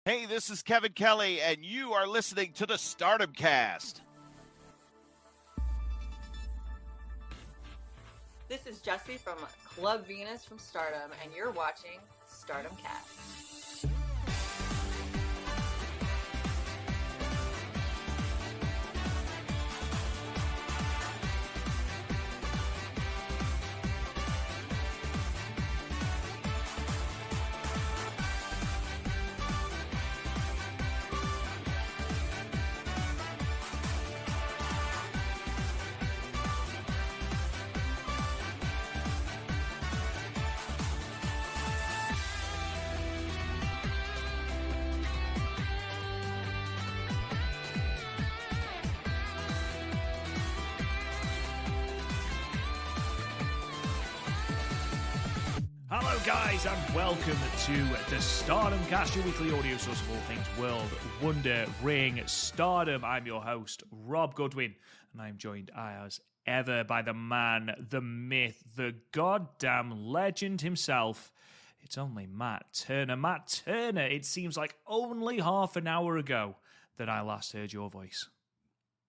Hey, this is Kevin Kelly, and you are listening to the Stardom Cast. This is Jessie from Club Venus from Stardom, and you're watching Stardom Cast. Hello guys and welcome to the Stardom Cast, your weekly audio source of all things World Wonder Ring Stardom. I'm your host, Rob Goodwin, and I'm joined as ever by the man, the myth, the goddamn legend himself. It's only Matt Turner. Matt Turner, it seems like only half an hour ago that I last heard your voice.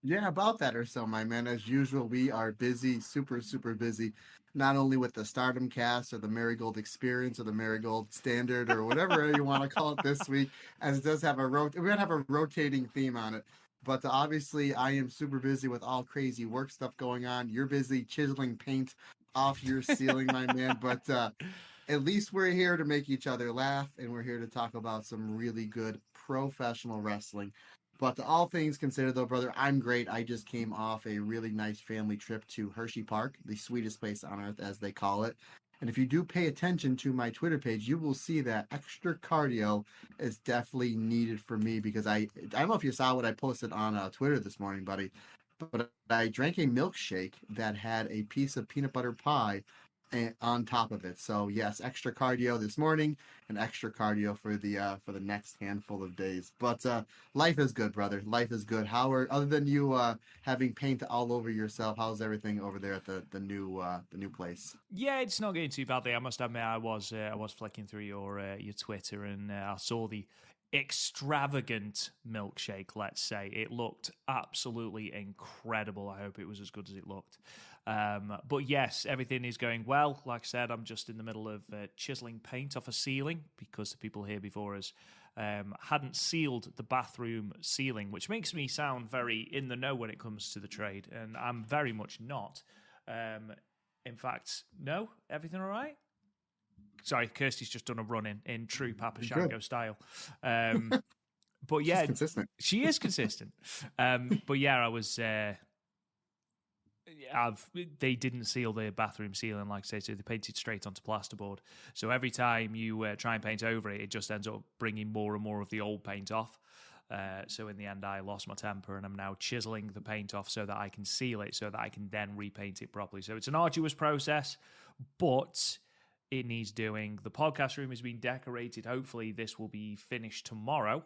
Yeah, about that or so, my man. As usual, we are busy, super busy, not only with the Stardom Cast or the Marigold Experience or the Marigold Standard or whatever you want to call it this week, as it does have we're gonna have a rotating theme on it. But obviously, I am super busy with all crazy work stuff going on. You're busy chiseling paint off your ceiling, my man. But at least we're here to make each other laugh, and we're here to talk about some really good professional wrestling. But all things considered, though, brother, I'm great. I just came off a really nice family trip to Hershey Park, the sweetest place on earth, as they call it. And if you do pay attention to my Twitter page, you will see that extra cardio is definitely needed for me because I don't know if you saw what I posted on Twitter this morning, buddy, but I drank a milkshake that had a piece of peanut butter pie on top of it. So yes, extra cardio this morning and extra cardio for the next handful of days. But life is good, brother. Life is good. How are, other than you having paint all over yourself, how's everything over there at the new place? Yeah, it's not going too badly. I must admit, I was flicking through your Twitter and I saw the extravagant milkshake. Let's say it looked absolutely incredible. I hope it was as good as it looked. But yes, everything is going well. Like I said, I'm just in the middle of chiseling paint off a ceiling because the people here before us hadn't sealed the bathroom ceiling, which makes me sound very in the know when it comes to the trade, and I'm very much not. In fact, no, everything all right? Sorry, Kirsty's just done a run in true Papa Shango style. But yeah, she's consistent. She is consistent. But yeah, I was. They didn't seal the bathroom ceiling, like I say, so they painted straight onto plasterboard. So every time you try and paint over it, it just ends up bringing more and more of the old paint off. So in the end, I lost my temper and I'm now chiseling the paint off so that I can seal it, so that I can then repaint it properly. So it's an arduous process, but it needs doing. The podcast room has been decorated. Hopefully this will be finished tomorrow,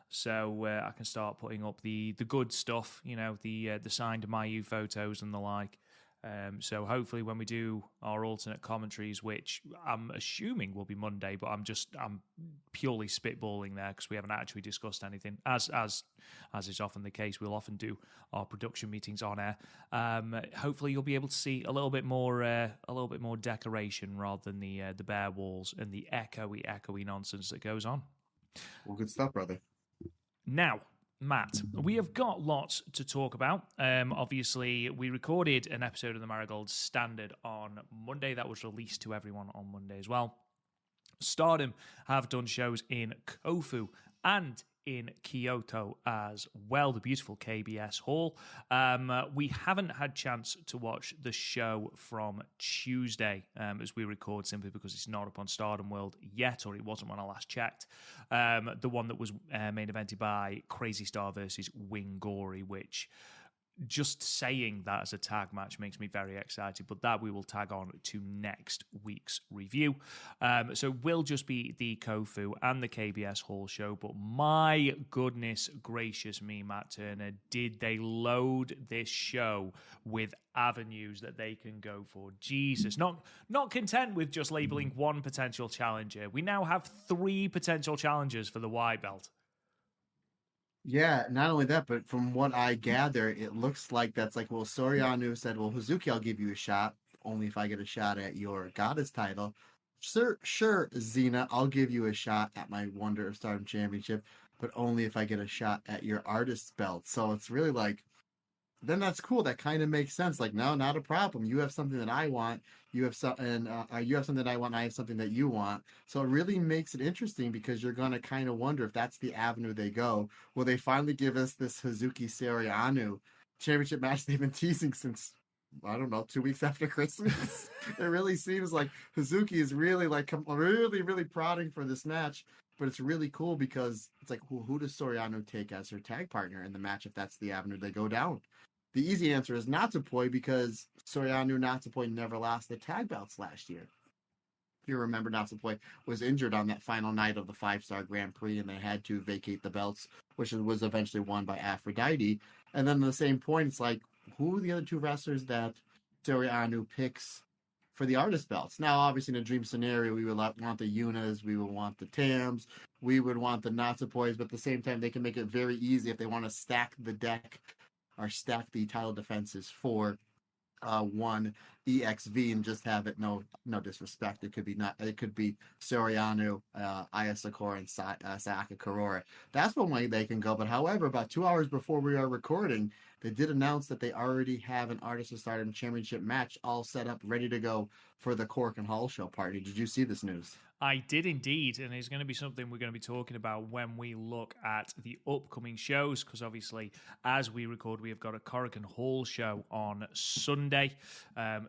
so I can start putting up the good stuff, you know, the signed Mayu photos and the like. So hopefully when we do our alternate commentaries, which I'm assuming will be Monday, but I'm purely spitballing there because we haven't actually discussed anything. As is often the case, we'll often do our production meetings on air. Hopefully you'll be able to see a little bit more decoration rather than the bare walls and the echoey nonsense that goes on. Well, good stuff, brother. Now, Matt, we have got lots to talk about. Obviously, we recorded an episode of the Marigold Standard on Monday. That was released to everyone on Monday as well. Stardom have done shows in Kofu and in Kyoto as well, the beautiful KBS Hall. We haven't had chance to watch the show from Tuesday as we record, simply because it's not up on Stardom World yet, or it wasn't when I last checked. The one that was main evented by Crazy Star versus Wingori, which just saying that as a tag match makes me very excited, but that we will tag on to next week's review. So we'll just be the Kofu and the KBS Hall show, but my goodness gracious me, Matt Turner, did they load this show with avenues that they can go for. Jesus, not content with just labeling one potential challenger. We now have 3 potential challengers for the white belt. Yeah, not only that, but from what I gather, it looks like that's like, well, Soriano said, well, Hazuki, I'll give you a shot, only if I get a shot at your goddess title. Sure, Xena, I'll give you a shot at my Wonder of Stardom Championship, but only if I get a shot at your artist's belt. So it's really like, then that's cool. That kind of makes sense. Like, no, not a problem. You have something that I want. You have you have something that I want. And I have something that you want. So it really makes it interesting because you're gonna kind of wonder if that's the avenue they go. Will they finally give us this Hazuki Saori Anou championship match they've been teasing since, I don't know, 2 weeks after Christmas? It really seems like Hazuki is really like really prodding for this match. But it's really cool because it's like, who does Soriano take as her tag partner in the match if that's the avenue they go down? The easy answer is Natsupoi because Soriano Natsupoi never lost the tag belts last year. If you remember, Natsupoi was injured on that final night of the 5-star Grand Prix and they had to vacate the belts, which was eventually won by Aphrodite. And then at the same point, it's like, who are the other two wrestlers that Soriano picks for the artist belts? Now, obviously, in a dream scenario, we would want the Yunas, we would want the Tams, we would want the Natsupois, but at the same time, they can make it very easy if they want to stack the deck or stack the title defenses for one EXV and just have it no disrespect. It could be Soriano, Aya Sakura, and Sayaka Kurora. That's one way they can go. But however, about 2 hours before we are recording, they did announce that they already have an Artist of Stardom Championship match all set up, ready to go for the Korakuen Hall show party. Did you see this news? I did indeed, and it's going to be something we're going to be talking about when we look at the upcoming shows, because obviously, as we record, we have got a Korakuen Hall show on Sunday,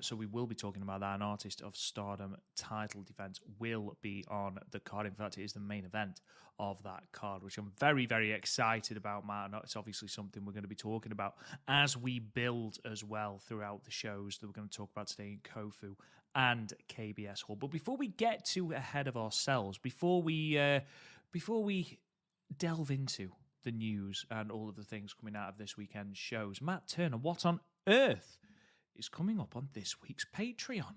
so we will be talking about that. An Artist of Stardom title defense will be on the card. In fact, it is the main event of that card, which I'm very, very excited about, Matt. And it's obviously something we're going to be talking about as we build as well throughout the shows that we're going to talk about today in Kofu and KBS Hall. But before we get too ahead of ourselves, before we delve into the news and all of the things coming out of this weekend's shows, Matt Turner, what on earth is coming up on this week's Patreon?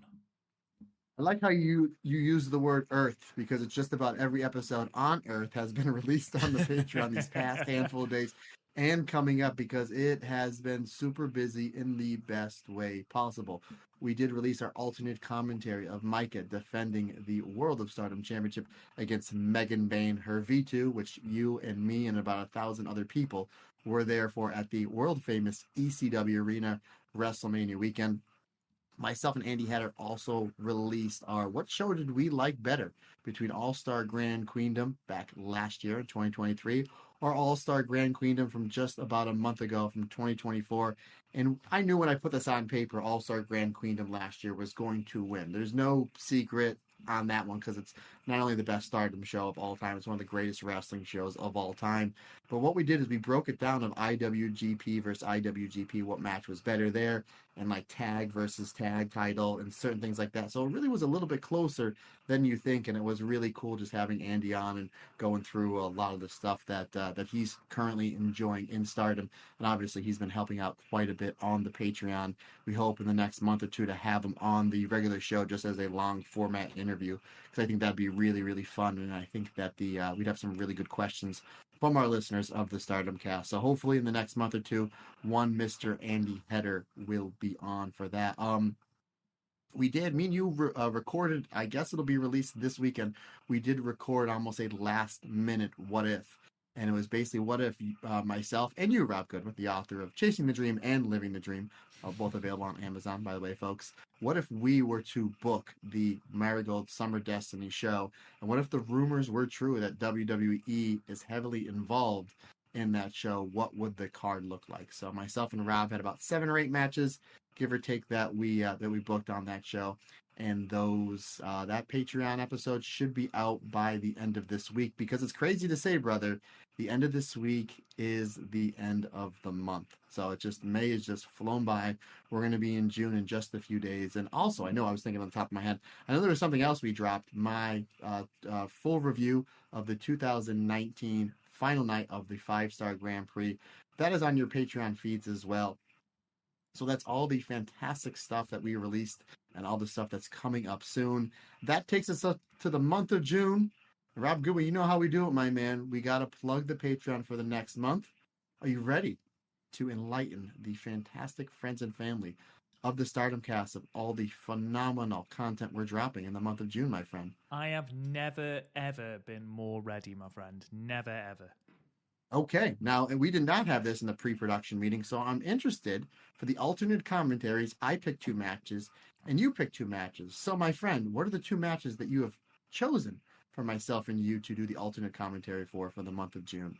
I like how you use the word Earth because it's just about every episode on Earth has been released on the Patreon these past handful of days and coming up because it has been super busy in the best way possible. We did release our alternate commentary of Micah defending the World of Stardom Championship against Megan Bain, her V2, which you and me and about 1,000 other people were there for at the world famous ECW Arena WrestleMania weekend. Myself and Andy Hatter also released our What Show Did We Like Better between All-Star Grand Queendom back last year in 2023 or All-Star Grand Queendom from just about a month ago from 2024. And I knew when I put this on paper, All-Star Grand Queendom last year was going to win. There's no secret on that one because it's not only the best Stardom show of all time, it's one of the greatest wrestling shows of all time. But what we did is we broke it down of IWGP versus IWGP, what match was better there, and like tag versus tag title and certain things like that. So it really was a little bit closer than you think, and it was really cool just having Andy on and going through a lot of the stuff that he's currently enjoying in Stardom. And obviously he's been helping out quite a bit on the Patreon. We hope in the next month or two to have him on the regular show just as a long format interview, because I think that'd be really, really fun. And I think that we'd have some really good questions from our listeners of the Stardom cast. So hopefully in the next month or two, one Mr. Andy Header will be on for that. Me and you recorded, I guess it'll be released this weekend. We did record almost a last minute what if. And it was basically what if myself and you, Rob Goodwin, the author of Chasing the Dream and Living the Dream, both available on Amazon, by the way, folks. What if we were to book the Marigold Summer Destiny show? And what if the rumors were true that WWE is heavily involved in that show? What would the card look like? So myself and Rob had about 7 or 8 matches, give or take, that we booked on that show. And those that Patreon episode should be out by the end of this week, because it's crazy to say, brother, the end of this week is the end of the month. So May is just flown by. We're going to be in June in just a few days. And also, I was thinking on the top of my head, I know there was something else we dropped, my full review of the 2019 final night of the 5-star Grand Prix. That is on your Patreon feeds as well. So that's all the fantastic stuff that we released and all the stuff that's coming up soon. That takes us up to the month of June. Rob Goodwin, you know how we do it, my man. We got to plug the Patreon for the next month. Are you ready to enlighten the fantastic friends and family of the Stardom cast of all the phenomenal content we're dropping in the month of June, my friend? I have never, ever been more ready, my friend. Never, ever. Okay, now we did not have this in the pre-production meeting, so I'm interested for the alternate commentaries. I picked 2 matches, and you picked 2 matches. So, my friend, what are the 2 matches that you have chosen for myself and you to do the alternate commentary for the month of June?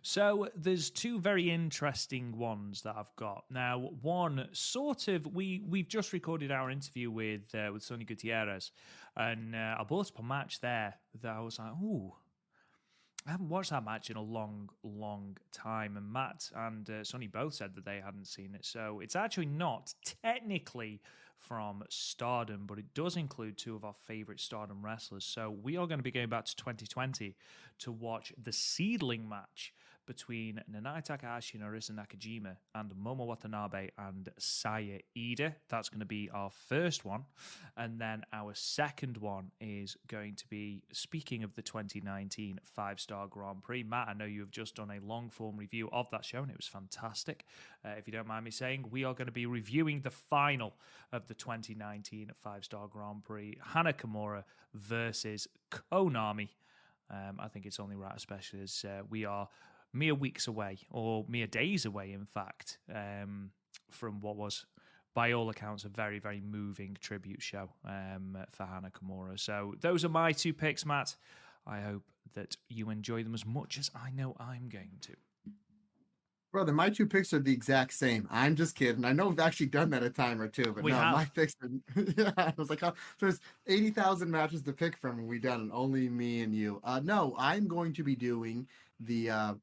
So there's 2 very interesting ones that I've got. Now, one sort of we've just recorded our interview with Sonny Gutierrez, and I brought up a match there that I was like, ooh. I haven't watched that match in a long, long time, and Matt and Sonny both said that they hadn't seen it. So it's actually not technically from Stardom, but it does include 2 of our favorite Stardom wrestlers. So we are going to be going back to 2020 to watch the seedling match between Nanae Takahashi and Arisa Nakajima and Momo Watanabe and Saya Iida. That's going to be our first one. And then our second one is going to be, speaking of the 2019 5-Star Grand Prix. Matt, I know you have just done a long-form review of that show, and it was fantastic. If you don't mind me saying, we are going to be reviewing the final of the 2019 5-Star Grand Prix, Hana Kimura versus Konami. I think it's only right, especially as we are mere weeks away, or mere days away, in fact, from what was, by all accounts, a very, very moving tribute show for Hana Kimura. So those are my 2 picks, Matt. I hope that you enjoy them as much as I know I'm going to. Brother, my 2 picks are the exact same. I'm just kidding. I know we've actually done that a time or 2, but We have. my picks are. Yeah, I was like, oh, there's 80,000 matches to pick from, and we done it. Only me and you. No, I'm going to be doing the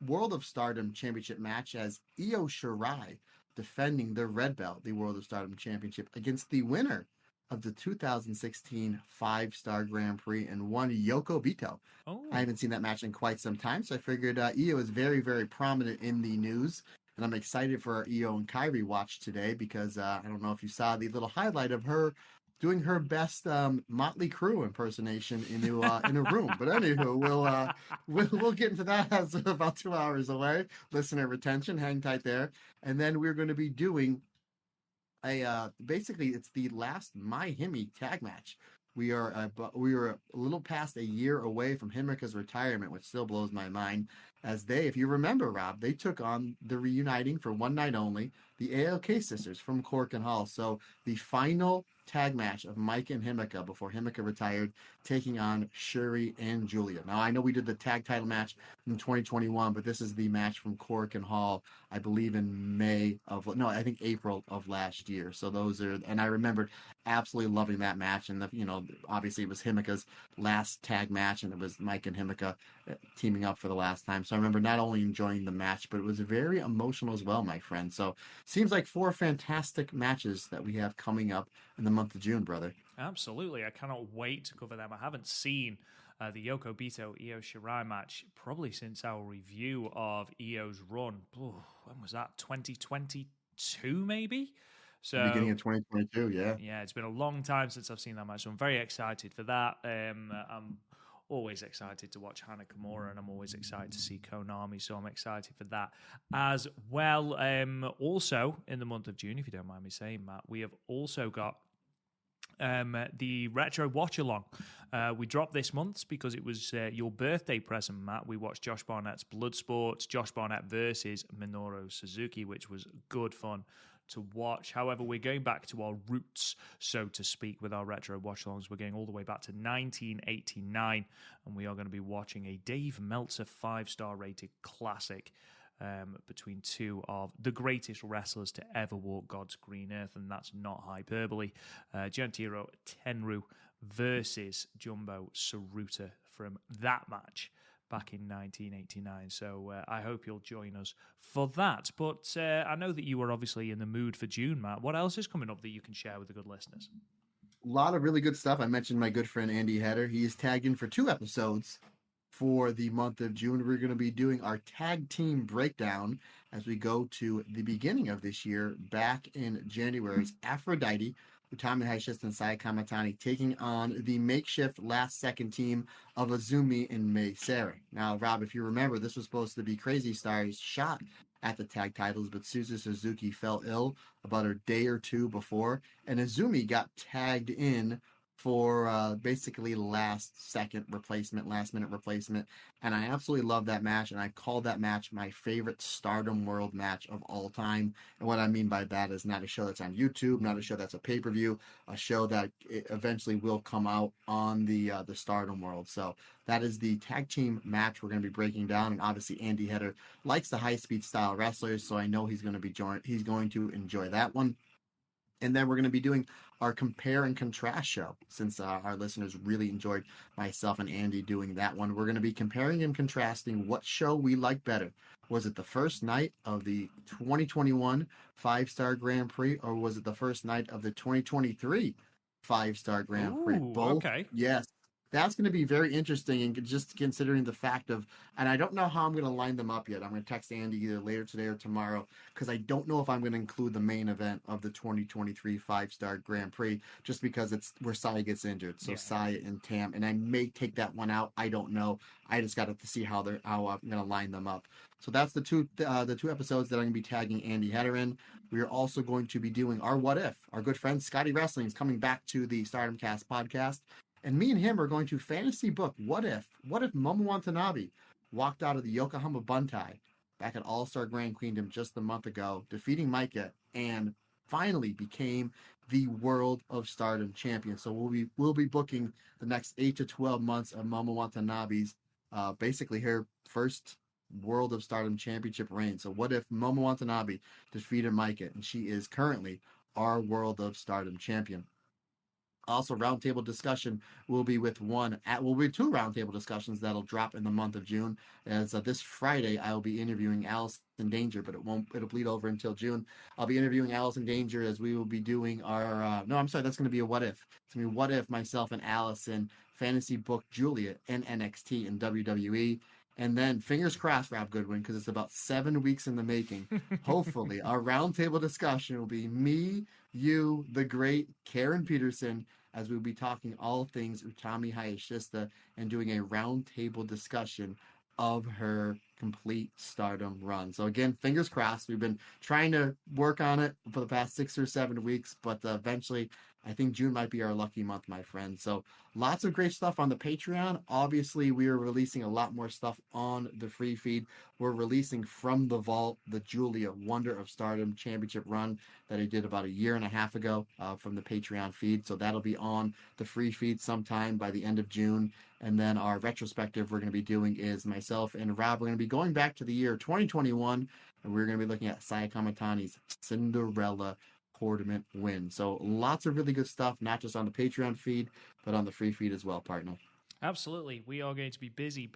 World of Stardom Championship match as Io Shirai defending the red belt, the World of Stardom Championship, against the winner of the 2016 5-Star Grand Prix and one Yoko Bito. Oh. I haven't seen that match in quite some time, so I figured Io is very, very prominent in the news, and I'm excited for our Io and Kairi watch today because I don't know if you saw the little highlight of her doing her best Motley Crue impersonation in a room. But anywho, we'll get into that as about 2 hours away. Listener retention, hang tight there, and then we're going to be doing basically it's the last My Himi tag match. We are a little past a year away from Himika's retirement, which still blows my mind. As they, if you remember, Rob, they took on the reuniting for one night only, the AOK sisters from Korakuen Hall. So the final tag match of Mike and Himika before Himika retired, taking on Shuri and Julia. Now, I know we did the tag title match in 2021, but this is the match from Korakuen Hall, I believe I think April of last year. So those are, and I remembered absolutely loving that match. And obviously it was Himika's last tag match, and it was Mike and Himika teaming up for the last time. So I remember not only enjoying the match, but it was very emotional as well, my friend. So seems like 4 fantastic matches that we have coming up in the month of June, brother. Absolutely. I cannot wait to cover them. I haven't seen the Yoko Bito Io Shirai match probably since our review of Io's run. When was that? 2022, maybe? So beginning of 2022, yeah. Yeah, it's been a long time since I've seen that match, so I'm very excited for that. I'm always excited to watch Hana Kimura, and I'm always excited to see Konami, so I'm excited for that as well. Also, in the month of June, if you don't mind me saying, Matt, we have also got the Retro Watch Along. We dropped this month because it was your birthday present, Matt. We watched Josh Barnett's Bloodsport, Josh Barnett versus Minoru Suzuki, which was good fun to watch. However, we're going back to our roots, so to speak, with our retro watch-alongs. We're going all the way back to 1989, and we are going to be watching a Dave Meltzer 5-star rated classic between 2 of the greatest wrestlers to ever walk God's green earth, and that's not hyperbole. Gentiro Tenru versus Jumbo Tsuruta from that match back in 1989. So I hope you'll join us for that. But I know that you were obviously in the mood for June, Matt. What else is coming up that you can share with the good listeners? A lot of really good stuff. I mentioned my good friend Andy Header. He is tagged in for 2 episodes for the month of June. We're going to be doing our tag team breakdown as we go to the beginning of this year, back in January's Aphrodite Utami Hayashishita and Saya Kamatani taking on the makeshift last-second team of Azumi and Mei Seiri. Now, Rob, if you remember, this was supposed to be Crazy Stars' shot at the tag titles, but Suzu Suzuki fell ill about a day or two before, and Azumi got tagged in for basically last-second replacement, last-minute replacement, and I absolutely love that match, and I called that match my favorite Stardom World match of all time. And what I mean by that is not a show that's on YouTube, not a show that's a pay-per-view, a show that eventually will come out on the Stardom World. So that is the tag team match we're going to be breaking down. And obviously Andy Header likes the high-speed style wrestlers, so I know he's going to enjoy that one. And then we're going to be doing our compare and contrast show, since our listeners really enjoyed myself and Andy doing that one. We're going to be comparing and contrasting what show we like better. Was it the first night of the 2021 5-Star Grand Prix, or was it the first night of the 2023 5-Star Grand Prix? Both. Okay. Yes. That's going to be very interesting, and just considering the fact of, and I don't know how I'm going to line them up yet. I'm going to text Andy either later today or tomorrow, because I don't know if I'm going to include the main event of the 2023 5-Star Grand Prix, just because it's where Saya gets injured. So Saya and Tam, and I may take that one out. I don't know. I just got to see how I'm going to line them up. So that's the two episodes that I'm going to be tagging Andy Header in. We are also going to be doing our What If. Our good friend Scotty Wrestling is coming back to the Stardom Cast podcast. And me and him are going to fantasy book What If Momo Watanabe walked out of the Yokohama Buntai back at All-Star Grand Queendom just a month ago, defeating Micah, and finally became the World of Stardom champion. So we'll be booking the next 8 to 12 months of Momo Watanabe's basically her first World of Stardom championship reign. So what if Momo Watanabe defeated Micah, and she is currently our World of Stardom champion. Also, roundtable discussion will be with two roundtable discussions that'll drop in the month of June. As this Friday, I will be interviewing Alice in Danger, but it'll bleed over until June. I'll be interviewing Alice in Danger as we will be doing our that's going to be a What If. It's going to be What If myself and Allison fantasy book Julia in NXT and WWE. And then, fingers crossed, Rob Goodwin, because it's about 7 weeks in the making. Hopefully, our roundtable discussion will be me, you, the great Karen Peterson, as we'll be talking all things Utami Hayashishita and doing a roundtable discussion of her complete Stardom run. So again, fingers crossed. We've been trying to work on it for the past 6 or 7 weeks, but eventually I think June might be our lucky month, my friend. So lots of great stuff on the Patreon. Obviously, we are releasing a lot more stuff on the free feed. We're releasing From the Vault, the Julia Wonder of Stardom championship run that I did about a year and a half ago from the Patreon feed. So that'll be on the free feed sometime by the end of June. And then our retrospective we're going to be doing is myself and Rob. We're going to be going back to the year 2021, and we're going to be looking at Saya Kamatani's Cinderella tournament win. So lots of really good stuff, not just on the Patreon feed, but on the free feed as well, partner. Absolutely. We are going to be busy,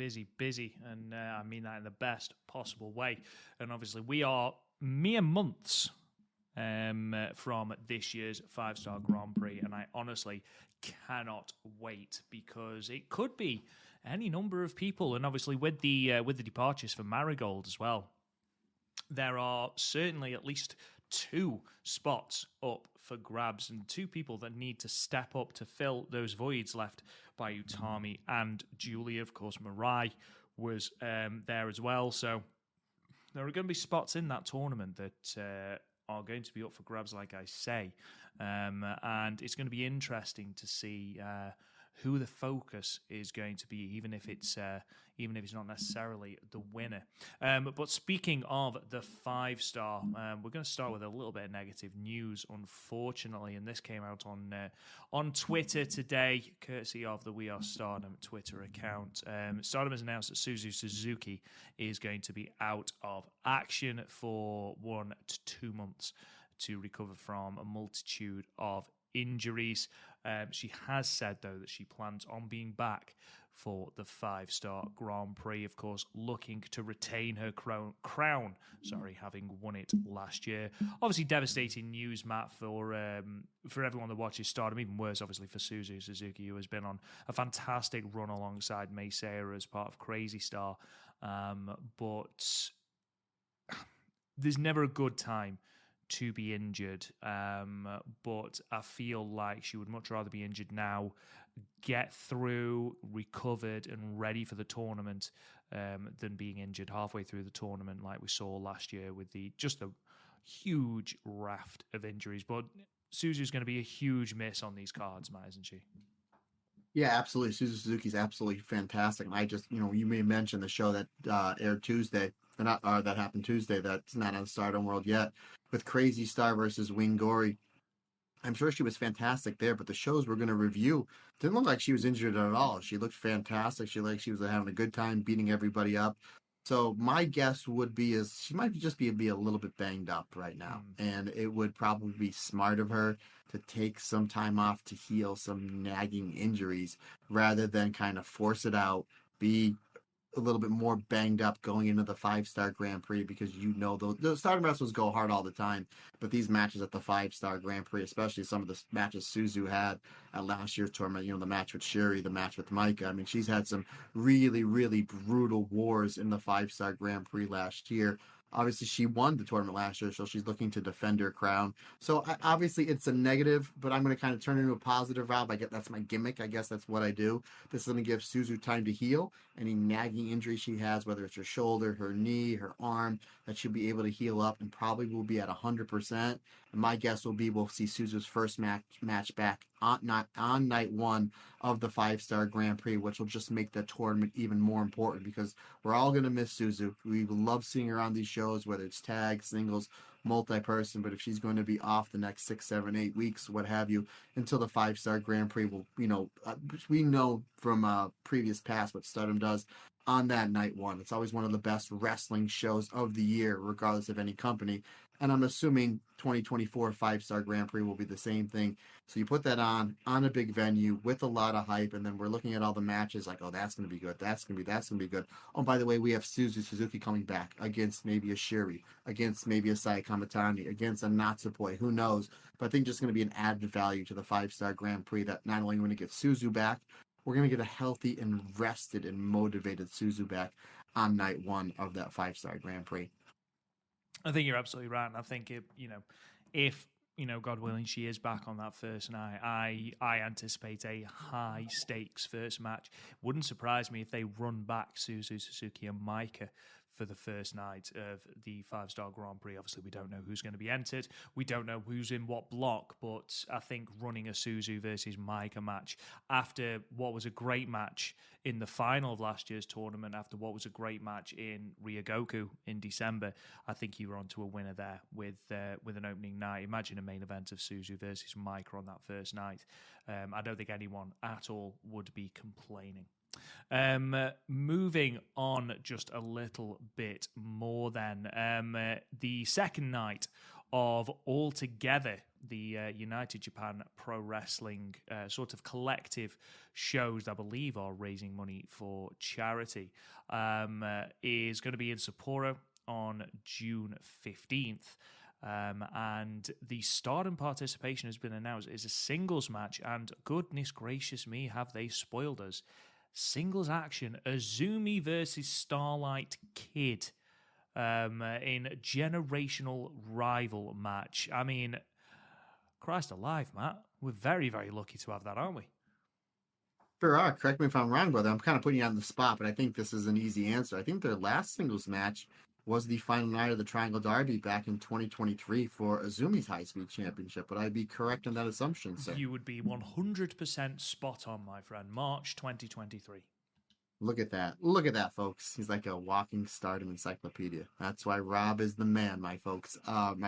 and I mean that in the best possible way. And obviously, we are mere months from this year's 5-Star Grand Prix, and I honestly cannot wait, because it could be any number of people. And obviously, with the departures for Marigold as well, there are certainly at least 2 spots up for grabs, and 2 people that need to step up to fill those voids left by Utami and Julia. Of course, Mirai was there as well. So there are going to be spots in that tournament that are going to be up for grabs, like I say. And it's going to be interesting to see who the focus is going to be, even if it's not necessarily the winner. But speaking of the 5-star, we're going to start with a little bit of negative news, unfortunately, and this came out on Twitter today, courtesy of the We Are Stardom Twitter account. Stardom has announced that Suzu Suzuki is going to be out of action for 1 to 2 months to recover from a multitude of injuries. She has said, though, that she plans on being back for the 5-Star Grand Prix, of course, looking to retain her crown, having won it last year. Obviously, devastating news, Matt, for everyone that watches Stardom. Even worse, obviously, for Suzu Suzuki, who has been on a fantastic run alongside Mei Seiri as part of Crazy Star. But there's never a good time to be injured, but I feel like she would much rather be injured now, get through, recovered, and ready for the tournament than being injured halfway through the tournament like we saw last year with just a huge raft of injuries. But Suzu's going to be a huge miss on these cards, Matt, isn't she? Yeah, absolutely. Suzu Suzuki's absolutely fantastic. And I just, you may mention the show that aired Tuesday, that happened Tuesday, that's not on Stardom World yet, with Crazy Star versus Wing Gory. I'm sure she was fantastic there, but the shows we're going to review didn't look like she was injured at all. She looked fantastic. She was having a good time beating everybody up. So my guess would be is she might just be a little bit banged up right now, and it would probably be smart of her to take some time off to heal some nagging injuries rather than kind of force it out, be a little bit more banged up going into the 5-star Grand Prix, because those Stardom wrestlers go hard all the time, but these matches at the 5-star Grand Prix, especially some of the matches Suzu had at last year's tournament, the match with Shuri, the match with Micah. I mean, she's had some really, really brutal wars in the 5-star Grand Prix last year. Obviously, she won the tournament last year, so she's looking to defend her crown. So obviously, it's a negative, but I'm going to kind of turn it into a positive, Rob. I guess that's my gimmick. I guess that's what I do. This is going to give Suzu time to heal any nagging injury she has, whether it's her shoulder, her knee, her arm, that she'll be able to heal up and probably will be at 100%. And my guess will be we'll see Suzu's first match back on night one of the 5-star Grand Prix, which will just make the tournament even more important, because we're all going to miss Suzu. We love seeing her on these shows, whether it's tag, singles, multi-person, but if she's going to be off the next 6, 7, 8 weeks, what have you, until the 5-star Grand Prix, will we know from previous past what Stardom does on that night one. It's always one of the best wrestling shows of the year, regardless of any company. And I'm assuming 2024 5-star Grand Prix will be the same thing. So you put that on a big venue with a lot of hype, and then we're looking at all the matches like, oh, that's going to be good. That's going to be good. Oh, by the way, we have Suzu Suzuki coming back against maybe a Shuri, against maybe a Sai Kamatani, against a Natsupoi. Who knows? But I think just going to be an added value to the 5-star Grand Prix, that not only going to get Suzu back, we're going to get a healthy and rested and motivated Suzu back on night one of that 5-star Grand Prix. I think you're absolutely right. And I think if God willing, she is back on that first night, I anticipate a high stakes first match. Wouldn't surprise me if they run back Suzu Suzuki and Micah for the first night of the 5-star Grand Prix. Obviously, we don't know who's going to be entered. We don't know who's in what block, but I think running a Suzu versus Micah match after what was a great match in the final of last year's tournament, after what was a great match in Ryogoku in December, I think you were onto a winner there with an opening night. Imagine a main event of Suzu versus Micah on that first night. I don't think anyone at all would be complaining. Moving on just a little bit more then, the second night of All Together, the United Japan Pro Wrestling sort of collective shows that I believe are raising money for charity, is going to be in Sapporo on June 15th. And the Stardom participation has been announced. It's a singles match, and goodness gracious me, have they spoiled us. Singles action, Azumi versus Starlight Kid in generational rival match. I mean, Christ alive, Matt. We're very, very lucky to have that, aren't we? Sure are. Correct me if I'm wrong, brother. I'm kind of putting you on the spot, but I think this is an easy answer. I think their last singles match was the final night of the Triangle Derby back in 2023 for Azumi's High Speed Championship. Would I be correct in that assumption, sir? You would be 100% spot on, my friend. March 2023. Look at that. Look at that, folks. He's like a walking Stardom encyclopedia. That's why Rob is the man, my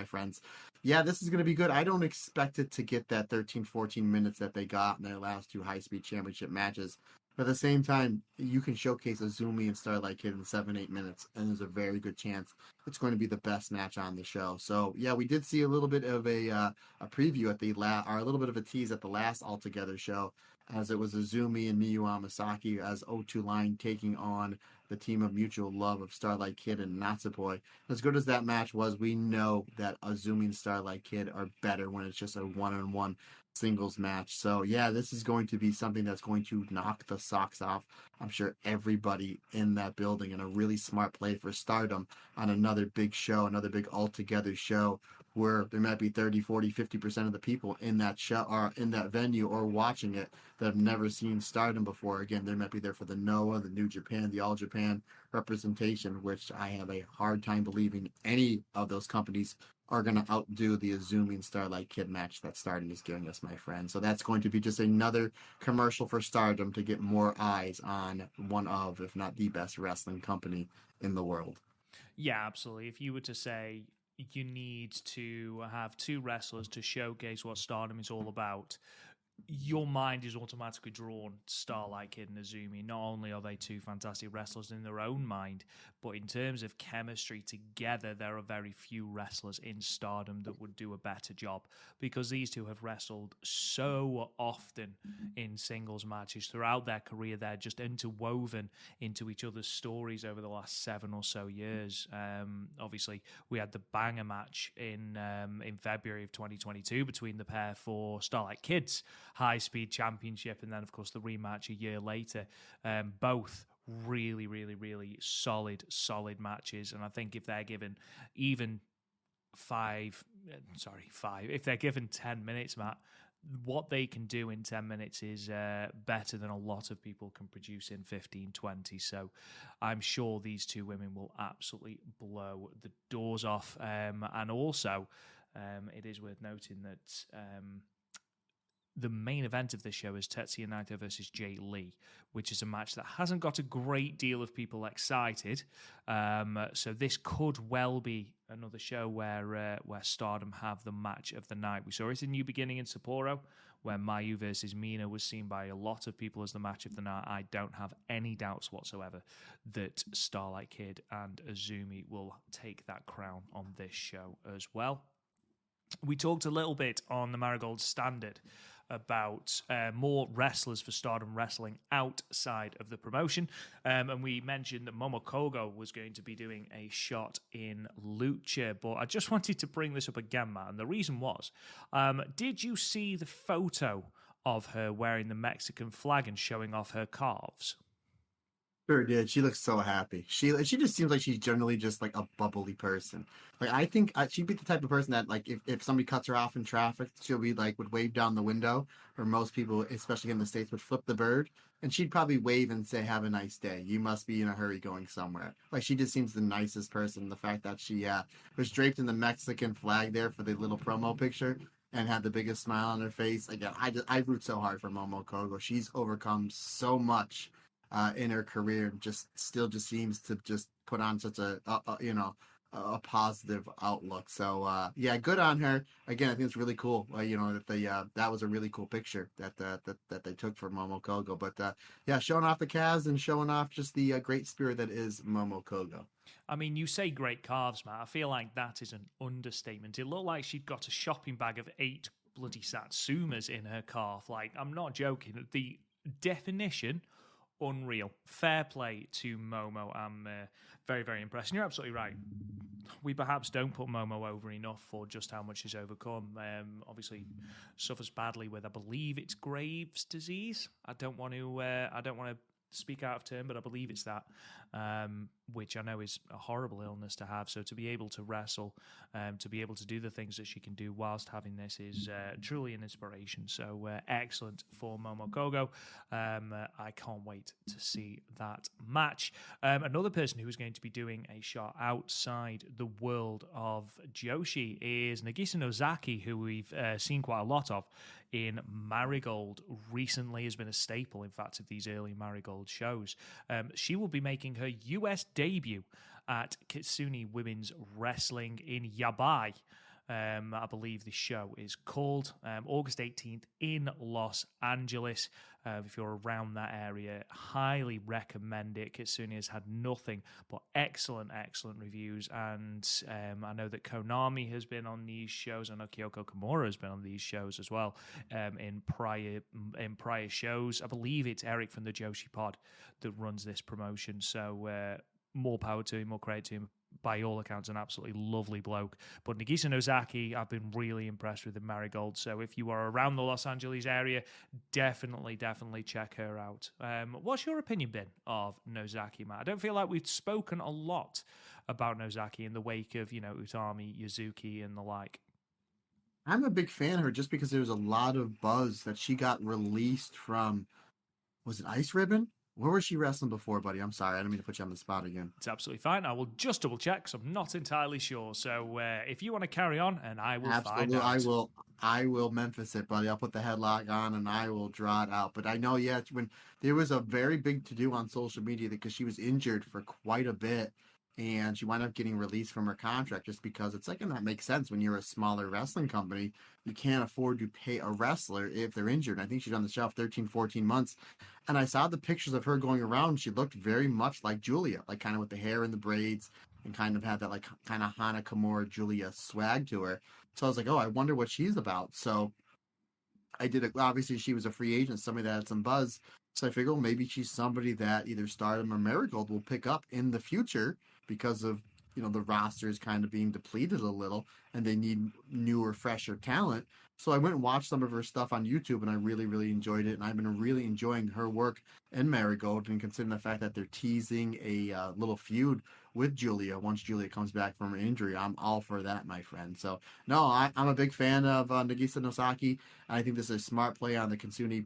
friends. Yeah, this is going to be good. I don't expect it to get that 13, 14 minutes that they got in their last 2 high-speed championship matches. But at the same time, you can showcase Azumi and Starlight Kid in 7, 8 minutes, and there's a very good chance it's going to be the best match on the show. So, yeah, we did see a little bit of a preview at the or a little bit of a tease at the last All Together show, as it was Azumi and Miyu Amasaki as O2 Line taking on the team of mutual love of Starlight Kid and Natsupoi. As good as that match was, we know that Azumi and Starlight Kid are better when it's just a one-on-one singles match. So yeah, this is going to be something that's going to knock the socks off, I'm sure, everybody in that building, and a really smart play for Stardom on another big show, another big all-together show where there might be 30, 40, 50% of the people in that show or in that venue or watching it that have never seen Stardom before. Again, they might be there for the Noah, the New Japan, the All Japan representation, which I have a hard time believing any of those companies are going to outdo the Azumi Starlight Kid match that Stardom is giving us, my friend. So that's going to be just another commercial for Stardom to get more eyes on one of, if not the best wrestling company in the world. Yeah, absolutely. If you were to say you need to have two wrestlers to showcase what Stardom is all about, your mind is automatically drawn to Starlight Kid and Azumi. Not only are they two fantastic wrestlers in their own mind, but in terms of chemistry together, there are very few wrestlers in Stardom that would do a better job, because these two have wrestled so often in singles matches throughout their career. They're just interwoven into each other's stories over the last 7 or so years. Obviously, we had the banger match in February of 2022 between the pair for Starlight Kid's high-speed championship, and then, of course, the rematch a year later. Both really, really, really solid matches, and I think if they're given even if they're given 10 minutes, Matt, what they can do in 10 minutes is better than a lot of people can produce in 15, 20. So I'm sure these two women will absolutely blow the doors off. And also, it is worth noting that the main event of this show is Tetsuya Naito versus Jay Lee, which is a match that hasn't got a great deal of people excited. So this could well be another show where Stardom have the match of the night. We saw it in New Beginning in Sapporo, where Mayu versus Mina was seen by a lot of people as the match of the night. I don't have any doubts whatsoever that Starlight Kid and Azumi will take that crown on this show as well. We talked a little bit on the Marigold Standard about more wrestlers for Stardom wrestling outside of the promotion. And we mentioned that Momo Kogo was going to be doing a shot in Lucha. But I just wanted to bring this up again, Matt. And the reason was, did you see the photo of her wearing the Mexican flag and showing off her calves? Sure did. She looks so happy. She just seems like she's generally just like a bubbly person. Like I think she'd be the type of person that like if somebody cuts her off in traffic, she'll be like would wave down the window. Or most people, especially in the States, would flip the bird, and she'd probably wave and say, "Have a nice day. You must be in a hurry going somewhere." Like she just seems the nicest person. The fact that she was draped in the Mexican flag there for the little promo picture and had the biggest smile on her face. Again, I root so hard for Momo Kogo. She's overcome so much in her career, just seems to just put on such a positive outlook. So yeah, good on her. Again, I think it's really cool. That that was a really cool picture that they took for Momo Kogo. But yeah, showing off the calves and showing off just the great spirit that is Momo Kogo. I mean, you say great calves, Matt. I feel like that is an understatement. It looked like she'd got a shopping bag of 8 bloody Satsumas in her calf. Like, I'm not joking. The definition, unreal. Fair play to Momo. I'm very, very impressed. And you're absolutely right. We perhaps don't put Momo over enough for just how much she's overcome. Obviously, suffers badly with, I believe it's Graves' disease. I don't want to speak out of turn, but I believe it's that, which I know is a horrible illness to have. So to be able to wrestle, to be able to do the things that she can do whilst having this is truly an inspiration. So excellent for Momo Kogo. I can't wait to see that match. Another person who is going to be doing a shot outside the world of Joshi is Nagisa Nozaki, who we've seen quite a lot of in Marigold recently, has been a staple, in fact, of these early Marigold shows. She will be making her US debut at Kitsune Women's Wrestling in Yabai. I believe the show is called August 18th in Los Angeles. If you're around that area, highly recommend it. Kitsune has had nothing but excellent reviews, and I know that Konami has been on these shows. I know Kyoko Kimura has been on these shows as well in prior shows. I believe it's Eric from the Joshi Pod that runs this promotion, so more power to him, more credit to him. by all accounts, an absolutely lovely bloke. But Nagisa Nozaki, I've been really impressed with in Marigold. So if you are around the Los Angeles area, definitely check her out. What's your opinion been of Nozaki, Matt? I don't feel like we've spoken a lot about Nozaki in the wake of, Utami, Yuzuki, and the like. I'm a big fan of her just because there was a lot of buzz that she got released from, was it Ice Ribbon? Where was she wrestling before, buddy? I'm sorry. I don't mean to put you on the spot again. It's absolutely fine. I will just double check because I'm not entirely sure. So if you want to carry on, and I will find out. I will Memphis it, buddy. I'll put the headlock on and I will draw it out. But I know, when there was a very big to-do on social media because she was injured for quite a bit and she wound up getting released from her contract just because it's like, and that makes sense when you're a smaller wrestling company. You can't afford to pay a wrestler if they're injured. I think she's on the shelf 13, 14 months. And I saw the pictures of her going around. She looked very much like Julia, like kind of with the hair and the braids and kind of had that like kind of Hana Kimura Julia swag to her. So I was like, oh, I wonder what she's about. So I did it. Obviously, she was a free agent, somebody that had some buzz. So I figured, well, maybe she's somebody that either Stardom or Marigold will pick up in the future because of, the roster is kind of being depleted a little and they need newer, fresher talent. So I went and watched some of her stuff on YouTube and I really, really enjoyed it. And I've been really enjoying her work in Marigold, and considering the fact that they're teasing a little feud with Julia once Julia comes back from her injury, I'm all for that, my friend. So, no, I'm a big fan of Nagisa Nozaki. And I think this is a smart play on the Katsuni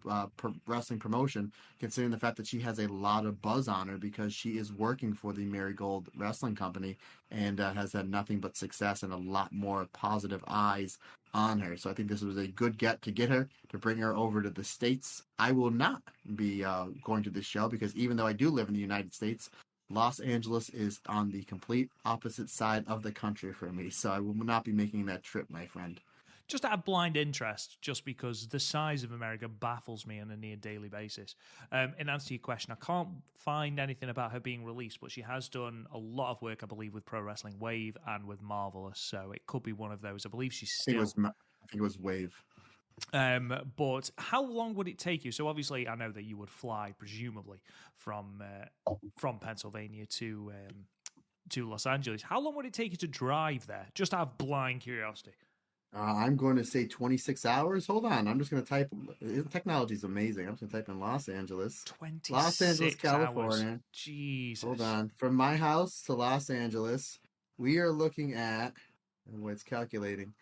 wrestling promotion, considering the fact that she has a lot of buzz on her because she is working for the Marigold Wrestling Company and has had nothing but success and a lot more positive eyes on her. So I think this was a good get to get her, to bring her over to the States. I will not be going to this show because even though I do live in the United States, Los Angeles is on the complete opposite side of the country for me. So I will not be making that trip, my friend. Just out of blind interest, just because the size of America baffles me on a near daily basis. In answer to your question, I can't find anything about her being released, but she has done a lot of work, I believe, with Pro Wrestling Wave and with Marvelous, so it could be one of those. I believe she's still... I think it was Wave. But how long would it take you? So obviously, I know that you would fly, presumably, from Pennsylvania to Los Angeles. How long would it take you to drive there? Just out of blind curiosity. I'm going to say 26 hours. Hold on. I'm just going to type. Technology is amazing. I'm just going to type in Los Angeles. 26 Los Angeles, California. Hours. Jesus. Hold on. From my house to Los Angeles, we are looking at. Oh, it's calculating.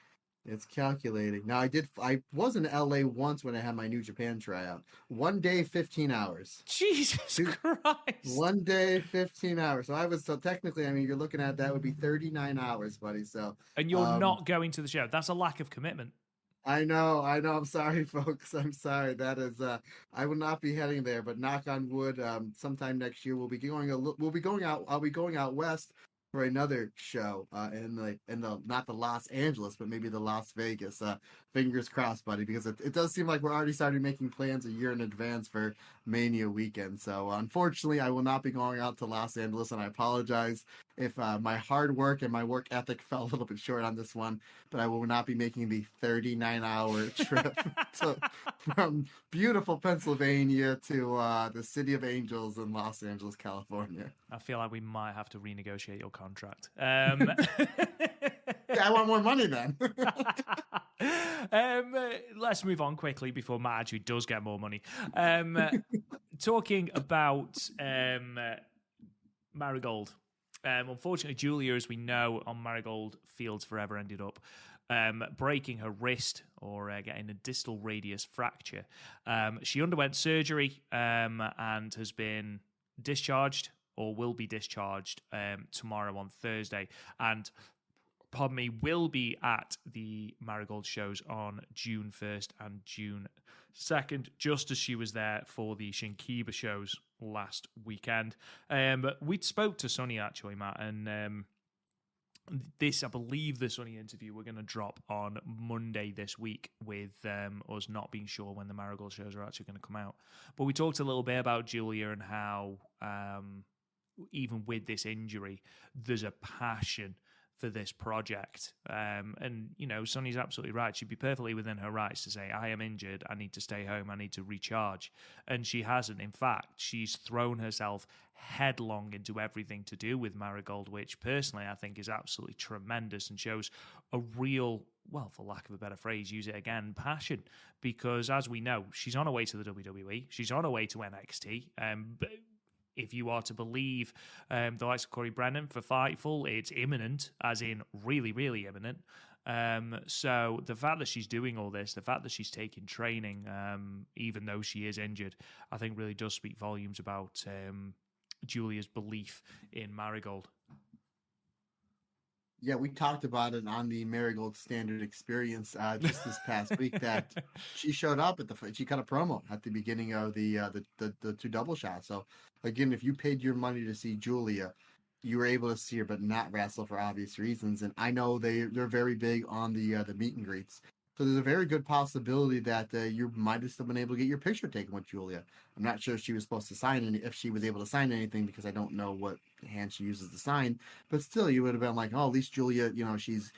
It's calculating. Now, I was in LA once when I had my New Japan tryout. 1 day, 15 hours. Jesus Christ. 1 day, 15 hours. So technically, I mean, you're looking at that would be 39 hours, buddy. So. And you're not going to the show. That's a lack of commitment. I know. I'm sorry, folks. I'm sorry. That is, I will not be heading there, but knock on wood, sometime next year I'll be going out west for another show in the not the Los Angeles, but maybe the Las Vegas. Fingers crossed, buddy, because it does seem like we're already starting making plans a year in advance for Mania weekend. So unfortunately, I will not be going out to Los Angeles, and I apologize if my hard work and my work ethic fell a little bit short on this one, but I will not be making the 39-hour trip from beautiful Pennsylvania to the City of Angels in Los Angeles, California. I feel like we might have to renegotiate your contract. Yeah, I want more money then. Let's move on quickly before Matt actually does get more money. Talking about Marigold. Unfortunately, Julia, as we know, on Marigold Fields Forever ended up breaking her wrist or getting a distal radius fracture. She underwent surgery and has been discharged or will be discharged tomorrow on Thursday. And will be at the Marigold shows on June 1st and June 2nd, just as she was there for the Shinkiba shows last weekend. We spoke to Sonny, actually, Matt, and I believe the Sonny interview we're going to drop on Monday this week with us not being sure when the Marigold shows are actually going to come out. But we talked a little bit about Julia and how even with this injury, there's a passion for this project. And, you know, Sonny's absolutely right. She'd be perfectly within her rights to say, I am injured, I need to stay home, I need to recharge. And she hasn't. In fact, she's thrown herself headlong into everything to do with Marigold, which personally I think is absolutely tremendous and shows a real, well, for lack of a better phrase, use it again, passion. Because as we know, she's on her way to the WWE, she's on her way to NXT. But if you are to believe the likes of Corey Brennan for Fightful, it's imminent, as in really, really imminent. So the fact that she's doing all this, the fact that she's taking training, even though she is injured, I think really does speak volumes about Julia's belief in Marigold. Yeah, we talked about it on the Marigold Standard Experience just this past week that she showed up she cut a promo at the beginning of the two double shots. So again, if you paid your money to see Julia, you were able to see her, but not wrestle for obvious reasons. And I know they're very big on the meet and greets. So there's a very good possibility that you might have still been able to get your picture taken with Julia. I'm not sure if she was supposed to sign if she was able to sign anything, because I don't know what hand she uses to sign. But still, you would have been like, oh, at least Julia, you know, she's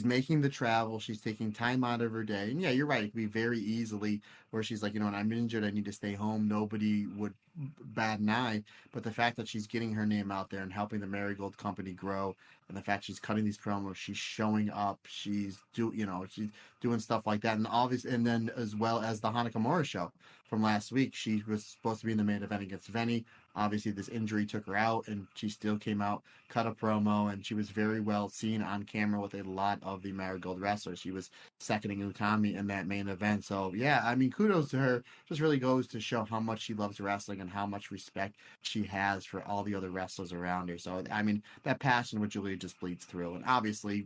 making the travel, she's taking time out of her day. And yeah, you're right. It could be very easily where she's like, you know, when I'm injured, I need to stay home. Nobody would bat an eye. But the fact that she's getting her name out there and helping the Marigold company grow, and the fact she's cutting these promos, she's showing up, she's doing stuff like that, and then as well as the Hana Kimura show from last week, she was supposed to be in the main event against Venny. Obviously, this injury took her out, and she still came out, cut a promo, and she was very well seen on camera with a lot of the Marigold wrestlers. She was seconding Utami in that main event. So, yeah, I mean, kudos to her. Just really goes to show how much she loves wrestling and how much respect she has for all the other wrestlers around her. So, I mean, that passion with Julia just bleeds through. And obviously,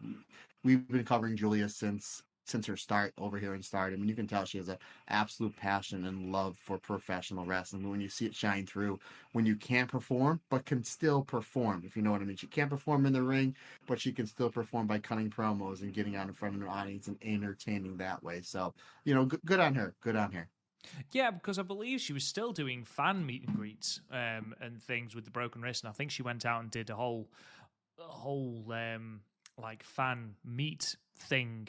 we've been covering Julia since her start over here in Stardom, and you can tell she has an absolute passion and love for professional wrestling. When you see it shine through, when you can't perform but can still perform, if you know what I mean. She can't perform in the ring, but she can still perform by cutting promos and getting out in front of an audience and entertaining that way. So, you know, good on her. Good on her. Yeah, because I believe she was still doing fan meet and greets and things with the broken wrist, and I think she went out and did a whole like fan meet thing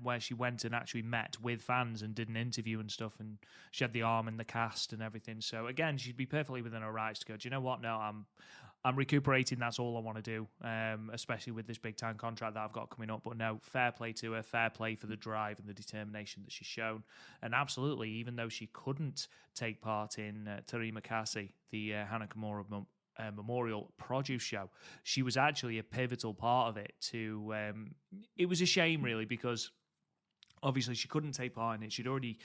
where she went and actually met with fans and did an interview and stuff, and she had the arm in the cast and everything. So again, she'd be perfectly within her rights to go, do you know what? No, I'm recuperating. That's all I want to do, especially with this big time contract that I've got coming up. But no, fair play to her, fair play for the drive and the determination that she's shown. And absolutely, even though she couldn't take part in Terima Kasi, the Hana Kimura Memorial Produce Show, she was actually a pivotal part of it. It was a shame, really, because obviously she couldn't take part in it. She'd already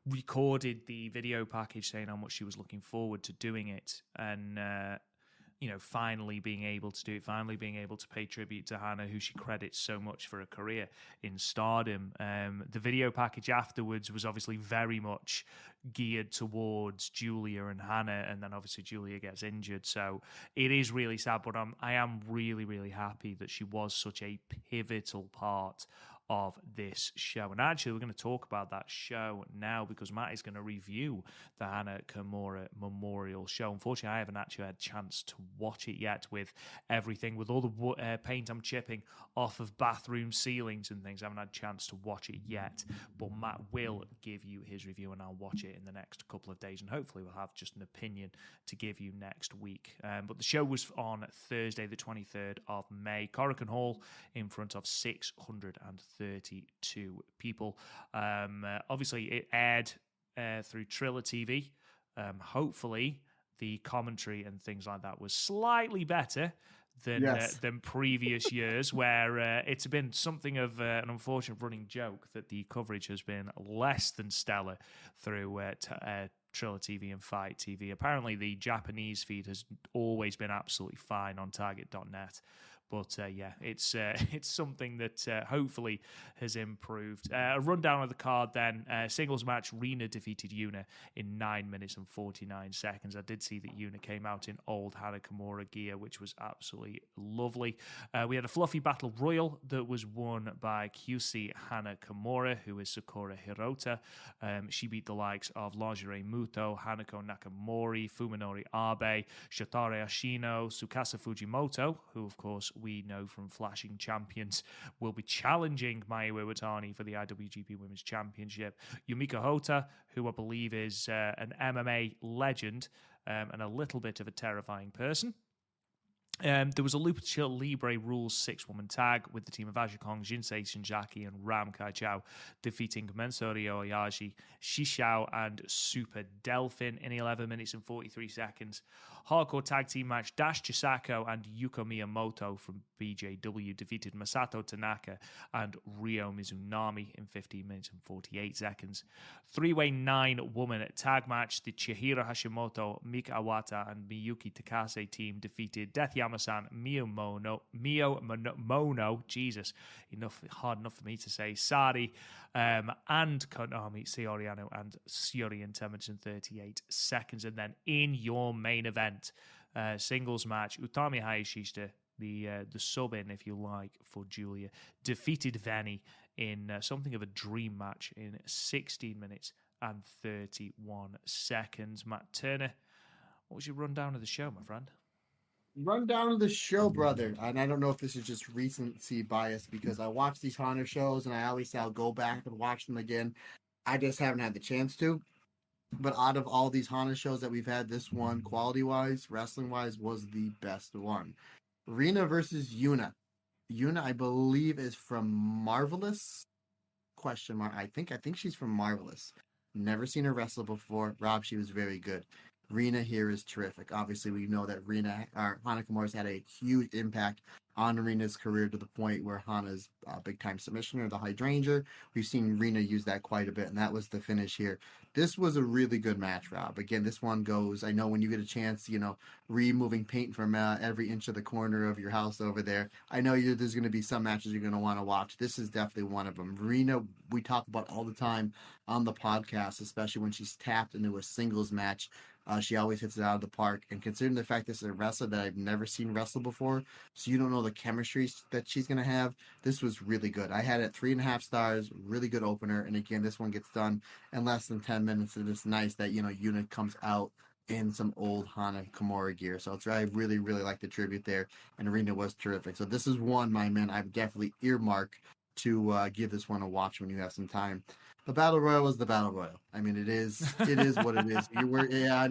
recorded the video package saying how much she was looking forward to doing it, and finally being able to do it, finally being able to pay tribute to Hana, who she credits so much for her career in Stardom. The video package afterwards was obviously very much geared towards Julia and Hana, and then obviously Julia gets injured. So it is really sad, but I am really, really happy that she was such a pivotal part of this show. And actually, we're going to talk about that show now, because Matt is going to review the Hana Kimura Memorial Show. Unfortunately, I haven't actually had a chance to watch it yet, with everything, with all the paint I'm chipping off of bathroom ceilings and things. I haven't had a chance to watch it yet, but Matt will give you his review, and I'll watch it in the next couple of days, and hopefully we'll have just an opinion to give you next week. But the show was on Thursday, the 23rd of May, Korakuen Hall, in front of 632 people. Obviously, it aired through Triller TV. Hopefully, the commentary and things like that was slightly better than previous years, where it's been something of an unfortunate running joke that the coverage has been less than stellar through Triller TV and Fight TV. Apparently, the Japanese feed has always been absolutely fine on Target.net. But it's something that hopefully has improved. A rundown of the card then. Singles match, Rina defeated Yuna in 9 minutes and 49 seconds. I did see that Yuna came out in old Hana Kimura gear, which was absolutely lovely. We had a fluffy battle royal that was won by QC Hana Kimura, who is Sakura Hirota. She beat the likes of Lingerie Muto, Hanako Nakamori, Fuminori Abe, Shotare Ashino, Tsukasa Fujimoto, who of course we know from Flashing Champions, will be challenging Mayu Iwatani for the IWGP Women's Championship. Yumiko Hota, who I believe is an MMA legend and a little bit of a terrifying person. There was a Lucha Libre Rules 6-woman tag with the team of Aja Kong, Jinsei Shinjaki, and Ram Kai Chao defeating Mensori Oyashi, Shishao, and Super Delphin in 11 minutes and 43 seconds. Hardcore tag team match, Dash Chisako and Yuko Miyamoto from BJW defeated Masato Tanaka and Ryo Mizunami in 15 minutes and 48 seconds. Three-way 9-woman tag match, the Chihiro Hashimoto, Mika Awata, and Miyuki Takase team defeated Death Yamasan, Mono, Jesus, hard enough for me to say, Sari, and Konami, Saori, Anou, and Saori in 10 minutes and 38 seconds. And then in your main event, singles match, Utami Hayashishita, the sub-in, if you like, for Julia, defeated Veni in something of a dream match in 16 minutes and 31 seconds. Matt Turner, what was your rundown of the show, my friend? Rundown of the show, brother. And I don't know if this is just recency bias because I watch these Hana shows and I always say I'll go back and watch them again. I just haven't had the chance to. But out of all these Hana shows that we've had, this one, quality-wise, wrestling-wise, was the best one. Rina versus Yuna. Yuna, I believe, is from Marvelous? Question mark. I think she's from Marvelous. Never seen her wrestle before. Rob, she was very good. Rina here is terrific. Obviously, we know that Hana Kimura's had a huge impact on Rina's career to the point where Hana's big-time submissioner, the hydrangea. We've seen Rina use that quite a bit, and that was the finish here. This was a really good match, Rob. Again, this one goes, I know when you get a chance, removing paint from every inch of the corner of your house over there, I know there's going to be some matches you're going to want to watch. This is definitely one of them. Rina, we talk about all the time on the podcast, especially when she's tapped into a singles match. She always hits it out of the park. And considering the fact this is a wrestler that I've never seen wrestle before, so you don't know the chemistry that she's going to have, this was really good. I had it 3.5 stars, really good opener. And again, this one gets done in less than 10 minutes. And it's nice that, Yuna comes out in some old Hana Kimura gear. So I really, really like the tribute there. And Arena was terrific. So this is one, my man, I've definitely earmarked to give this one a watch when you have some time. The Battle Royal was the Battle Royal. I mean, it is what it is.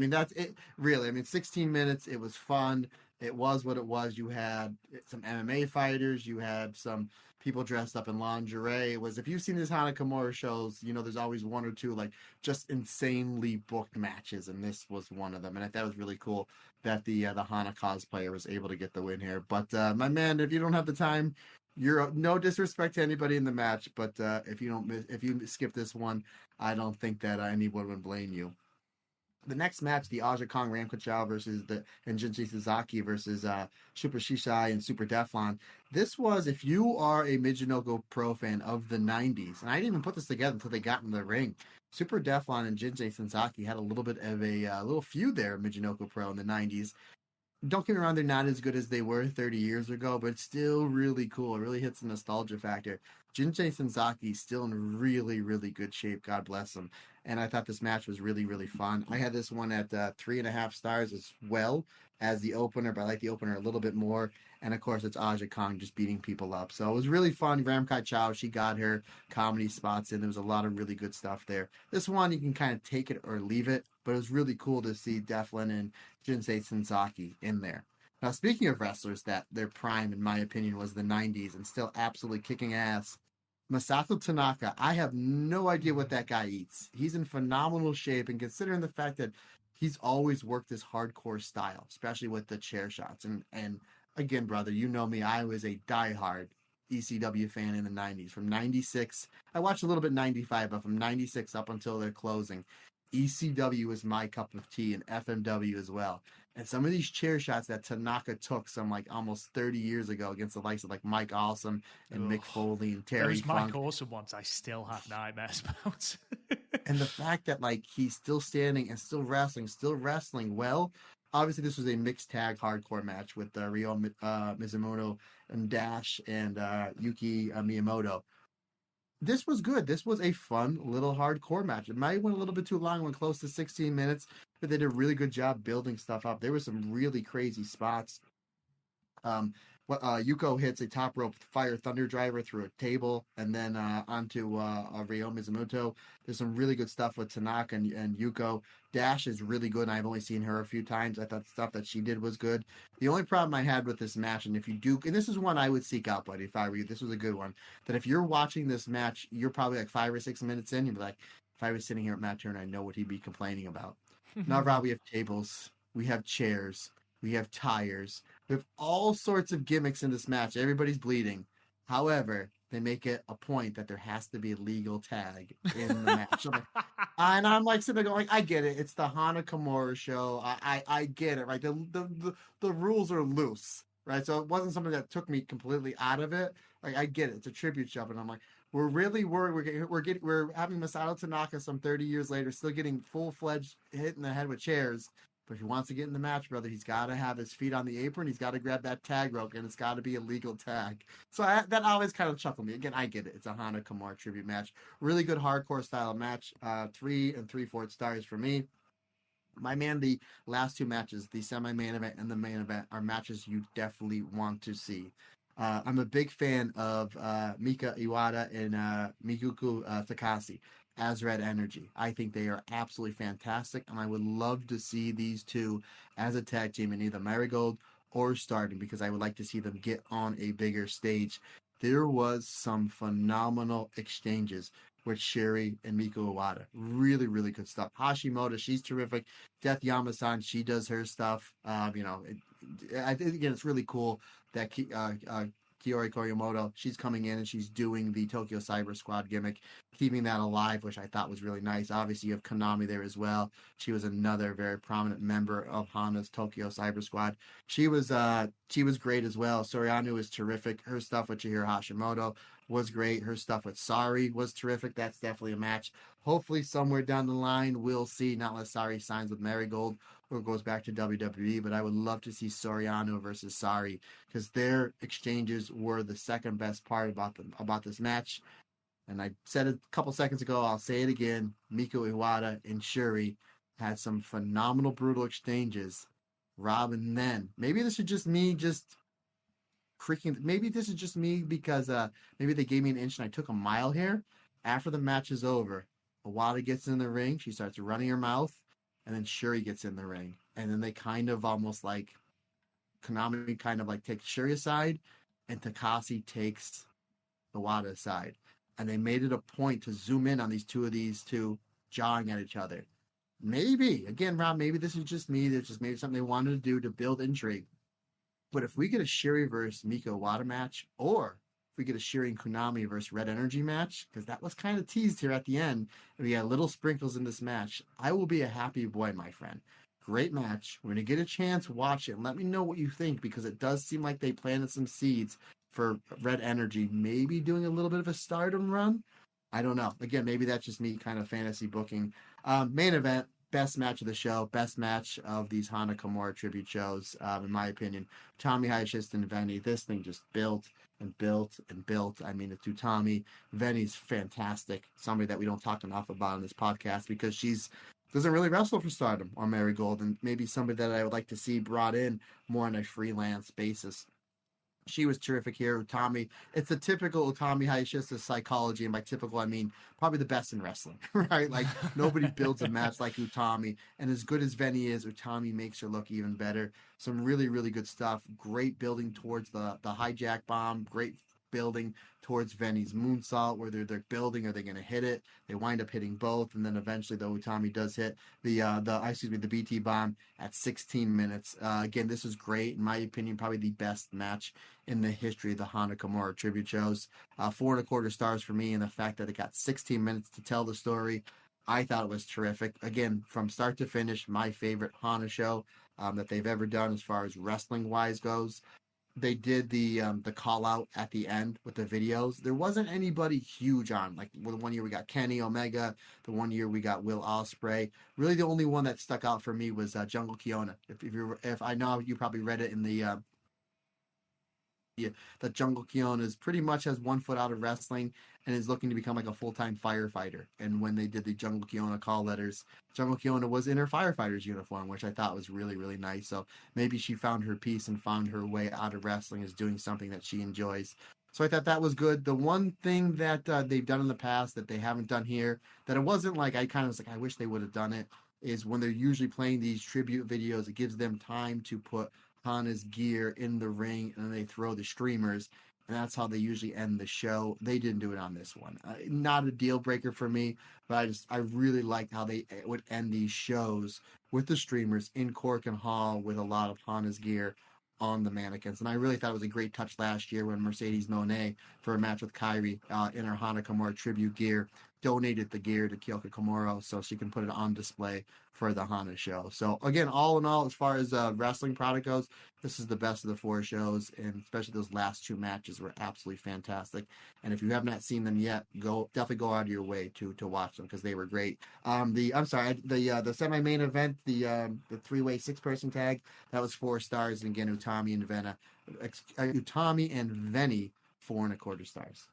That's it. Really, 16 minutes. It was fun. It was what it was. You had some MMA fighters. You had some people dressed up in lingerie. It was, if you've seen these Hana Kimura shows, there's always one or two like just insanely booked matches, and this was one of them. And I thought it was really cool that the Hana cosplayer was able to get the win here. But my man, if you don't have the time, you're no disrespect to anybody in the match, but if you skip this one, I don't think that anyone would blame you. The next match, the Aja Kong Ramko Chao versus and Jinji Sasaki versus Super Shishai and Super Deflon. This was, if you are a Mijinoko Pro fan of the 90s, and I didn't even put this together until they got in the ring. Super Deflon and Jinji Sasaki had a little bit of a little feud there, Mijinoko Pro in the 90s. Don't get me wrong, they're not as good as they were 30 years ago, but it's still really cool. It really hits the nostalgia factor. Jinji Sasaki is still in really, really good shape. God bless him. And I thought this match was really, really fun. I had this one at 3.5 stars as well as the opener, but I like the opener a little bit more. And of course, it's Aja Kong just beating people up. So it was really fun. Ram Kai Chao, she got her comedy spots in. There was a lot of really good stuff there. This one, you can kind of take it or leave it, but it was really cool to see Deflin and Jinsei Sasaki in there. Now, speaking of wrestlers that their prime, in my opinion, was the 90s and still absolutely kicking ass, Masato Tanaka, I have no idea what that guy eats. He's in phenomenal shape, and considering the fact that he's always worked this hardcore style, especially with the chair shots. And again, brother, you know me, I was a diehard ECW fan in the 90s. From 96, I watched a little bit 95, but from 96 up until their closing, ECW was my cup of tea, and FMW as well. And some of these chair shots that Tanaka took some like almost 30 years ago against the likes of like Mike Awesome and Mick Foley and Terry Those Funk. Mike Awesome ones I still have nightmares about. And the fact that like he's still standing and still wrestling well. Obviously, this was a mixed tag hardcore match with Ryo Mizumoto and Dash and Yuki Miyamoto. This was good. This was a fun little hardcore match. It might have went a little bit too long, went close to 16 minutes, but they did a really good job building stuff up. There were some really crazy spots. Yuko hits a top rope fire thunder driver through a table and then onto Ryo Mizumoto. There's some really good stuff with Tanaka and Yuko. Dash is really good, and I've only seen her a few times. I thought the stuff that she did was good. The only problem I had with this match, and if you do, and this is one I would seek out, buddy, if I were you, this was a good one, that if you're watching this match, you're probably like 5 or 6 minutes in, you'd be like, if I was sitting here at Matt Turner, I know what he'd be complaining about. Now, Rob, we have tables, we have chairs, we have tires, we have all sorts of gimmicks in this match. Everybody's bleeding. However, they make it a point that there has to be a legal tag in the match. And I'm like sitting there going, I get it. It's the Hana Kimura show. I get it, right? The rules are loose, right? So it wasn't something that took me completely out of it. Like, I get it. It's a tribute show, and I'm like, we're really worried. We're having Masato Tanaka some 30 years later, still getting full-fledged hit in the head with chairs. But if he wants to get in the match, brother, he's got to have his feet on the apron. He's got to grab that tag rope, and it's got to be a legal tag. So that always kind of chuckled me. Again, I get it. It's a Hana Kimura tribute match. Really good hardcore style match. 3 3/4 stars for me. My man, the last 2 matches, the semi-main event and the main event, are matches you definitely want to see. I'm a big fan of Mika Iwata and Mikuku Takase as Red Energy. I think they are absolutely fantastic, and I would love to see these two as a tag team in either Marigold or Stardom, because I would like to see them get on a bigger stage. There was some phenomenal exchanges with Sherry and Miku Iwata. Really, really good stuff. Hashimoto, she's terrific. Death Yama-san, she does her stuff. I think, again, it's really cool that Kiori Koryomoto, she's coming in and she's doing the Tokyo Cyber Squad gimmick, keeping that alive, which I thought was really nice. Obviously, you have Konami there as well. She was another very prominent member of Hana's Tokyo Cyber Squad. She was great as well. Soriano is terrific. Her stuff with Chihiro Hashimoto was great. Her stuff with Saori was terrific. That's definitely a match. Hopefully, somewhere down the line, we'll see, not unless Saori signs with Marigold or goes back to WWE, but I would love to see Soriano versus Saori, because their exchanges were the second best part about this match. And I said it a couple seconds ago, I'll say it again. Miku Iwata and Shuri had some phenomenal, brutal exchanges. Rob, and then maybe this is just me maybe this is just me because maybe they gave me an inch and I took a mile here. After the match is over, Iwata gets in the ring, she starts running her mouth, and then Shuri gets in the ring. And then they kind of almost like, Konami kind of like takes Shuri aside, and Takase takes Iwata aside. And they made it a point to zoom in on these two jawing at each other. Maybe, again, Rob, maybe this is just me. There's just maybe something they wanted to do to build intrigue. But if we get a Shuri versus Mika Iwata match, or if we get a Shuri and Konami versus Red Energy match, because that was kind of teased here at the end, and we had little sprinkles in this match, I will be a happy boy, my friend. Great match. We're going to get a chance, watch it, and let me know what you think, because it does seem like they planted some seeds for Red Energy, maybe doing a little bit of a Stardom run. I don't know. Again, maybe that's just me kind of fantasy booking. Main event, best match of the show, best match of these Hana Kimura tribute shows, in my opinion. Tommy Hayashishita and Veni, this thing just built and built and built. I mean, it's Utami. Veni's fantastic. Somebody that we don't talk enough about on this podcast, because she's doesn't really wrestle for Stardom or Marigold, and maybe somebody that I would like to see brought in more on a freelance basis. She was terrific here. Utami, it's a typical Utami Hayashishita psychology, and by typical I mean probably the best in wrestling, right? Like, nobody builds a match like Utami, and as good as Veni is, Utami makes her look even better. Some really, really good stuff. Great building towards the hijack bomb. Great building towards Veni's moonsault, where they're building, are they going to hit it? They wind up hitting both, and then eventually, though, Utami does hit the BT bomb at 16 minutes. Again, this is great, in my opinion, probably the best match in the history of the Hana Kimura tribute shows. 4 1/4 stars for me, and the fact that it got 16 minutes to tell the story, I thought it was terrific. Again, from start to finish, my favorite Hana show that they've ever done as far as wrestling wise goes. They did the call out at the end with the videos. There wasn't anybody huge on. Like, the one year we got Kenny Omega, the one year we got Will Ospreay. Really, the only one that stuck out for me was Jungle Kiona. If I know you probably read it in the that Jungle Kyona is pretty much has one foot out of wrestling and is looking to become like a full-time firefighter. And when they did the Jungle Kyona call letters, Jungle Kyona was in her firefighter's uniform, which I thought was really, really nice. So maybe she found her peace and found her way out of wrestling, is doing something that she enjoys. So I thought that was good. The one thing that they've done in the past that they haven't done here, that it wasn't like, I kind of was like, I wish they would have done it, is when they're usually playing these tribute videos, it gives them time to put Hana's gear in the ring, and then they throw the streamers, and that's how they usually end the show. They didn't do it on this one. Not a deal breaker for me, but I really liked how they would end these shows with the streamers in Korakuen Hall with a lot of Hana's gear on the mannequins. And I really thought it was a great touch last year when Mercedes Monet, for a match with Kairi in her Hana Kimura tribute gear, donated the gear to Kyoko Komuro so she can put it on display for the Hana show. So again, all in all, as far as wrestling product goes, this is the best of the 4 shows, and especially those last 2 matches were absolutely fantastic. And if you have not seen them yet, definitely go out of your way to watch them because they were great. The semi-main event, the 3-way 6-person tag, that was 4 stars, and again, Utami and Veni 4.25 stars.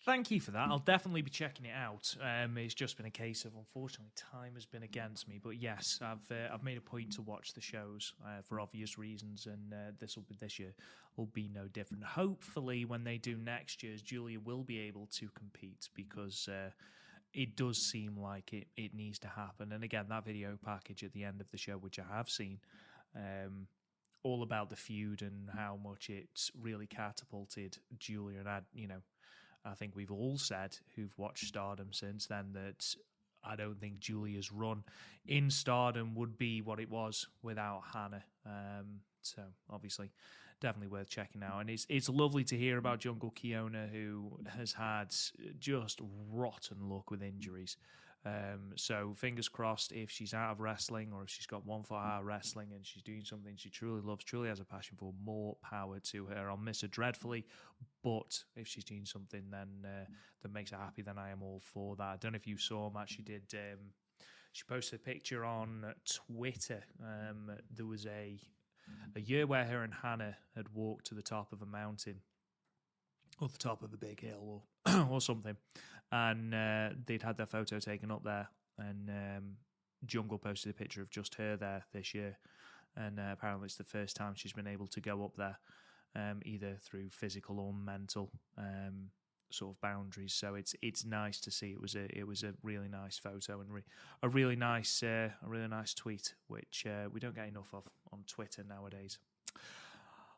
Thank you for that. I'll definitely be checking it out. It's just been a case of, unfortunately, time has been against me. But yes, I've made a point to watch the shows for obvious reasons, and this year will be no different. Hopefully, when they do next year's, Julia will be able to compete because it does seem like it needs to happen. And again, that video package at the end of the show, which I have seen, all about the feud and how much it's really catapulted Julia, and I think we've all said who've watched Stardom since then that I don't think Julia's run in Stardom would be what it was without Hana. So obviously, definitely worth checking out. And it's lovely to hear about Jungle Kyona, who has had just rotten luck with injuries. So fingers crossed, if she's out of wrestling or if she's got one foot out of wrestling and she's doing something she truly loves, truly has a passion for, more power to her. I'll miss her dreadfully, but if she's doing something then that makes her happy, then I am all for that. I don't know if you saw, Matt, she did. She posted a picture on Twitter. There was a year where her and Hana had walked to the top of a mountain, or the top of a big hill, or something, and they'd had their photo taken up there, and Jungle posted a picture of just her there this year, and apparently it's the first time she's been able to go up there, either through physical or mental sort of boundaries. So it's nice to see. It was a really nice photo and a really nice tweet, which we don't get enough of on Twitter nowadays.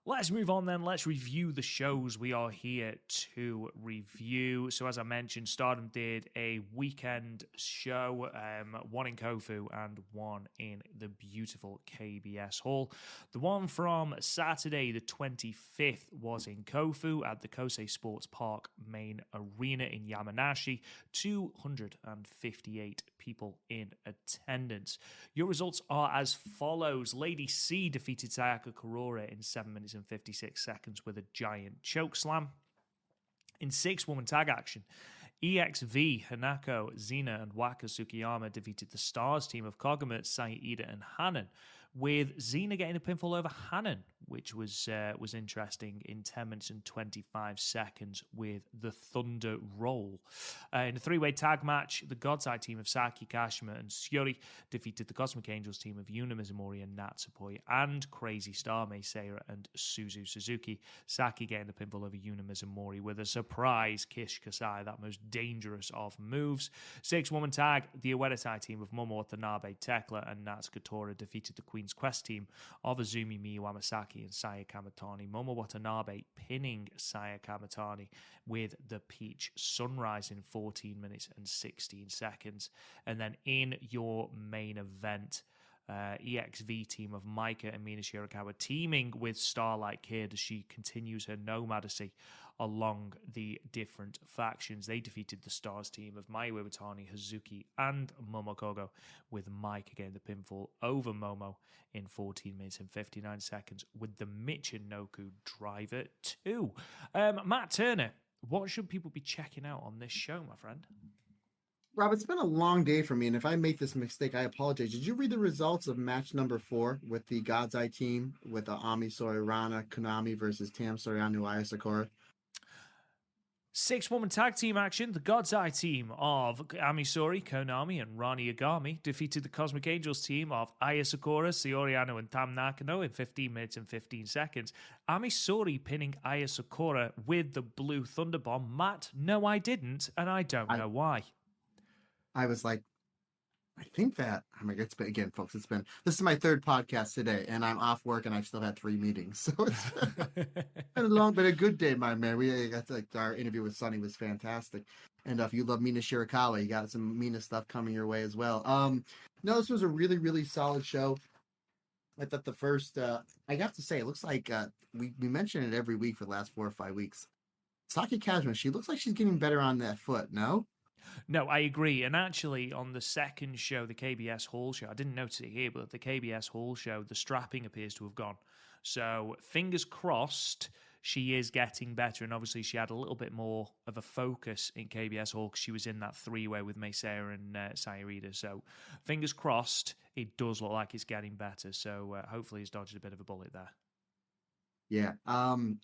Let's move on then. Let's review the shows we are here to review. So as I mentioned, Stardom did a weekend show, one in Kofu and one in the beautiful KBS Hall. The one from Saturday the 25th was in Kofu at the Kosei Sports Park main arena in Yamanashi. 258 people in attendance. Your results are as follows. Lady C defeated Sayaka Kurora in 7 minutes and 56 seconds with a giant choke slam. In 6-woman tag action, EXV, Hanako, Zina, and Waka Tsukiyama defeated the Stars team of Koguma, Saida, and Hanan, with Zina getting a pinfall over Hanan, which was interesting, in 10 minutes and 25 seconds with the Thunder Roll. In a 3-way tag match, the Godside team of Saki Kashima and Saori defeated the Cosmic Angels team of Yuna Mizumori and Natsupoi, and Crazy Star, Mei Seira and Suzu Suzuki. Saki getting the pinfall over Yuna Mizumori with a surprise Kish Kasai, that most dangerous of moves. 6-woman tag, the Oedo team of Momo Watanabe, Thekla, and Natsuko Tora defeated the Queen's Quest team of Azumi Miyu Amasaki and Saya Kamatani. Momo Watanabe pinning Saya Kamatani with the Peach Sunrise in 14 minutes and 16 seconds. And then in your main event, EXV team of Maika and Mina Shirakawa teaming with Starlight Kid as she continues her nomadacy along the different factions. They defeated the Stars team of Mayu Iwatani, Hazuki, and Momokogo, with Mike getting the pinfall over Momo in 14 minutes and 59 seconds with the Michinoku Driver 2. Matt Turner, what should people be checking out on this show, my friend? Rob, it's been a long day for me, and if I make this mistake, I apologize. Did you read the results of match number 4 with the God's Eye team with Ami Soy Rana Konami versus Tam Soriano Aya Sakura? 6-woman tag team action. The God's Eye team of Amisori, Konami, and Rani Yagami defeated the Cosmic Angels team of Aya Sakura, Saori Anou, and Tam Nakano in 15 minutes and 15 seconds. Amisori pinning Aya Sakura with the Blue Thunder Bomb. Matt, no, I didn't, and I don't know why. I was like, I think that, oh my God, it's been, again, folks, this is my 3rd podcast today, and I'm off work, and I've still had 3 meetings. So it's been a long, but a good day, my man. We got like our interview with Sonny was fantastic. And if you love Mina Shirakawa, you got some Mina stuff coming your way as well. No, this was a really, really solid show. I thought the first, I have to say, it looks like we mention it every week for the last 4 or 5 weeks. Saki Kazuma, she looks like she's getting better on that foot, no? No, I agree. And actually, on the second show, the KBS Hall show, I didn't notice it here, but the KBS Hall show, the strapping appears to have gone. So, fingers crossed, she is getting better. And obviously, she had a little bit more of a focus in KBS Hall because she was in that 3-way with Meisea and Sayarida. So, fingers crossed, it does look like it's getting better. So, hopefully, he's dodged a bit of a bullet there. Yeah.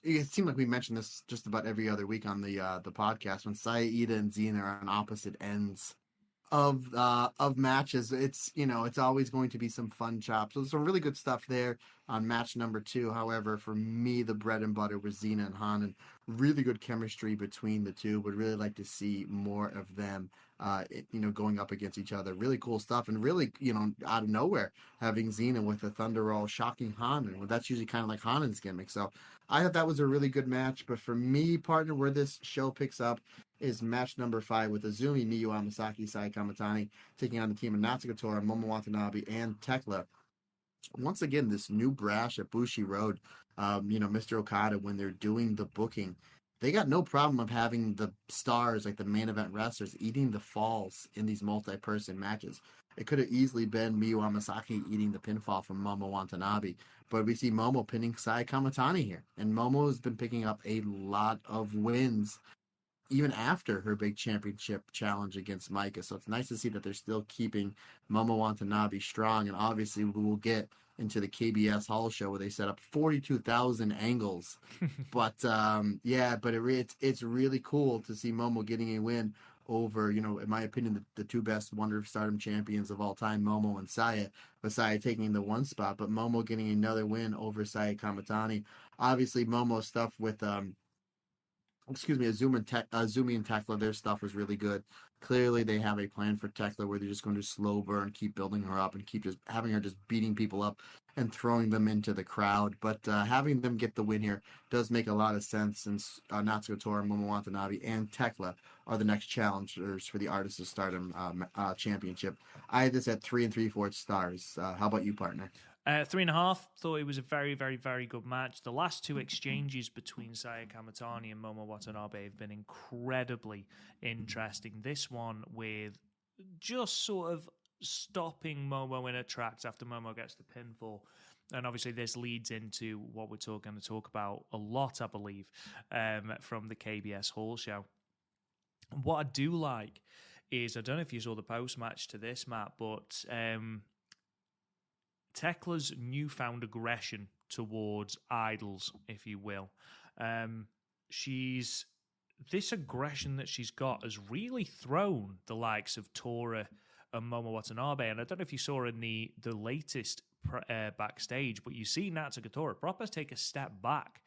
It seemed like we mentioned this just about every other week on the podcast when Saida and Xena are on opposite ends of matches. It's it's always going to be some fun chops. So there's some really good stuff there on match number 2. However, for me, the bread and butter was Xena and Han, and really good chemistry between the two. Would really like to see more of them going up against each other. Really cool stuff, and really, out of nowhere, having Xena with a Thunder Roll shocking Han, and that's usually kind of like Hanen's gimmick. So I thought that was a really good match. But for me, partner, where this show picks up is match number 5 with Azumi, Miyu Amasaki, Sai Kamatani taking on the team of Natsuko Tora, Momo Watanabe, and Thekla. Once again, this new brash at Bushi Road, Mr. Okada, when they're doing the booking, they got no problem of having the stars, like the main event wrestlers, eating the falls in these multi-person matches. It could have easily been Miyu Amasaki eating the pinfall from Momo Watanabe, but we see Momo pinning Sai Kamatani here. And Momo has been picking up a lot of wins even after her big championship challenge against Micah. So it's nice to see that they're still keeping Momo Watanabe strong. And obviously we will get into the KBS Hall show where they set up 42,000 angles. But it's really cool to see Momo getting a win over, in my opinion, the 2 best Wonder of Stardom champions of all time, Momo and Saya, with Saya taking the 1 spot, but Momo getting another win over Saya Kamatani. Obviously, Momo's stuff with Azumi and Thekla, their stuff was really good. Clearly, they have a plan for Thekla where they're just going to slow burn, keep building her up, and keep just having her just beating people up and throwing them into the crowd. But having them get the win here does make a lot of sense, since Natsuko Tora, Momo Watanabe, and Thekla are the next challengers for the Artists of Stardom championship. I had this at 3 3/4 stars. How about you, partner? 3.5. Thought it was a very, very, very good match. The last 2 exchanges between Saya Kamatani and Momo Watanabe have been incredibly interesting. This one with just sort of stopping Momo in her tracks after Momo gets the pinfall. And obviously this leads into what we're going to talk about a lot, I believe, from the KBS Hall show. What I do like is, I don't know if you saw the post-match to this, Matt, but Tekla's newfound aggression towards idols, if you will. This aggression that she's got has really thrown the likes of Tora and Momo Watanabe. And I don't know if you saw in the latest backstage, but you see Natsuko Tora proper take a step back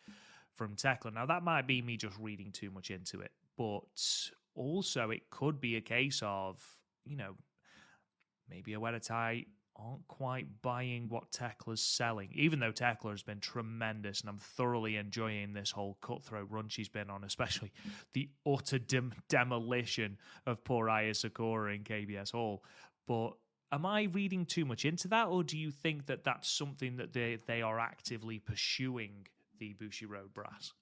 from Thekla. Now, that might be me just reading too much into it, but also it could be a case of, maybe Oedo Tai aren't quite buying what Tekla's selling, even though Thekla has been tremendous, and I'm thoroughly enjoying this whole cutthroat run she's been on, especially the utter demolition of poor Aya Sakura in KBS Hall. But am I reading too much into that, or do you think that that's something that they are actively pursuing, the Bushi Road brass?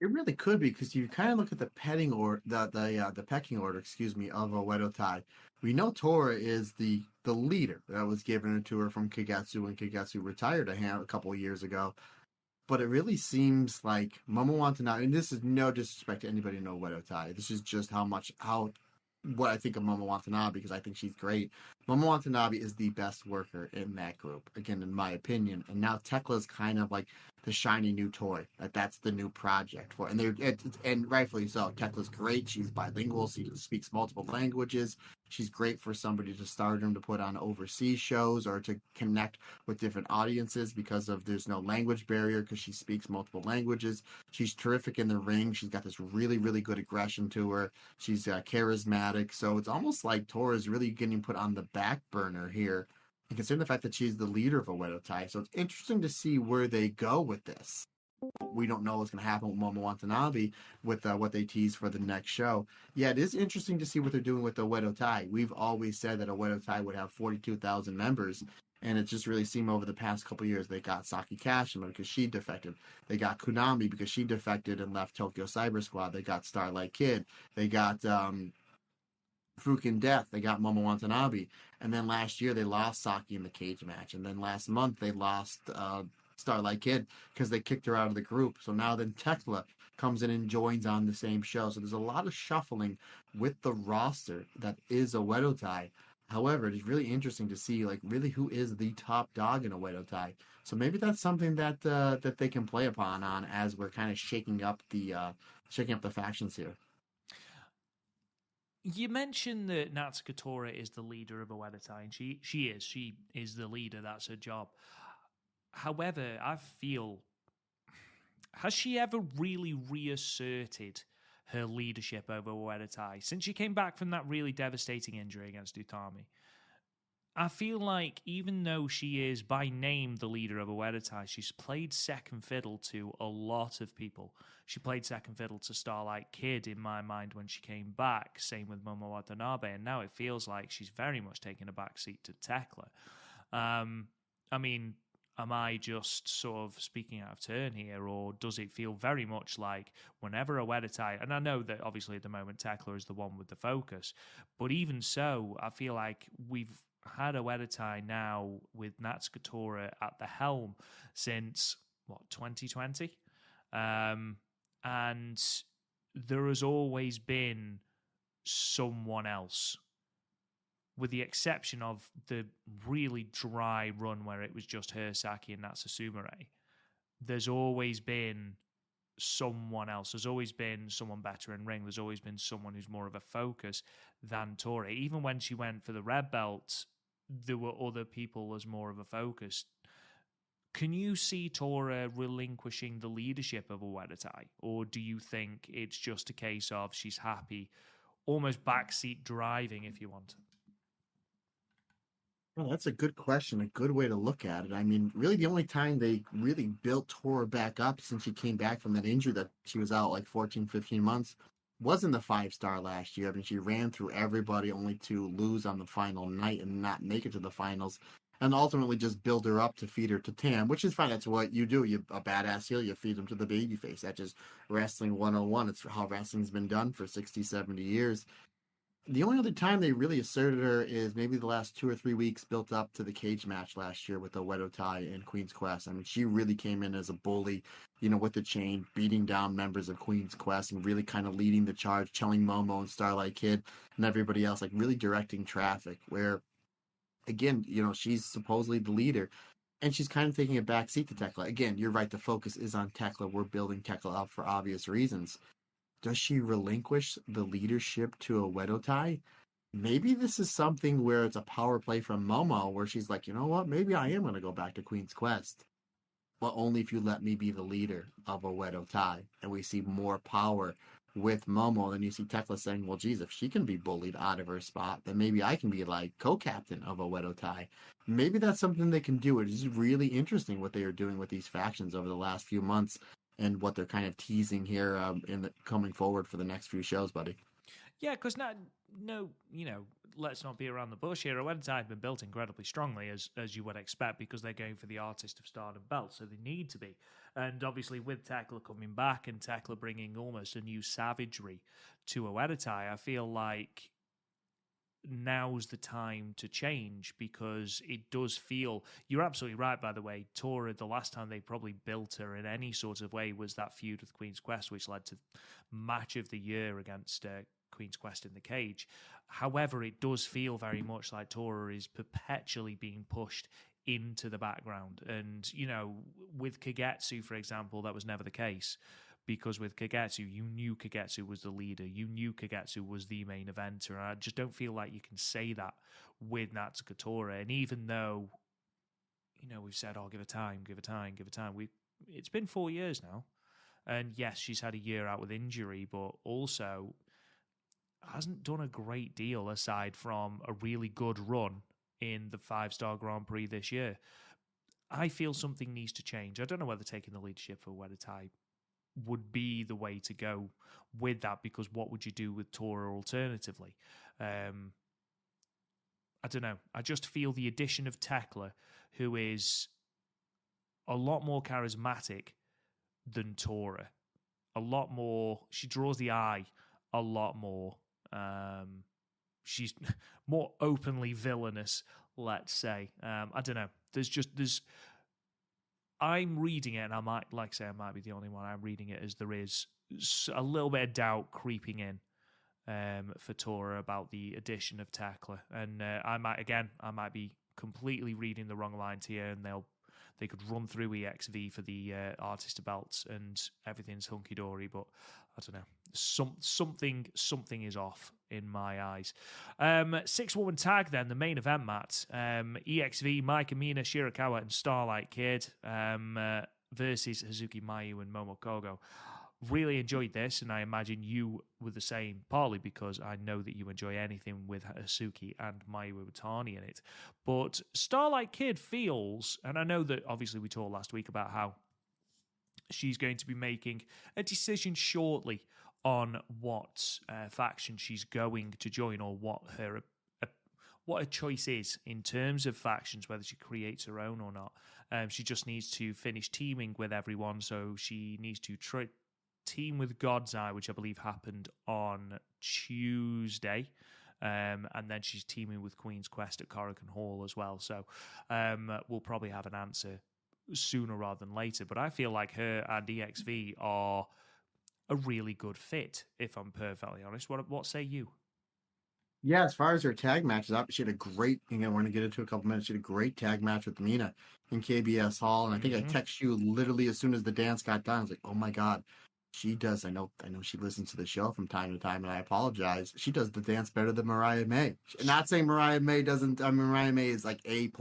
It really could be, because you kind of look at the pecking order, the pecking order, of Oedo Tai. We know Tora is the leader that was given to her from Kagetsu when Kagetsu retired a couple of years ago. But it really seems like Momo Watanabe, and this is no disrespect to anybody who knows Oedo Tai. This is just how what I think of Momo Watanabe, because I think she's great. Momo Watanabe is the best worker in that group, again, in my opinion. And now Thekla is kind of like the shiny new toy. That's the new project for, and and rightfully so. Tekla's great. She's bilingual. She speaks multiple languages. She's great for somebody to Stardom to put on overseas shows or to connect with different audiences because of there's no language barrier because she speaks multiple languages. She's terrific in the ring. She's got this really, really good aggression to her. She's charismatic. So it's almost like Tora is really getting put on the back burner here. And considering the fact that she's the leader of Oedo Tai. So it's interesting to see where they go with this. We don't know what's going to happen with Momo Watanabe with what they tease for the next show. Yeah, it is interesting to see what they're doing with the Oedo Tai. We've always said that Oedo Tai would have 42,000 members, and it just really seemed over the past couple of years. They got Saki Kashima because she defected. They got Konami because she defected and left Tokyo Cyber Squad. They got Starlight Kid. They got Fukigen Death. They got Momo Watanabe. And then last year they lost Saki in the cage match. And then last month they lost Starlight Kid because they kicked her out of the group. So now then Thekla comes in and joins on the same show. So there's a lot of shuffling with the roster that is Oedo Tai. However, it's really interesting to see like really who is the top dog in Oedo Tai. So maybe that's something that that they can play upon on as we're kind of shaking up the factions here. You mentioned that Natsuko Tora is the leader of Oedo Tai, and she is the leader. That's her job. However, I feel, has she ever really reasserted her leadership over Oedo Tai since she came back from that really devastating injury against Utami? I feel like even though she is by name the leader of Oedo Tai, she's played second fiddle to a lot of people. She played second fiddle to Starlight Kid in my mind when she came back. Same with Momo Watanabe, and now it feels like she's very much taking a backseat to Thekla. I mean, am I just sort of speaking out of turn here, or does it feel very much like whenever Oedo Tai, and I know that obviously at the moment Thekla is the one with the focus, but even so, I feel like we've had Oedo Tai now with Natsuko Tora at the helm since, 2020? And there has always been someone else, with the exception of the really dry run where it was just her, Saki, and Natsusumare. There's always been someone else. There's always been someone better in ring. There's always been someone who's more of a focus than Tora. Even when she went for the red belt, there were other people as more of a focus. Can you see Tora relinquishing the leadership of Oedo Tai? Or do you think it's just a case of she's happy, almost backseat driving, if you want? Well, that's a good question, a good way to look at it. I mean, really the only time they really built Tora back up since she came back from that injury that she was out like 14, 15 months was in the 5-star last year. I mean, she ran through everybody only to lose on the final night and not make it to the finals. And ultimately just build her up to feed her to Tam, which is fine. That's what you do. You a badass heel, you feed them to the baby face. That's just wrestling 101. It's how wrestling's been done for 60, 70 years. The only other time they really asserted her is maybe the last 2 or 3 weeks built up to the cage match last year with the Oedo Tai and Queen's Quest. I mean, she really came in as a bully, with the chain, beating down members of Queen's Quest and really kind of leading the charge, telling Momo and Starlight Kid and everybody else, like really directing traffic where, again, she's supposedly the leader. And she's kind of taking a back seat to Thekla. Again, you're right. The focus is on Thekla. We're building Thekla up for obvious reasons. Does she relinquish the leadership to Oedo Tai? Maybe this is something where it's a power play from Momo, where she's like, you know what? Maybe I am going to go back to Queen's Quest. But only if you let me be the leader of Oedo Tai. And we see more power with Momo. Then you see Thekla saying, well, geez, if she can be bullied out of her spot, then maybe I can be like co-captain of Oedo Tai. Maybe that's something they can do. It is really interesting what they are doing with these factions over the last few months and what they're kind of teasing here coming forward for the next few shows, buddy. Yeah, because let's not be around the bush here. Oedo Tai have been built incredibly strongly, as you would expect, because they're going for the Artist of Stardom belt, so they need to be. And obviously, with Thekla coming back and Thekla bringing almost a new savagery to Oedo Tai, I feel like now's the time to change, because it does feel, you're absolutely right, by the way, Tora, the last time they probably built her in any sort of way was that feud with Queen's Quest, which led to match of the year against Queen's Quest in the cage. However, it does feel very much like Tora is perpetually being pushed into the background. And, you know, with Kagetsu, for example, that was never the case. Because with Kagetsu, you knew Kagetsu was the leader. You knew Kagetsu was the main eventer. And I just don't feel like you can say that with Natsuko Tora. And even though, you know, we've said, oh, give her time. It's been 4 years now. And yes, she's had a year out with injury, but also hasn't done a great deal aside from a really good run in the 5-star Grand Prix this year. I feel something needs to change. I don't know whether taking the leadership for Oedo Tai would be the way to go with that, because what would you do with Tora alternatively? I don't know. I just feel the addition of Thekla, who is a lot more charismatic than Tora. A lot more. She draws the eye a lot more. She's more openly villainous, let's say. I don't know. There's. I'm reading it, and I might be the only one. I'm reading it as there is a little bit of doubt creeping in for Tora about the addition of Thekla, and I might be completely reading the wrong lines here, and they could run through EXV for the artist belts, and everything's hunky dory. But I don't know, something is off in my eyes. 6-woman tag then, the main event, Matt. EXV, Maika Mina, Shirakawa, and Starlight Kid versus Hazuki Mayu and Momo Kogo. Really enjoyed this, and I imagine you were the same, partly because I know that you enjoy anything with Hazuki and Mayu Iwatani in it. But Starlight Kid feels, and I know that obviously we talked last week about how she's going to be making a decision shortly on what faction she's going to join, or what her choice is in terms of factions, whether she creates her own or not. She just needs to finish teaming with everyone, so she needs to team with God's Eye, which I believe happened on Tuesday. And then she's teaming with Queen's Quest at Korakuen Hall as well. So we'll probably have an answer sooner rather than later. But I feel like her and EXV are a really good fit, if I'm perfectly honest. What say you? Yeah, as far as her tag matches, she had a great, we're going to get into a couple minutes. She had a great tag match with Mina in KBS Hall. And I think I texted you literally as soon as the dance got done. I was like, oh my God, she does. I know she listens to the show from time to time, and I apologize. She does the dance better than Mariah May. Not saying Mariah May doesn't, Mariah May is like A+.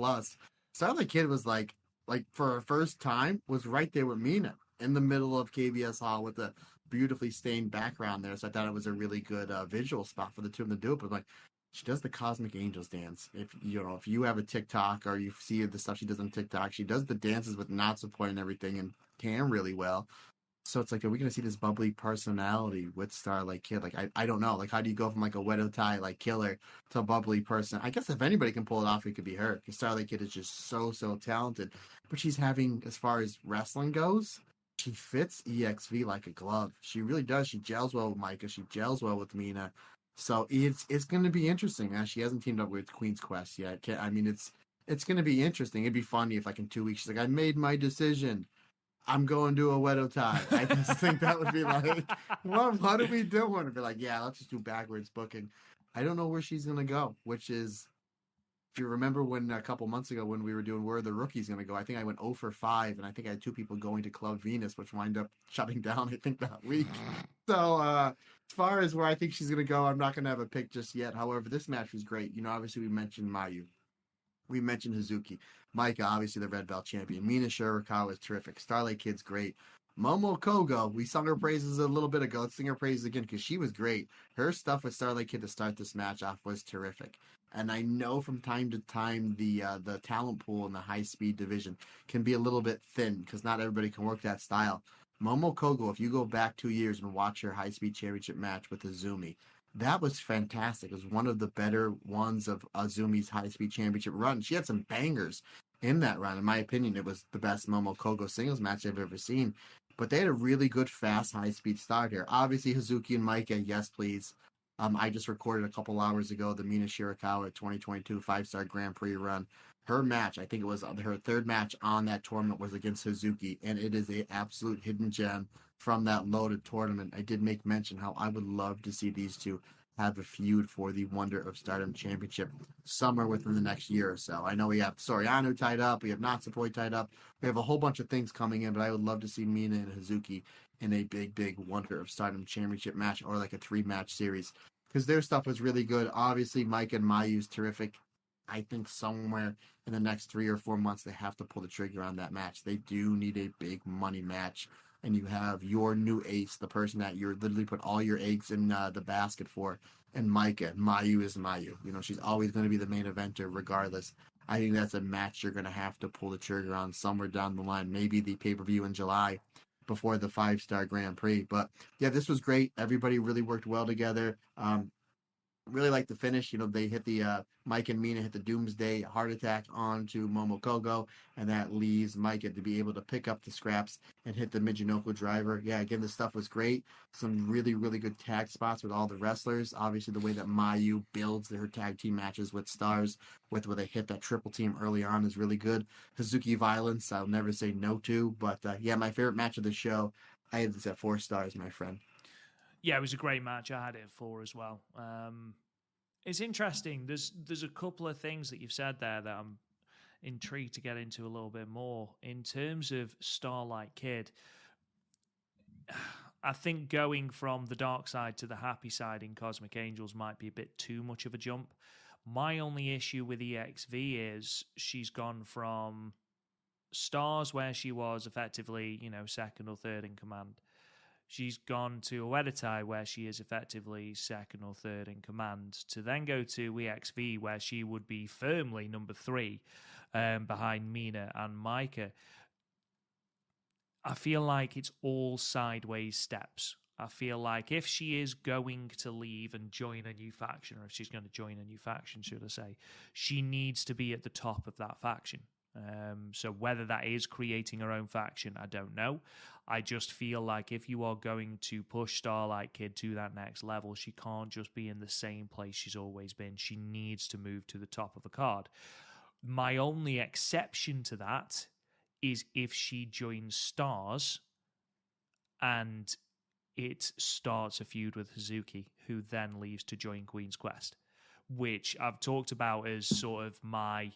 Starlight Kid was like for her first time, was right there with Mina in the middle of KBS Hall with the beautifully stained background there. So I thought it was a really good visual spot for the two of them to do it. But like, she does the Cosmic Angels dance. If you have a TikTok or you see the stuff she does on TikTok, she does the dances with not support and everything, and can really well. So it's like, are we going to see this bubbly personality with Starlight Kid? Like, I don't know. Like, how do you go from like a Oedo Tai like killer to a bubbly person? I guess if anybody can pull it off, it could be her, because Starlight Kid is just so talented. But she's having, as far as wrestling goes, she fits EXV like a glove. She really does. She gels well with Micah. She gels well with Mina. So it's going to be interesting. She hasn't teamed up with Queen's Quest yet. It's going to be interesting. It'd be funny if like in 2 weeks she's like, I made my decision. I'm going to a Oedo Tai. I just think that would be like, what are we doing? It'd be like, yeah, let's just do backwards booking. I don't know where she's going to go, which is, if you remember when a couple months ago when we were doing Where the Rookie's Going to Go, I think I went 0 for 5, and I think I had 2 people going to Club Venus, which wind up shutting down, I think, that week. So as far as where I think she's going to go, I'm not going to have a pick just yet. However, this match was great. Obviously we mentioned Mayu. We mentioned Hazuki. Micah, obviously the red belt champion. Mina Shirakawa is terrific. Starlight Kid's great. Momo Kogo, we sung her praises a little bit ago. Let's sing her praises again, because she was great. Her stuff with Starlight Kid to start this match off was terrific. And I know from time to time the talent pool in the high-speed division can be a little bit thin, because not everybody can work that style. Momo Kogo, if you go back 2 years and watch her high-speed championship match with Azumi, that was fantastic. It was one of the better ones of Azumi's high-speed championship run. She had some bangers in that run. In my opinion, it was the best Momo Kogo singles match I've ever seen. But they had a really good, fast, high-speed start here. Obviously, Hazuki and Micah, yes, please. I just recorded a couple hours ago the Mina Shirakawa 2022 5-star Grand Prix run. Her match, I think it was her third match on that tournament, was against Hazuki, and it is an absolute hidden gem from that loaded tournament. I did make mention how I would love to see these two have a feud for the Wonder of Stardom Championship somewhere within the next year or so. I know we have Anou tied up, we have Natsupoi tied up, we have a whole bunch of things coming in, but I would love to see Mina and Hazuki in a big Wonder of Stardom Championship match or like a 3-match series, because their stuff was really good. Obviously, Mike and Mayu's terrific. I think somewhere in the next 3 or 4 months, they have to pull the trigger on that match. They do need a big money match. And you have your new ace, the person that you're literally put all your eggs in the basket for, and Micah. Mayu is Mayu. You know, she's always going to be the main eventer regardless. I think that's a match you're going to have to pull the trigger on somewhere down the line. Maybe the pay-per-view in July before the 5-star Grand Prix. But yeah, this was great. Everybody really worked well together. Really like the finish. You know, they hit the Mike and Mina hit the Doomsday Heart Attack onto Momokogo, and that leaves Micah to be able to pick up the scraps and hit the Mijinoko driver. Yeah, again, this stuff was great. Some really good tag spots with all the wrestlers. Obviously, the way that Mayu builds her tag team matches with stars, with where they hit that triple team early on, is really good. Hazuki Violence, I'll never say no to. But yeah, my favorite match of the show, I had this at 4 stars, my friend. Yeah, it was a great match. I had it at 4 as well. It's interesting. There's a couple of things that you've said there that I'm intrigued to get into a little bit more. In terms of Starlight Kid, I think going from the dark side to the happy side in Cosmic Angels might be a bit too much of a jump. My only issue with EXV is she's gone from Stars, where she was effectively, second or third in command. She's gone to Oedo, where she is effectively second or third in command, to then go to EXV, where she would be firmly number 3 behind Mina and Micah. I feel like it's all sideways steps. I feel like if she is going to leave and join a new faction, or if she's going to join a new faction, should I say, she needs to be at the top of that faction. So whether that is creating her own faction, I don't know. I just feel like if you are going to push Starlight Kid to that next level, she can't just be in the same place she's always been. She needs to move to the top of a card. My only exception to that is if she joins Stars and it starts a feud with Hazuki, who then leaves to join Queen's Quest, which I've talked about as sort of my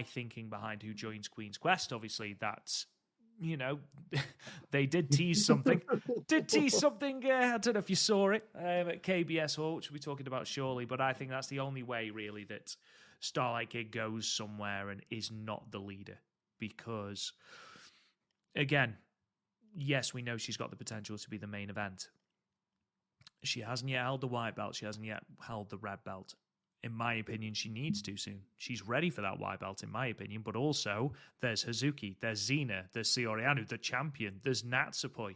thinking behind who joins Queen's Quest. Obviously, that's, they did tease something. I don't know if you saw it at KBS Hall, which we'll be talking about shortly, but I think that's the only way, really, that Starlight Kid goes somewhere and is not the leader. Because, again, yes, we know she's got the potential to be the main event. She hasn't yet held the white belt. She hasn't yet held the red belt. In my opinion, she needs to soon. She's ready for that white belt, in my opinion. But also, there's Hazuki, there's Xena, there's Saori Anou, the champion, there's Natsupoi.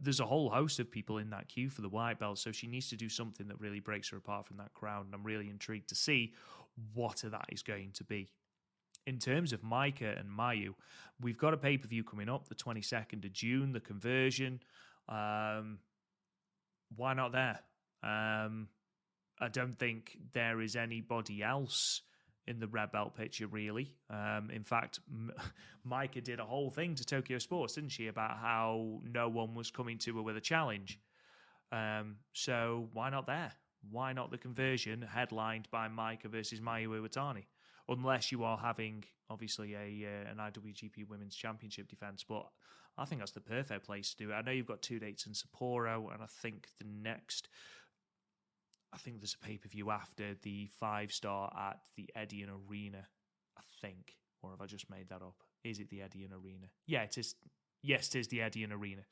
There's a whole host of people in that queue for the white belt. So she needs to do something that really breaks her apart from that crowd. And I'm really intrigued to see what that is going to be. In terms of Micah and Mayu, we've got a pay-per-view coming up, the 22nd of June, the conversion. Why not there? I don't think there is anybody else in the red belt picture, really. In fact, Micah did a whole thing to Tokyo Sports, didn't she, about how no one was coming to her with a challenge. So why not there? Why not the conversion headlined by Micah versus Mayu Iwatani? Unless you are having, obviously, an IWGP Women's Championship defense. But I think that's the perfect place to do it. I know you've got 2 dates in Sapporo, and I think there's a pay-per-view after the 5-star at the Edion Arena, I think. Or have I just made that up? Is it the Edion Arena? Yeah, it is. Yes, it is the Edion Arena.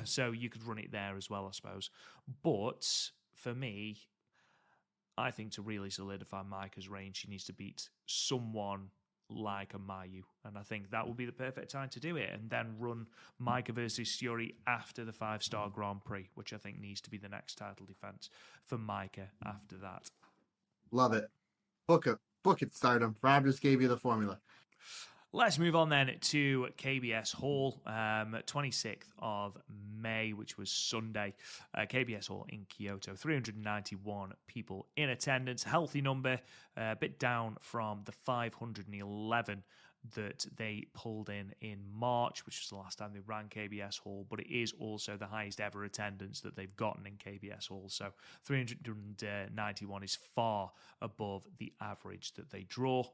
So you could run it there as well, I suppose. But for me, I think to really solidify Micah's reign, she needs to beat someone like a Mayu. And I think that will be the perfect time to do it. And then run Micah versus Saori after the 5-star Grand Prix, which I think needs to be the next title defense for Micah after that. Love it. Book it, Stardom. Rob just gave you the formula. Let's move on then to KBS Hall, 26th of May, which was Sunday. KBS Hall in Kyoto, 391 people in attendance. Healthy number, a bit down from the 511 that they pulled in March, which was the last time they ran KBS Hall, but it is also the highest ever attendance that they've gotten in KBS Hall. So 391 is far above the average that they draw.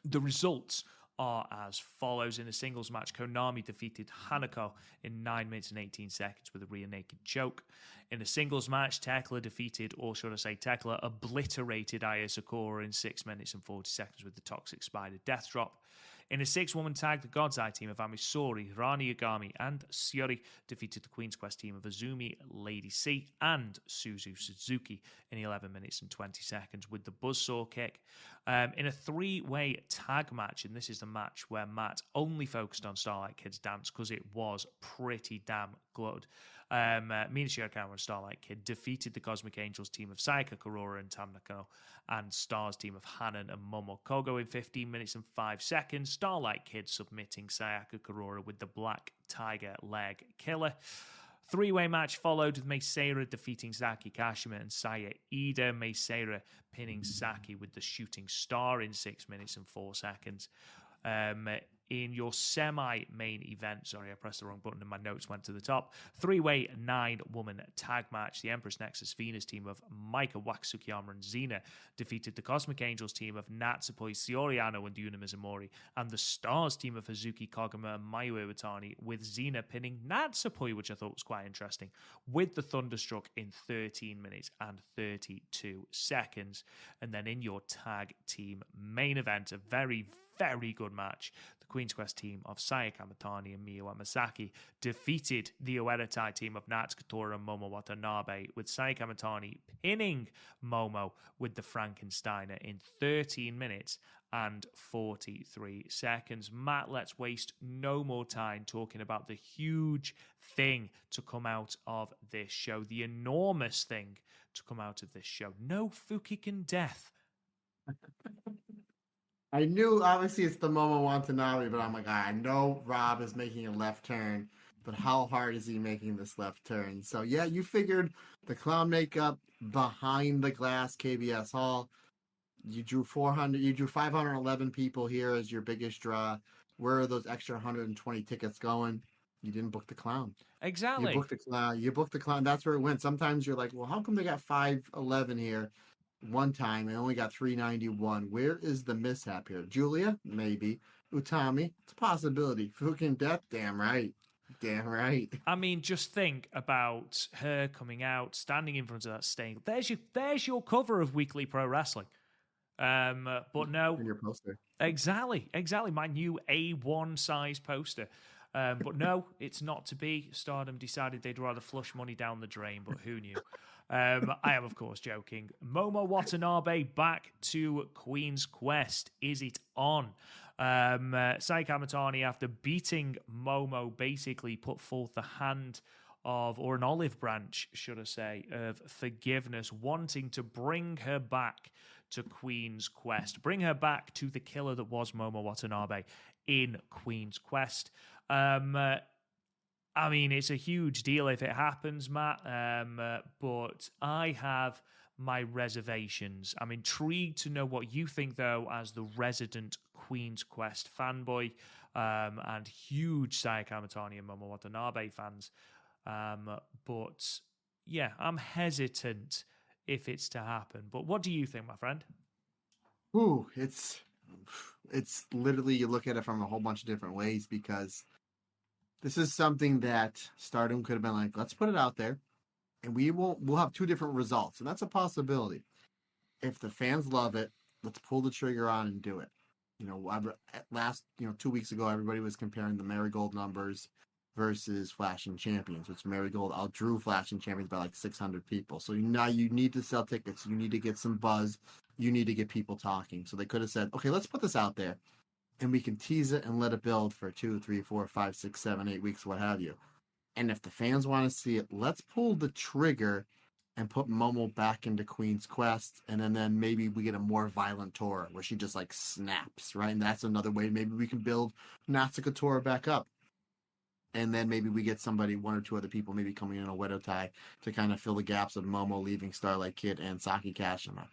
The results are as follows. In a singles match, Konami defeated Hanako in 9 minutes and 18 seconds with a rear naked choke. In a singles match, Thekla defeated, or should I say Thekla obliterated Aya Sakura in 6 minutes and 40 seconds with the Toxic Spider Death Drop. In a 6-woman tag, the God's Eye team of Amisori, Rani Yagami, and Saori defeated the Queen's Quest team of Azumi, Lady C, and Suzu Suzuki in 11 minutes and 20 seconds with the Buzzsaw Kick. In a 3-way tag match, and this is the match where Matt only focused on Starlight Kid's dance because it was pretty damn good. Mina Shirakawa and Starlight Kid defeated the Cosmic Angels team of Sayaka Kurora and Tamnako and Stars team of Hanan and Momo Kogo in 15 minutes and 5 seconds. Starlight Kid submitting Sayaka Kurora with the Black Tiger Leg Killer. 3-way match followed with Meisera defeating Saki Kashima and Saya Ida. Meisera pinning Saki with the Shooting Star in 6 minutes and 4 seconds. In your semi-main event, sorry, I pressed the wrong button and my notes went to the top. 3-way 9-woman tag match. The Empress Nexus Venus team of Maika Watsukiyama and Xena defeated the Cosmic Angels team of Natsupoi, Saori Anou, and Yuna Mizumori, and the Stars team of Hazuki Koguma and Mayu Iwatani, with Xena pinning Natsupoi, which I thought was quite interesting, with the Thunderstruck in 13 minutes and 32 seconds. And then in your tag team main event, a very good match. The Queen's Quest team of Saya Kamatani and Miyu Amasaki defeated the Oedo Tai team of Natsukatora and Momo Watanabe, with Saya Kamatani pinning Momo with the Frankensteiner in 13 minutes and 43 seconds. Matt, let's waste no more time talking about the huge thing to come out of this show, the enormous thing to come out of this show. No Fukigen Death. I knew, obviously, it's the Momo Watanabe, but I'm like, I know Rob is making a left turn, but how hard is he making this left turn? So, yeah, you figured the clown makeup behind the glass KBS Hall. You drew 511 people here as your biggest draw. Where are those extra 120 tickets going? You didn't book the clown. Exactly. You booked the clown. That's where it went. Sometimes you're like, well, how come they got 511 here? One time, I only got 391. Where is the mishap here? Julia? Maybe. Utami? It's a possibility. Fukigen Death? Damn right. I mean, just think about her coming out, standing in front of that stage. There's your cover of Weekly Pro Wrestling. But no. In your poster. Exactly. My new A1 size poster. But no, it's not to be. Stardom decided they'd rather flush money down the drain, but who knew? I am, of course, joking. Momo Watanabe back to Queen's Quest. Is it on? Sai Kamatani, after beating Momo, basically put forth the hand of, or an olive branch, should I say, of forgiveness, wanting to bring her back to Queen's Quest. Bring her back to the killer that was Momo Watanabe in Queen's Quest. I mean, it's a huge deal if it happens, Matt, but I have my reservations. I'm intrigued to know what you think, though, as the resident Queen's Quest fanboy and huge Saya Kamatani and Momo Watanabe fans. But, yeah, I'm hesitant if it's to happen. But what do you think, my friend? Ooh, it's literally, you look at it from a whole bunch of different ways, because this is something that Stardom could have been like, let's put it out there, and we'll have two different results, and that's a possibility. If the fans love it, let's pull the trigger on and do it. 2 weeks ago, everybody was comparing the Marigold numbers versus Flashing Champions, which Marigold outdrew Flashing Champions by like 600 people. So now you need to sell tickets. You need to get some buzz. You need to get people talking. So they could have said, okay, let's put this out there, and we can tease it and let it build for 2, 3, 4, 5, 6, 7, 8 weeks, what have you. And if the fans want to see it, let's pull the trigger and put Momo back into Queen's Quest. And then maybe we get a more violent Tora where she just like snaps, right? And that's another way. Maybe we can build Natsuka Tora back up. And then maybe we get somebody, one or two other people, maybe coming in a Oedo Tai to kind of fill the gaps of Momo leaving Starlight Kid and Saki Kashima.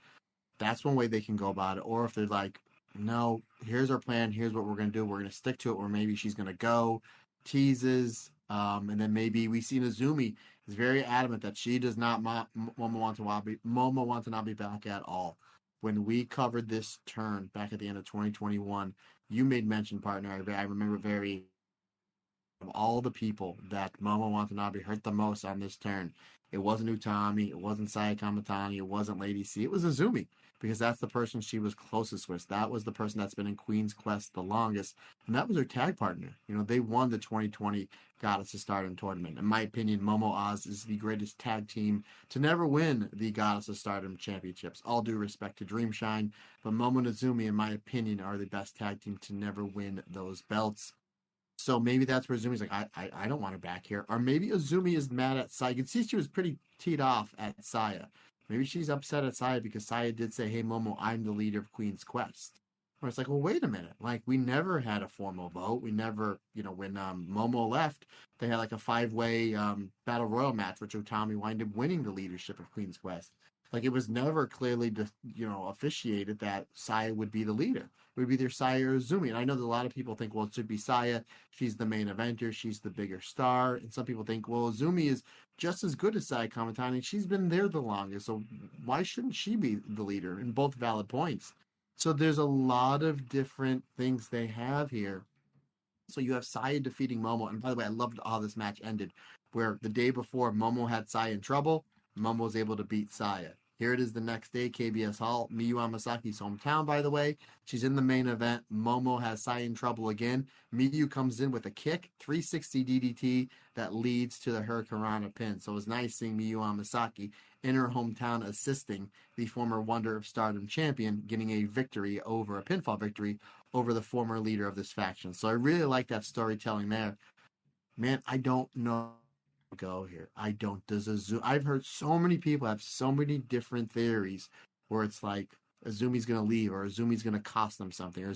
That's one way they can go about it. Or if they're like, no, here's our plan. Here's what we're going to do. We're going to stick to it, or maybe she's going to go, teases, and then maybe we see Nazumi is very adamant that she does not Momo Watanabe back at all. When we covered this turn back at the end of 2021, you made mention, partner. I remember very of all the people that Momo Watanabe hurt the most on this turn. It wasn't Utami, it wasn't Saya Kamatani, it wasn't Lady C, it was Azumi, because that's the person she was closest with. That was the person that's been in Queen's Quest the longest, and that was her tag partner. You know, they won the 2020 Goddess of Stardom tournament. In my opinion, Momo Oz is the greatest tag team to never win the Goddess of Stardom championships. All due respect to Dreamshine, but Momo and Azumi, in my opinion, are the best tag team to never win those belts. So maybe that's where Azumi's like, I don't want her back here. Or maybe Azumi is mad at Saya. You can see she was pretty teed off at Saya. Maybe she's upset at Saya because Saya did say, hey, Momo, I'm the leader of Queen's Quest. Or it's like, well, wait a minute. Like, we never had a formal vote. We never, when Momo left, they had like a 5-way battle royal match, which Utami wound up winning the leadership of Queen's Quest. Like, it was never clearly, officiated that Saya would be the leader. It would be either Saya or Azumi. And I know that a lot of people think, well, it should be Saya. She's the main eventer. She's the bigger star. And some people think, well, Azumi is just as good as Saya Kamatani. She's been there the longest. So why shouldn't she be the leader? In both valid points. So there's a lot of different things they have here. So you have Saya defeating Momo. And by the way, I loved how this match ended, where the day before Momo had Saya in trouble. Momo was able to beat Saya. Here it is the next day, KBS Hall. Miyu Amasaki's hometown, by the way. She's in the main event. Momo has Saya in trouble again. Miyu comes in with a kick, 360 DDT that leads to the Hurricanrana pin. So it was nice seeing Miyu Amasaki in her hometown assisting the former Wonder of Stardom champion, getting a pinfall victory over the former leader of this faction. So I really like that storytelling there. Man, I don't know go here. I don't. I've heard so many people have so many different theories where it's like Azumi's going to leave, or Azumi's going to cost them something, or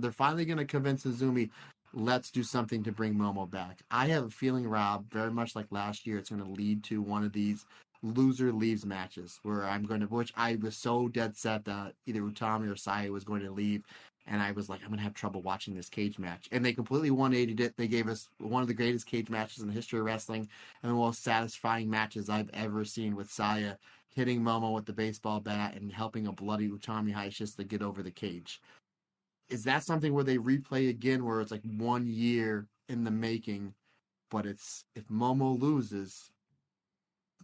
they're finally going to convince Azumi, let's do something to bring Momo back. I have a feeling, Rob, very much like last year, it's going to lead to one of these loser leaves matches where which I was so dead set that either Utami or Saya was going to leave. And I was like, I'm going to have trouble watching this cage match. And they completely 180'd it. They gave us one of the greatest cage matches in the history of wrestling and the most satisfying matches I've ever seen, with Saya hitting Momo with the baseball bat and helping a bloody Utami Hayashisa to get over the cage. Is that something where they replay again, where it's like 1 year in the making, but if Momo loses,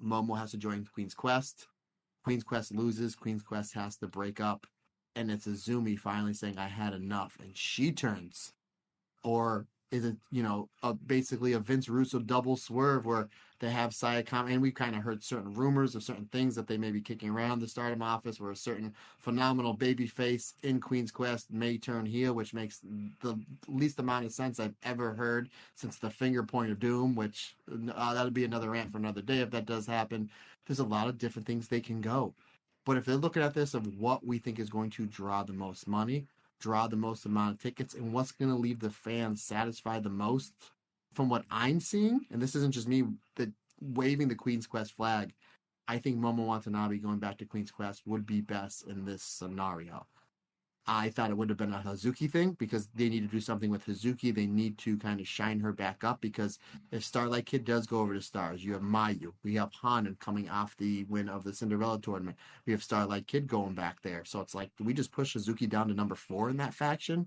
Momo has to join Queen's Quest. Queen's Quest loses. Queen's Quest has to break up. And it's Azumi finally saying, I had enough, and she turns? Or is it, basically a Vince Russo double swerve where they have Saya come, and we kind of heard certain rumors of certain things that they may be kicking around the Stardom office, where a certain phenomenal babyface in Queen's Quest may turn heel, which makes the least amount of sense I've ever heard since the Finger Point of Doom, which that'll be another rant for another day if that does happen. There's a lot of different things they can go. But if they're looking at this of what we think is going to draw the most money, draw the most amount of tickets, and what's going to leave the fans satisfied the most, from what I'm seeing, and this isn't just me waving the Queen's Quest flag, I think Momo Watanabe going back to Queen's Quest would be best in this scenario. I thought it would have been a Hazuki thing, because they need to do something with Hazuki. They need to kind of shine her back up, because if Starlight Kid does go over to Stars, you have Mayu. We have Hana coming off the win of the Cinderella tournament. We have Starlight Kid going back there. So it's like, do we just push Hazuki down to number 4 in that faction,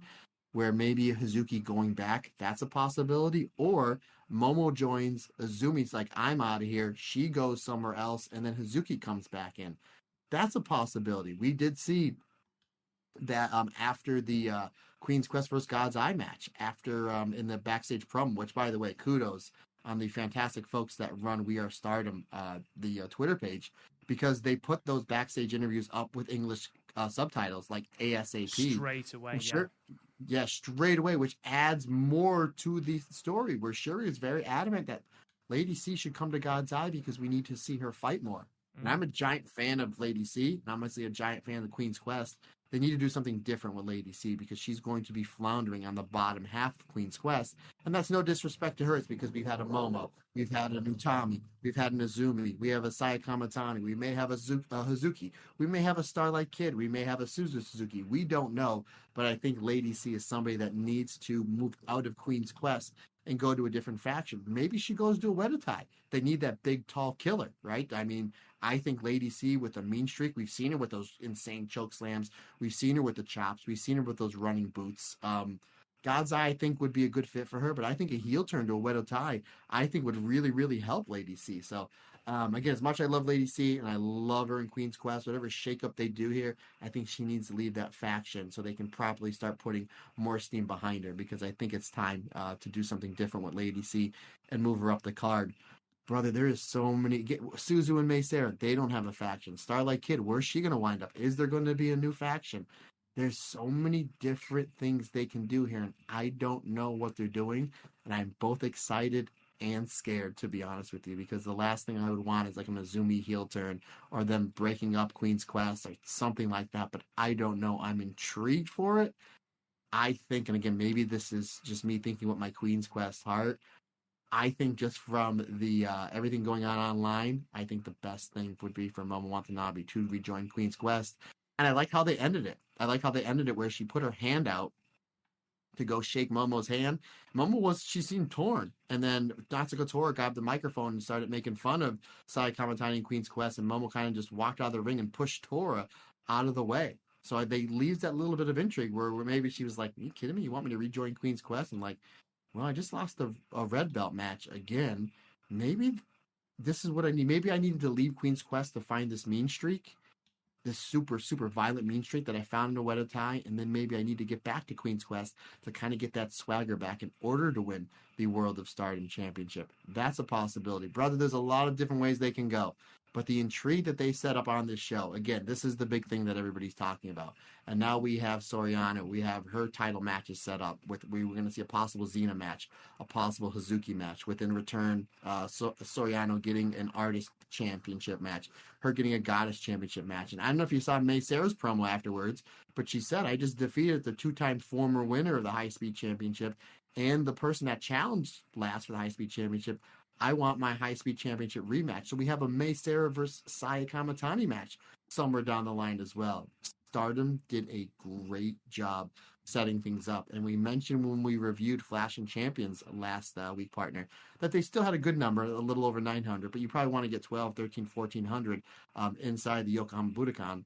where maybe Hazuki going back, that's a possibility? Or Momo joins, Azumi's like, I'm out of here. She goes somewhere else, and then Hazuki comes back in. That's a possibility. We did see that after the Queen's Quest vs. God's Eye match, after in the backstage promo, which, by the way, kudos on the fantastic folks that run We Are Stardom, the Twitter page, because they put those backstage interviews up with English subtitles, like ASAP. Straight away, yeah, straight away, which adds more to the story, where Shuri is very adamant that Lady C should come to God's Eye because we need to see her fight more. And I'm a giant fan of Lady C, and I'm honestly a giant fan of the Queen's Quest. They need to do something different with Lady C because she's going to be floundering on the bottom half of Queen's Quest. And that's no disrespect to her. It's because we've had a Momo, we've had a Utami, we've had an Azumi, we have a Sayakamatani, we may have a Hazuki, we may have a Starlight Kid, we may have a Suzuki. We don't know, but I think Lady C is somebody that needs to move out of Queen's Quest and go to a different faction. Maybe she goes to a Wedatai. They need that big, tall killer, right? I mean, I think Lady C with a mean streak, we've seen her with those insane choke slams. We've seen her with the chops. We've seen her with those running boots. God's Eye, I think, would be a good fit for her, but I think a heel turn to a Wedo Tai, I think would really, really help Lady C. So, again, as much as I love Lady C and I love her in Queen's Quest, whatever shakeup they do here, I think she needs to leave that faction so they can properly start putting more steam behind her because I think it's time to do something different with Lady C and move her up the card. Brother, there is so many. Suzu and Mei Sarah, they don't have a faction. Starlight Kid, where's she going to wind up? Is there going to be a new faction? There's so many different things they can do here, and I don't know what they're doing. And I'm both excited and scared, to be honest with you, because the last thing I would want is like an Azumi heel turn or them breaking up Queen's Quest or something like that. But I don't know. I'm intrigued for it. I think, and again, maybe this is just me thinking with my Queen's Quest heart. I think just from the everything going on online, I think the best thing would be for Momo Watanabe to rejoin Queen's Quest. And I like how they ended it. I like how they ended it where she put her hand out to go shake Momo's hand. She seemed torn. And then Natsuko Tora grabbed the microphone and started making fun of Sai Kamatani and Queen's Quest. And Momo kind of just walked out of the ring and pushed Tora out of the way. So they leaves that little bit of intrigue where maybe she was like, are you kidding me? You want me to rejoin Queen's Quest? And like, well, I just lost a red belt match again. Maybe this is what I need. Maybe I needed to leave Queen's Quest to find this mean streak, this super, super violent mean streak that I found in a Wedo Tai, and then maybe I need to get back to Queen's Quest to kind of get that swagger back in order to win the World of Stardom Championship. That's a possibility. Brother, there's a lot of different ways they can go. But the intrigue that they set up on this show, again, this is the big thing that everybody's talking about. And now we have Soriano. We have her title matches set up. We were going to see a possible Xena match, a possible Hazuki match, with in return Soriano getting an Artist Championship match, her getting a Goddess Championship match. And I don't know if you saw Mei Sarah's promo afterwards, but she said, I just defeated the two-time former winner of the High Speed Championship and the person that challenged last for the High Speed Championship. I want my High Speed Championship rematch. So we have a Mei Sarah versus Saya Kamatani match somewhere down the line as well. Stardom did a great job setting things up. And we mentioned when we reviewed Flash and Champions last week, partner, that they still had a good number, a little over 900, but you probably want to get 12, 13, 1400 inside the Yokohama Budokan.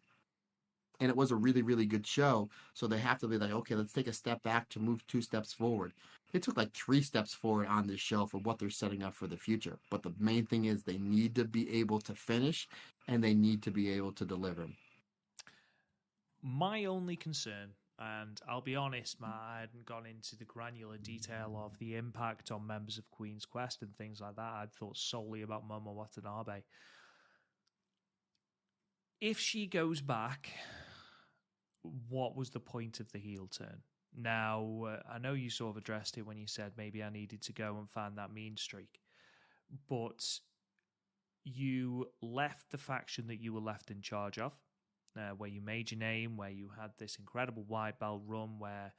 And it was a really, really good show. So they have to be like, okay, let's take a step back to move 2 steps forward. They took like 3 steps forward on this show for what they're setting up for the future. But the main thing is they need to be able to finish and they need to be able to deliver. My only concern, and I'll be honest, Matt, I hadn't gone into the granular detail of the impact on members of Queen's Quest and things like that. I'd thought solely about Momo Watanabe. If she goes back, what was the point of the heel turn? Now, I know you sort of addressed it when you said maybe I needed to go and find that mean streak, but you left the faction that you were left in charge of, where you made your name, where you had this incredible white belt run, where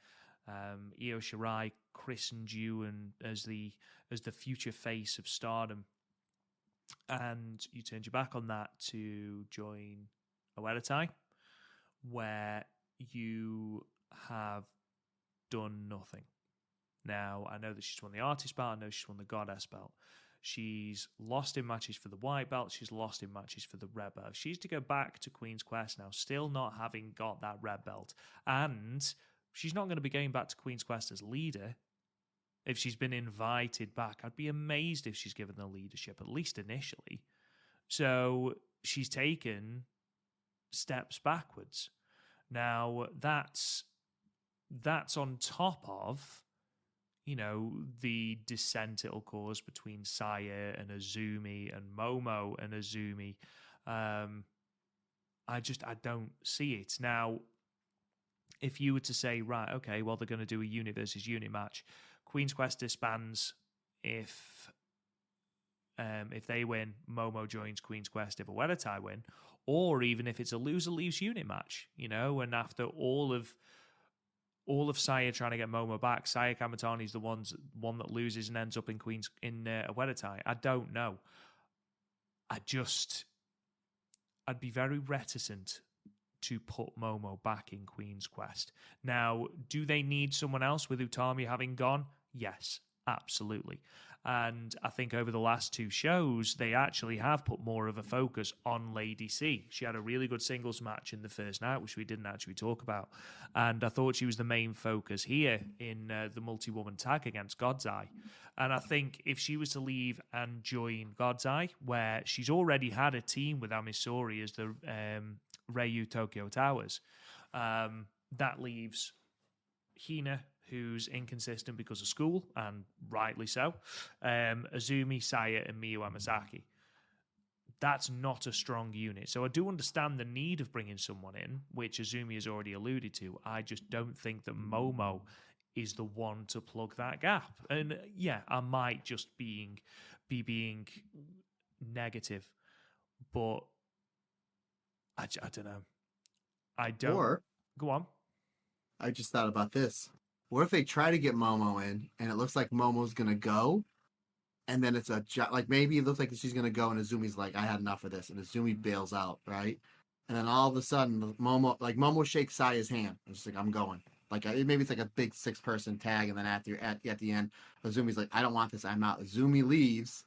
Io Shirai christened you and as the future face of Stardom, and you turned your back on that to join Oedo, where you have done nothing. Now, I know that she's won the Artist belt, I know she's won the Goddess belt. She's lost in matches for the white belt, she's lost in matches for the red belt. She's to go back to Queen's Quest now, still not having got that red belt. And she's not going to be going back to Queen's Quest as leader if she's been invited back. I'd be amazed if she's given the leadership, at least initially. So she's taken steps backwards. Now, that's on top of, the dissent it'll cause between Saya and Azumi and Momo and Azumi. I don't see it. Now, if you were to say, right, okay, well, they're going to do a unit versus unit match, Queen's Quest disbands if if they win, Momo joins Queen's Quest if Oedo Tai win, or even if it's a loser leaves unit match, and after all of Saya trying to get Momo back, Saya Kamatani is the one that loses and ends up in Oedo Tai. I don't know. I'd be very reticent to put Momo back in Queen's Quest. Now, do they need someone else with Utami having gone? Yes, absolutely. And I think over the last 2 shows, they actually have put more of a focus on Lady C. She had a really good singles match in the first night, which we didn't actually talk about. And I thought she was the main focus here in the multi-woman tag against God's Eye. And I think if she was to leave and join God's Eye, where she's already had a team with Saori as the Ryu Tokyo Towers, that leaves Hina, who's inconsistent because of school, and rightly so, Azumi, Saya, and Miyu Amasaki. That's not a strong unit. So I do understand the need of bringing someone in, which Azumi has already alluded to. I just don't think that Momo is the one to plug that gap. And yeah, I might just be being negative, but I don't know. I don't. Or, go on. I just thought about this. What if they try to get Momo in, and it looks like Momo's gonna go, and then it's maybe it looks like she's gonna go, and Azumi's like, I had enough of this, and Azumi bails out, right? And then all of a sudden, Momo shakes Saya's hand. It's just like, I'm going. Maybe it's like a big 6-person tag, and then at the end, Azumi's like, I don't want this, I'm out. Azumi leaves,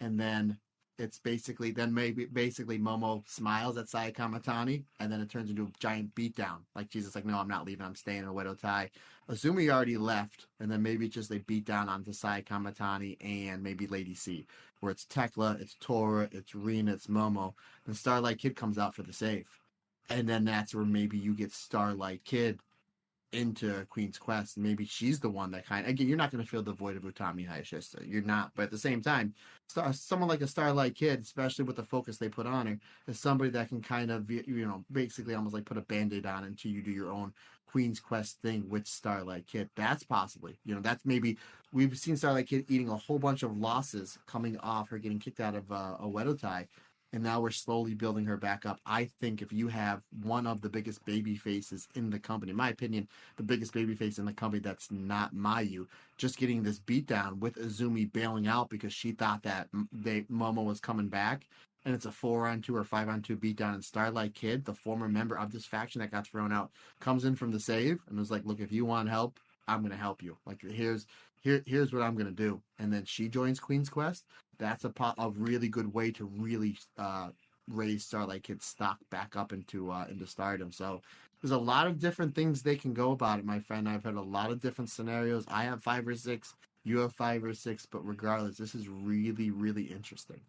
and then it's basically Momo smiles at Saya Kamatani, and then it turns into a giant beatdown. Like she's just like, no, I'm not leaving, I'm staying in Oedo Tai. Azumi already left, and then maybe it's just they beat down onto Saya Kamatani and maybe Lady C, where it's Thekla, it's Tora, it's Rina, it's Momo, and Starlight Kid comes out for the save. And then that's where maybe you get Starlight Kid into Queen's Quest. Maybe she's the one that again, you're not going to fill the void of Utami Hayashishita. You're not. But at the same time, someone like a Starlight Kid, especially with the focus they put on her, is somebody that can kind of, basically almost like put a Band-Aid on until you do your own Queen's Quest thing with Starlight Kid. That's possibly, that's maybe, we've seen Starlight Kid eating a whole bunch of losses coming off her getting kicked out of Oedo Tai. And now we're slowly building her back up. I think if you have one of the biggest baby faces in the company, in my opinion, the biggest baby face in the company that's not Mayu, just getting this beatdown with Azumi bailing out because she thought that Momo was coming back, and it's a 4-on-2 or 5-on-2 beatdown, and Starlight Kid, the former member of this faction that got thrown out, comes in from the save and was like, look, if you want help, I'm going to help you. Like, here's what I'm going to do. And then she joins Queen's Quest. That's a really good way to really raise Starlight Kid's stock back up into Stardom. So there's a lot of different things they can go about it, my friend. I've heard a lot of different scenarios. I have 5 or 6. You have 5 or 6. But regardless, this is really, really interesting.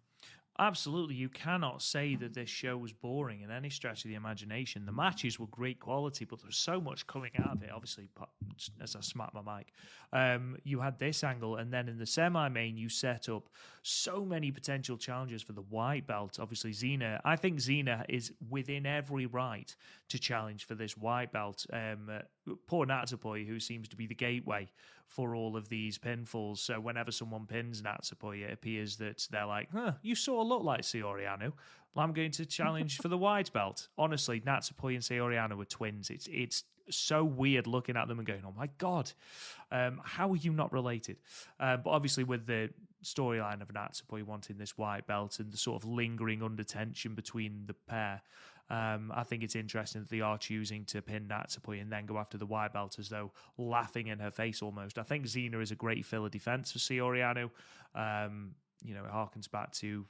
Absolutely. You cannot say that this show was boring in any stretch of the imagination. The matches were great quality, but there's so much coming out of it. Obviously, as I smack my mic, you had this angle, and then in the semi-main, you set up so many potential challenges for the white belt. Obviously, Xena. I think Xena is within every right to challenge for this white belt. Poor Natsupoi, who seems to be the gateway for all of these pinfalls. So whenever someone pins Natsupoi, it appears that they're like, you sort of look like Saori Anou. I'm going to challenge for the white belt. Honestly, Natsupoi and Saori Anou are twins. It's so weird looking at them and going, oh my God, how are you not related? But obviously with the storyline of Natsupoi wanting this white belt and the sort of lingering under tension between the pair, I think it's interesting that they are choosing to pin Natsupoi and then go after the white belt as though laughing in her face almost. I think Xena is a great filler defense for Saori Anou. It harkens back to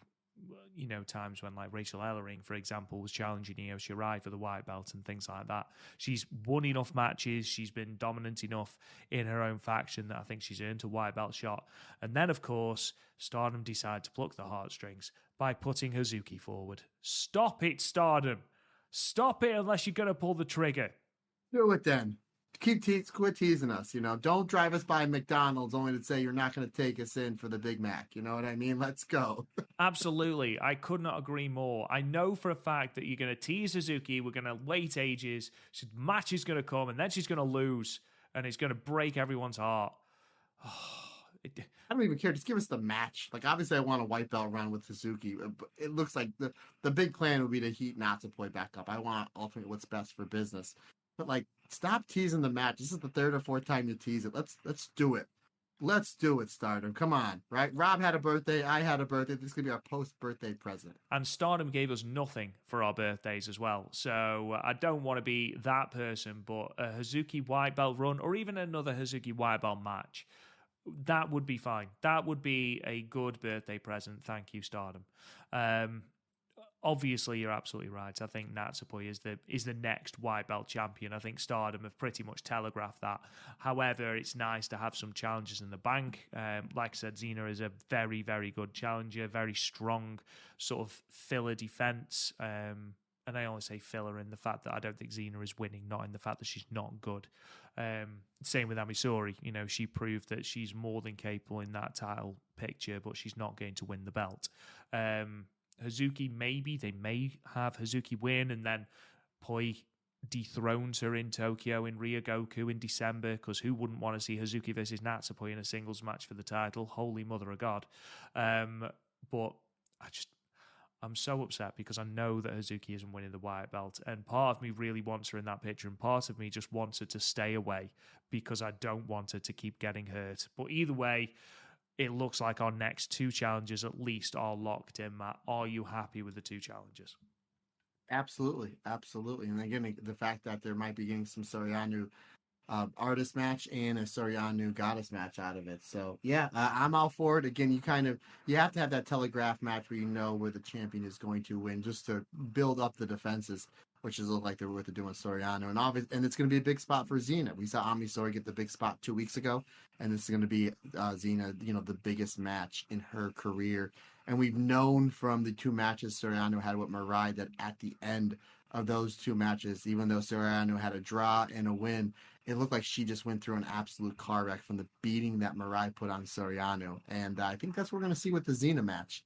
times when like Rachel Ellering, for example, was challenging Io Shirai for the white belt and things like that. She's won enough matches. She's been dominant enough in her own faction that I think she's earned a white belt shot. And then, of course, Stardom decide to pluck the heartstrings by putting Hazuki forward. Stop it, Stardom. Stop it unless you're going to pull the trigger. Do it then. Quit teasing us, Don't drive us by McDonald's only to say you're not going to take us in for the Big Mac. You know what I mean? Let's go. Absolutely. I could not agree more. I know for a fact that you're going to tease Hazuki. We're going to wait ages. The match is going to come, and then she's going to lose, and it's going to break everyone's heart. I don't even care. Just give us the match. Like, obviously, I want a white belt run with Suzuki. But it looks like the big plan would be to heat Natsupoi back up. I want ultimately what's best for business. But like, stop teasing the match. This is the third or fourth time you tease it. Let's do it. Let's do it, Stardom. Come on, right? Rob had a birthday. I had a birthday. This could be our post-birthday present. And Stardom gave us nothing for our birthdays as well. So I don't want to be that person, but a Hazuki white belt run or even another Hazuki white belt match, that would be fine. That would be a good birthday present. Thank you, Stardom. Obviously, you're absolutely right. I think Natsupoi is the next white belt champion. I think Stardom have pretty much telegraphed that. However, it's nice to have some challenges in the bank. Like I said, Xena is a very, very good challenger, very strong sort of filler defense. And I only say filler in the fact that I don't think Xena is winning, not in the fact that she's not good. Same with Saori. You know, she proved that she's more than capable in that title picture, but she's not going to win the belt. Hazuki, maybe they may have Hazuki win and then Poi dethrones her in Tokyo in Ryogoku in December, because who wouldn't want to see Hazuki versus Natsupoi in a singles match for the title? Holy mother of God. But I'm so upset because I know that Hazuki isn't winning the white belt, and part of me really wants her in that picture and part of me just wants her to stay away because I don't want her to keep getting hurt. But either way, it looks like our next two challenges at least are locked in, Matt. Are you happy with the two challenges? Absolutely. And again, the fact that there might be getting some Soriano artist match and a Soriano goddess match out of it. So yeah, I'm all for it. Again, you have to have that telegraph match where you know where the champion is going to win, just to build up the defenses, which is look like they're worth doing Soriano. And it's going to be a big spot for Xena. We saw Ami Sourei get the big spot 2 weeks ago, and this is going to be Xena, the biggest match in her career. And we've known from the 2 matches Soriano had with Mirai that at the end of those 2 matches, even though Soriano had a draw and a win, it looked like she just went through an absolute car wreck from the beating that Mirai put on Soriano. And I think that's what we're going to see with the Xena match.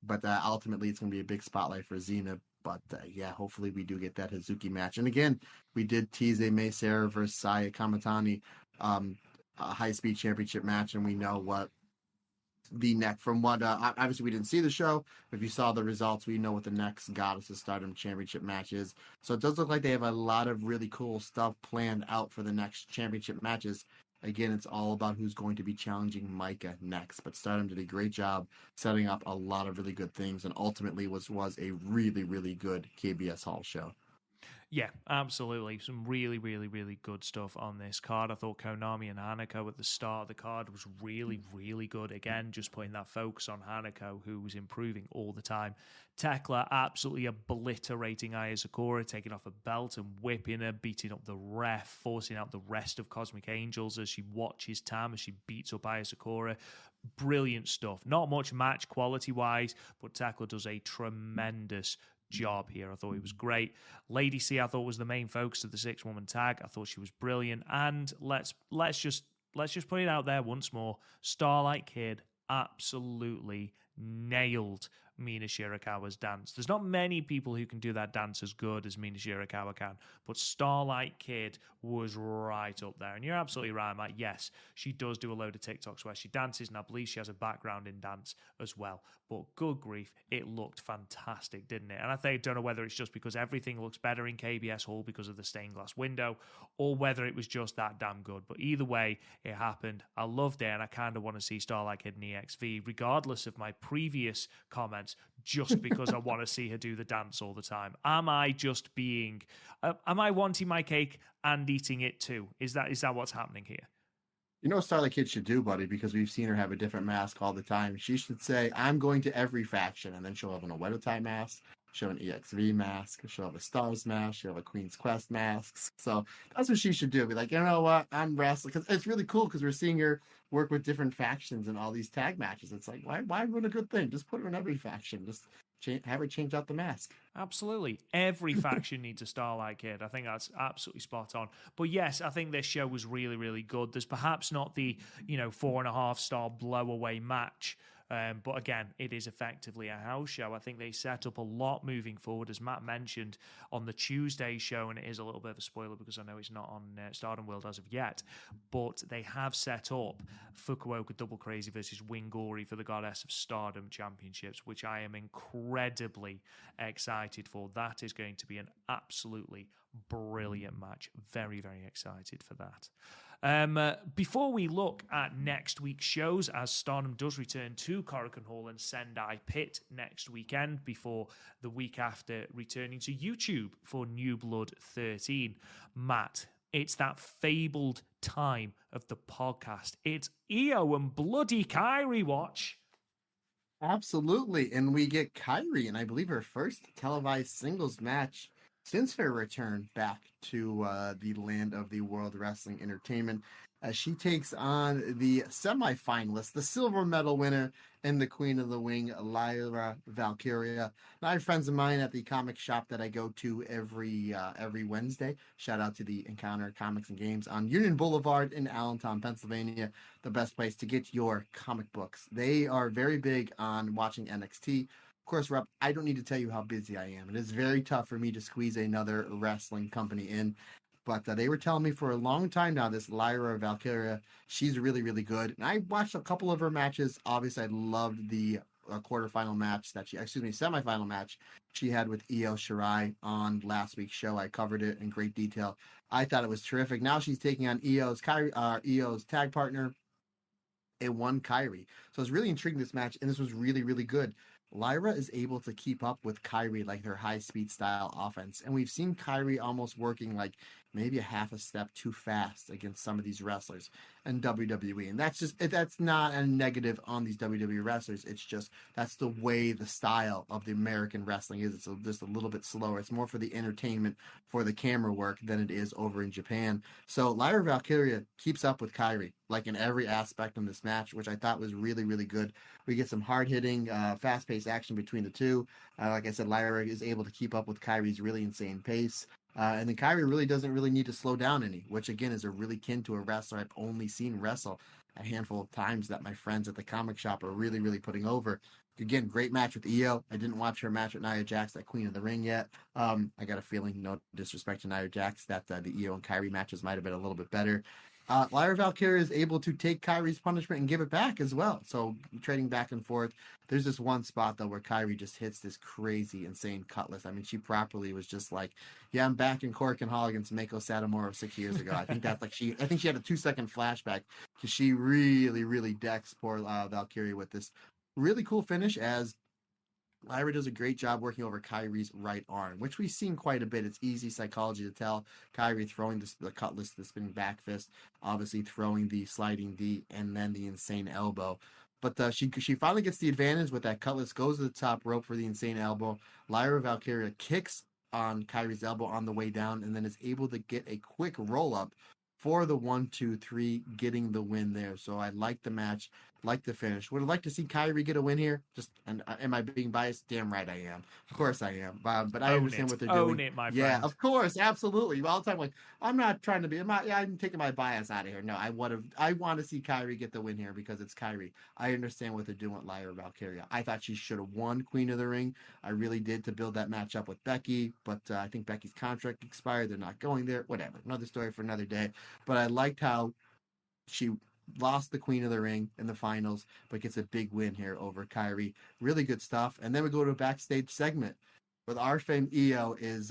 But ultimately, it's going to be a big spotlight for Xena. But yeah, hopefully we do get that Hazuki match. And again, we did tease a Mei Seira versus Saya Kamatani high-speed championship match, and we know what the next, from what, obviously we didn't see the show, but if you saw the results, we know what the next Goddess of Stardom championship match is. So it does look like they have a lot of really cool stuff planned out for the next championship matches. Again, it's all about who's going to be challenging Micah next. But Stardom did a great job setting up a lot of really good things, and ultimately was a really, really good KBS Hall show. Yeah, absolutely. Some really, really, really good stuff on this card. I thought Konami and Hanako at the start of the card was really, really good. Again, just putting that focus on Hanako, who was improving all the time. Thekla absolutely obliterating Aya Sakura, taking off a belt and whipping her, beating up the ref, forcing out the rest of Cosmic Angels as she watches Tam as she beats up Aya Sakura. Brilliant stuff. Not much match quality-wise, but Thekla does a tremendous job here. I thought it was great. Lady C, I thought, was the main focus of the 6-woman tag. I thought she was brilliant. And let's just put it out there once more. Starlight Kid absolutely nailed Mina Shirakawa's dance. There's not many people who can do that dance as good as Mina Shirakawa can, but Starlight Kid was right up there. And you're absolutely right, Matt. Yes, she does do a load of TikToks where she dances, and I believe she has a background in dance as well. But good grief, it looked fantastic, didn't it? And I don't know whether it's just because everything looks better in KBS Hall because of the stained glass window, or whether it was just that damn good. But either way, it happened. I loved it, and I kind of want to see Starlight Kid in EXV, regardless of my previous comments, just because I want to see her do the dance all the time. Am I just being... am I wanting my cake and eating it too? Is that what's happening here? You know what Starlight Kid should do, buddy, because we've seen her have a different mask all the time. She should say, I'm going to every faction, and then she'll have an Oedo type mask, she'll have an EXV mask, she'll have a Stars mask, she'll have a Queen's Quest mask. So that's what she should do. Be like, you know what, I'm wrestling. Because it's really cool because we're seeing her work with different factions in all these tag matches. It's like, why ruin a good thing? Just put her in every faction. Just have her change out the mask. Absolutely. Every faction needs a Starlight Kid. I think that's absolutely spot on. But yes, I think this show was really, really good. There's perhaps not the, 4.5-star blow away match But again, it is effectively a house show. I think they set up a lot moving forward, as Matt mentioned on the Tuesday show, and it is a little bit of a spoiler because I know it's not on Stardom World as of yet, but they have set up Fukuoka Double Crazy versus Wingori for the Goddess of Stardom Championships, which I am incredibly excited for. That is going to be an absolutely brilliant match. Very, very excited for that. Before we look at next week's shows, as Stardom does return to Korakuen Hall and Sendai Pit next weekend, before the week after returning to YouTube for New Blood 13. Matt, it's that fabled time of the podcast. It's Io and Bloody Kairi watch. Absolutely. And we get Kairi, and I believe her first televised singles match since her return back to the land of the World Wrestling Entertainment, as she takes on the semifinalist, the silver medal winner, and the Queen of the Wing, Lyra Valkyria. Now, I have friends of mine at the comic shop that I go to every Wednesday. Shout out to the Encounter Comics and Games on Union Boulevard in Allentown, Pennsylvania, the best place to get your comic books. They are very big on watching NXT. Of course, Rob, I don't need to tell you how busy I am. It is very tough for me to squeeze another wrestling company in. But they were telling me for a long time now, this Lyra Valkyria, she's really, really good. And I watched a couple of her matches. Obviously, I loved the semifinal match she had with Io Shirai on last week's show. I covered it in great detail. I thought it was terrific. Now she's taking on Io's tag partner, A1 Kairi. So it's really intriguing, this match, and this was really, really good. Lyra is able to keep up with Kairi, like her high-speed style offense. And we've seen Kairi almost working like maybe a half a step too fast against some of these wrestlers in WWE. And that's not a negative on these WWE wrestlers. It's just that's the way the style of the American wrestling is. It's just a little bit slower. It's more for the entertainment, for the camera work than it is over in Japan. So Lyra Valkyria keeps up with Kairi, like in every aspect in this match, which I thought was really, really good. We get some hard-hitting, fast-paced action between the two. Like I said, Lyra is able to keep up with Kairi's really insane pace. And then Kairi really doesn't need to slow down any, which again is a really kin to a wrestler I've only seen wrestle a handful of times that my friends at the comic shop are really, really putting over. Again, great match with Io. I didn't watch her match with Nia Jax at Queen of the Ring yet. I got a feeling, no disrespect to Nia Jax, that the Io and Kairi matches might have been a little bit better. Lyra Valkyria is able to take Kairi's punishment and give it back as well. So trading back and forth. There's this one spot though where Kairi just hits this crazy, insane cutlass. I mean, she properly was just like, "Yeah, I'm back in Korakuen Hall against Mako Satomura 6 years ago." I think that's like I think she had a 2-second flashback because she really, really decks poor Valkyria with this really cool finish, as Lyra does a great job working over Kairi's right arm, which we've seen quite a bit. It's easy psychology to tell. Kairi throwing the cutlass, the spinning back fist, obviously throwing the sliding D, and then the insane elbow. But she finally gets the advantage with that cutlass, goes to the top rope for the insane elbow. Lyra Valkyria kicks on Kairi's elbow on the way down, and then is able to get a quick roll up for the 1-2-3, getting the win there. So I like the match, like the finish. Would I like to see Kairi get a win here? Am I being biased? Damn right I am. Of course I am. But I understand what they're doing. Own it, my friend. Yeah, of course, absolutely. All the time, like, I'm not trying to be. I'm taking my bias out of here. No, I want to see Kairi get the win here because it's Kairi. I understand what they're doing with Lyra Valkyria. I thought she should have won Queen of the Ring. I really did, to build that match up with Becky. But I think Becky's contract expired. They're not going there. Whatever. Another story for another day. But I liked how she lost the Queen of the Ring in the finals, but gets a big win here over Kairi. Really good stuff. And then we go to a backstage segment with our fame. Io is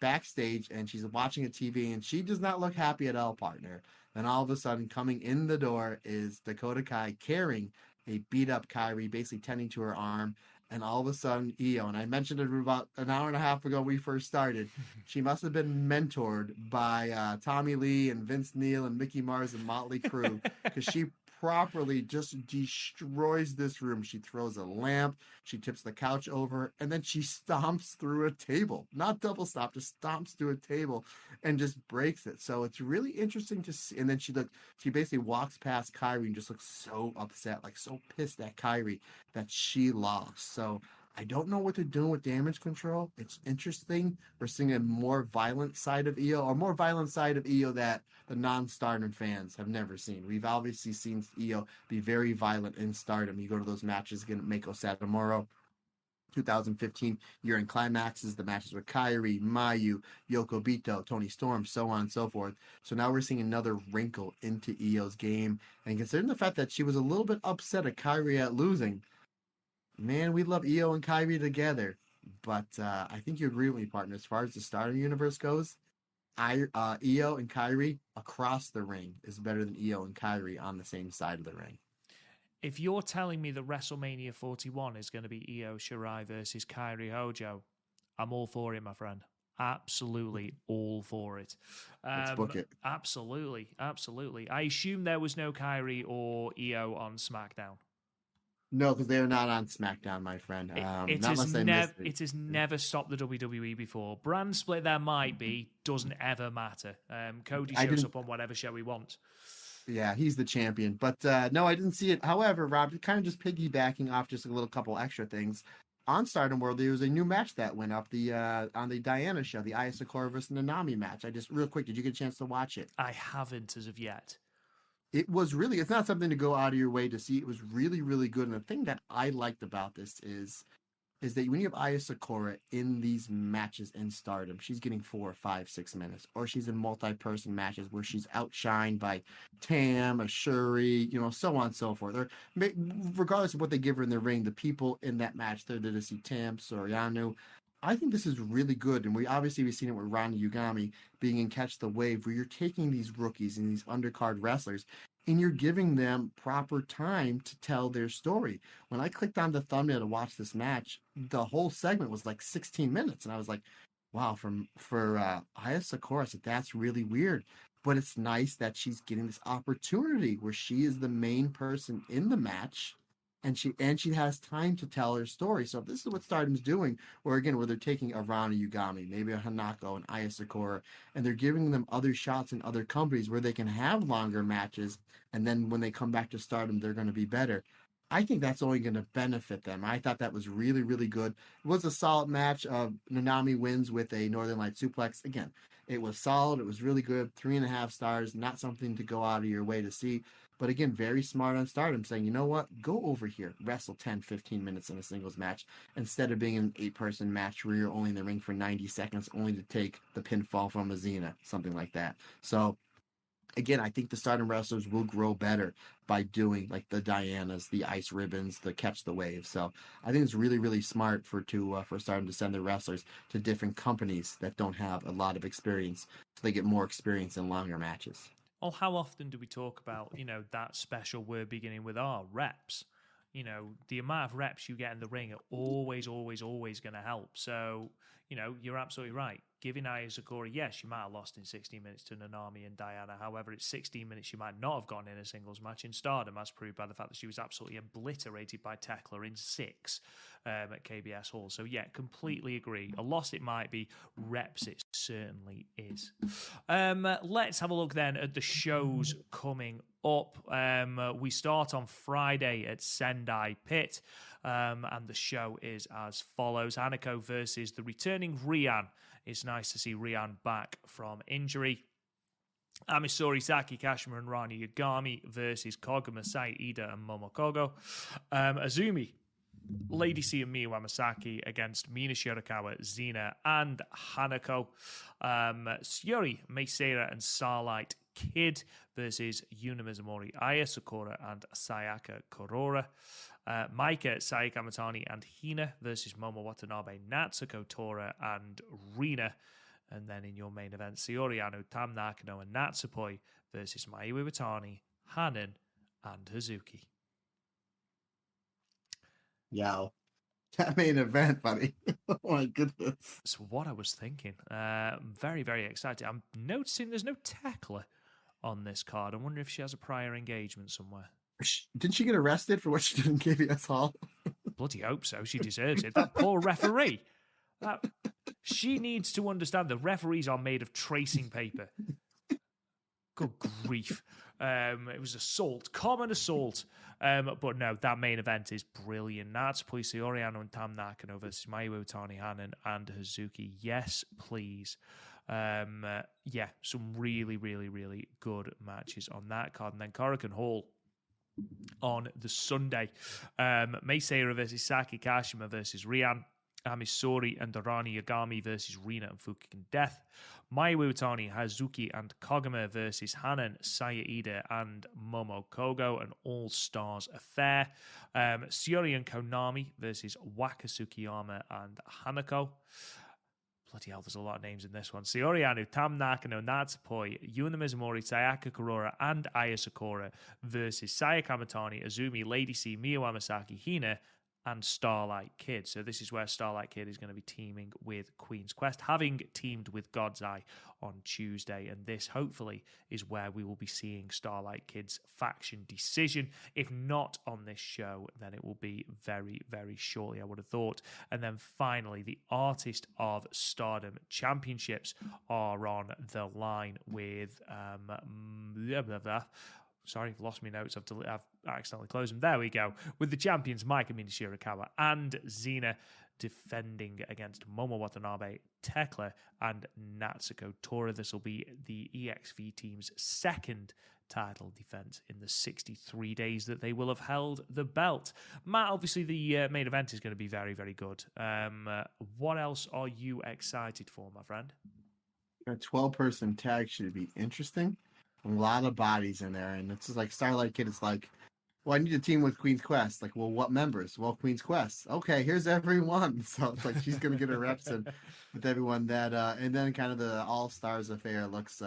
backstage, and she's watching a TV, and she does not look happy at all, partner. Then all of a sudden, coming in the door is Dakota Kai carrying a beat-up Kairi, basically tending to her arm. And all of a sudden, Io, and I mentioned it about an hour and a half ago when we first started, she must have been mentored by Tommy Lee and Vince Neil and Mickey Mars and Motley Crue, because she properly just destroys this room. She throws a lamp, she tips the couch over, and then she stomps through a table. Not double stomp, just stomps through a table and just breaks it. So it's really interesting to see. And then she basically walks past Kairi and just looks so upset, like so pissed at Kairi that she lost. So I don't know what they're doing with damage control. It's interesting. We're seeing a more violent side of Io, or more violent side of Io that the non-Stardom fans have never seen. We've obviously seen Io be very violent in Stardom. You go to those matches again, Mako Satomura, 2015 year in climaxes, the matches with Kairi, Mayu, Yoko Bito, Tony Storm, so on and so forth. So now we're seeing another wrinkle into Io's game. And considering the fact that she was a little bit upset at Kairi at losing, man, we love Io and Kairi together. But I think you agree with me, partner. As far as the Stardom universe goes, Io and Kairi across the ring is better than Io and Kairi on the same side of the ring. If you're telling me that WrestleMania 41 is going to be Io Shirai versus Kairi Hojo, I'm all for it, my friend. Absolutely all for it. Let's book it. Absolutely. I assume there was no Kairi or Io on SmackDown. No, because they are not on SmackDown, my friend. It has never stopped the WWE before. Brand split there might be, doesn't ever matter. Cody shows up on whatever show he wants. Yeah, he's the champion. But no, I didn't see it. However, Rob, kind of just piggybacking off just a little couple extra things. On Stardom World, there was a new match that went up on the Diana show, the Aya Sakura versus Nanami match. Real quick, did you get a chance to watch it? I haven't as of yet. It was really, it's not something to go out of your way to see. It was really, really good. And the thing that I liked about this is that when you have Aya Sakura in these matches in Stardom, she's getting 4, 5, 6 minutes, or she's in multi-person matches where she's outshined by Tam, Ashuri, so on and so forth. Or regardless of what they give her in the ring, the people in that match, they're there to see Tam, Soriano. I think this is really good, and we've seen it with Ron Yugami being in Catch the Wave, where you're taking these rookies and these undercard wrestlers, and you're giving them proper time to tell their story. When I clicked on the thumbnail to watch this match, the whole segment was like 16 minutes, and I was like, wow, for Aya Sakura, that's really weird. But it's nice that she's getting this opportunity where she is the main person in the match, and she has time to tell her story. So if this is what Stardom's doing, where they're taking a Rana Yugami, maybe a Hanako and Aya Sakura, and they're giving them other shots in other companies where they can have longer matches, and then when they come back to Stardom, they're going to be better. I think that's only going to benefit them. I thought that was really, really good. It was a solid match. Nanami wins with a Northern Light suplex. Again, it was solid. It was really good. 3.5 stars. Not something to go out of your way to see. But again, very smart on Stardom, saying, you know what? Go over here. Wrestle 10, 15 minutes in a singles match instead of being an 8-person match where you're only in the ring for 90 seconds, only to take the pinfall from Azina, something like that. So, again, I think the Stardom wrestlers will grow better by doing like the Dianas, the Ice Ribbons, the Catch the Wave. So I think it's really, really smart for Stardom to send their wrestlers to different companies that don't have a lot of experience, so they get more experience in longer matches. Well, how often do we talk about, that special word beginning with R, reps? The amount of reps you get in the ring are always, always, always going to help. So, you're absolutely right. Giving Aya Sakura, yes, you might have lost in 16 minutes to Nanami and Diana. However, it's 16 minutes you might not have gotten in a singles match in Stardom, as proved by the fact that she was absolutely obliterated by Thekla in 6 at KBS Hall. So, yeah, completely agree. A loss it might be, reps it certainly is. Let's have a look then at the shows coming up. We start on Friday at Sendai Pit, and the show is as follows. Hanako versus the returning Rian. It's nice to see Rian back from injury. Amisori, Saki, Kashima, and Rani Yagami versus Koguma, Sai, Ida, and Momokogo. Azumi, Lady C and Miyu Amasaki against Mina Shirakawa, Xena, and Hanako. Syuri, Meisera, and Starlight Kid versus Yuna Mizumori, Aya Sakura, and Sayaka Korora. Maika, Sayaka Matani, and Hina versus Momo Watanabe, Natsuko Tora, and Rina. And then in your main event, Saori, Anou, Tam Nakano, and Natsupoi versus Mayu Iwatani, Hanan, and Hazuki. Yow. That main event, buddy. Oh my goodness. That's what I was thinking. Very, very excited. I'm noticing there's no Thekla on this card. I wonder if she has a prior engagement somewhere. Didn't she get arrested for what she did in KBS Hall? Bloody hope so. She deserves it. That poor referee. She needs to understand the referees are made of tracing paper. Good grief. It was assault, common assault. But no, that main event is brilliant. Natsupoi, Saori Anou, and Tam Nakano versus Mayu Iwatani, Hanan, and Hazuki. Yes, please. Yeah, some really, really, really good matches on that card. And then Korakuen Hall on the Sunday. Mei Seira versus Saki Kashima versus Rian. Amisori and Dorani Yagami versus Rina and Fukigen Death. Mayu Iwatani, Hazuki, and Koguma versus Hanan, Saya Ida, and Momo Kogo, an all-stars affair. Saori and Konami versus Waka Tsukiyama and Hanako. Bloody hell, there's a lot of names in this one. Saori Anou, Tam Nakano, Natsupoi, Yuna Mizumori, Sayaka Kurora, and Aya Sakura versus Saya Kamatani, Azumi, Lady C, Miyu Amasaki, Hina, and Starlight Kid. So this is where Starlight Kid is going to be teaming with Queen's Quest, having teamed with God's Eye on Tuesday. And this, hopefully, is where we will be seeing Starlight Kid's faction decision. If not on this show, then it will be very, very shortly, I would have thought. And then finally, the Artist of Stardom Championships are on the line with... Sorry, I've lost my notes. I've accidentally closed them. There we go. With the champions, Maika Shirakawa and Xena defending against Momo Watanabe, Thekla, and Natsuko Tora. This will be the EXV team's second title defense in the 63 days that they will have held the belt. Matt, obviously the main event is going to be very, very good. What else are you excited for, my friend? A 12-person tag should be interesting. A lot of bodies in there, and it's just like Starlight Kid is like, well, I need a team with Queen's Quest. Like, well, what members? Well, Queen's Quest. Okay, here's everyone. So it's like she's gonna get her reps in with everyone that, and then kind of the All Stars affair looks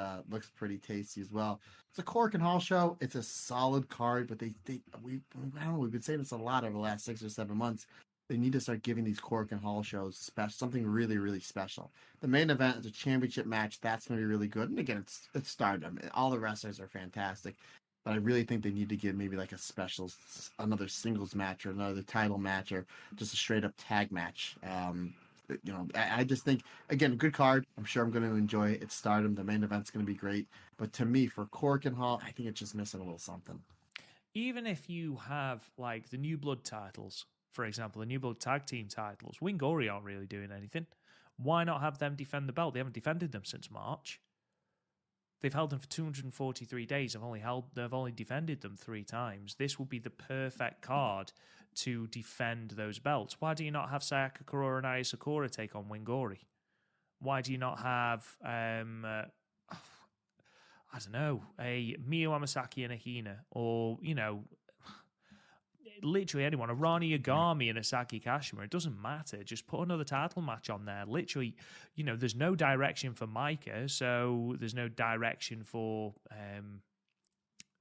pretty tasty as well. It's a Korakuen Hall show. It's a solid card, but I don't know, we've been saying this a lot over the last 6 or 7 months. They need to start giving these Korakuen Hall shows something really, really special. The main event is a championship match. That's going to be really good. And again, it's Stardom. All the wrestlers are fantastic. But I really think they need to give maybe like a special, another singles match or another title match or just a straight up tag match. I just think, again, good card. I'm sure I'm going to enjoy it. It's Stardom. The main event's going to be great. But to me, for Korakuen Hall, I think it's just missing a little something. Even if you have like the New Blood titles, for example, the New Blood tag team titles, Wingori aren't really doing anything. Why not have them defend the belt? They haven't defended them since March. They've held them for 243 days. They've only defended them 3 times. This will be the perfect card to defend those belts. Why do you not have Sayaka Kurora and Aya Sakura take on Wingori? Why do you not have I don't know, a Miyu Amasaki and a Hina, or literally anyone, a Rani Yagami and a Saki Kashima. It doesn't matter. Just put another title match on there. Literally, there's no direction for Micah, so there's no direction for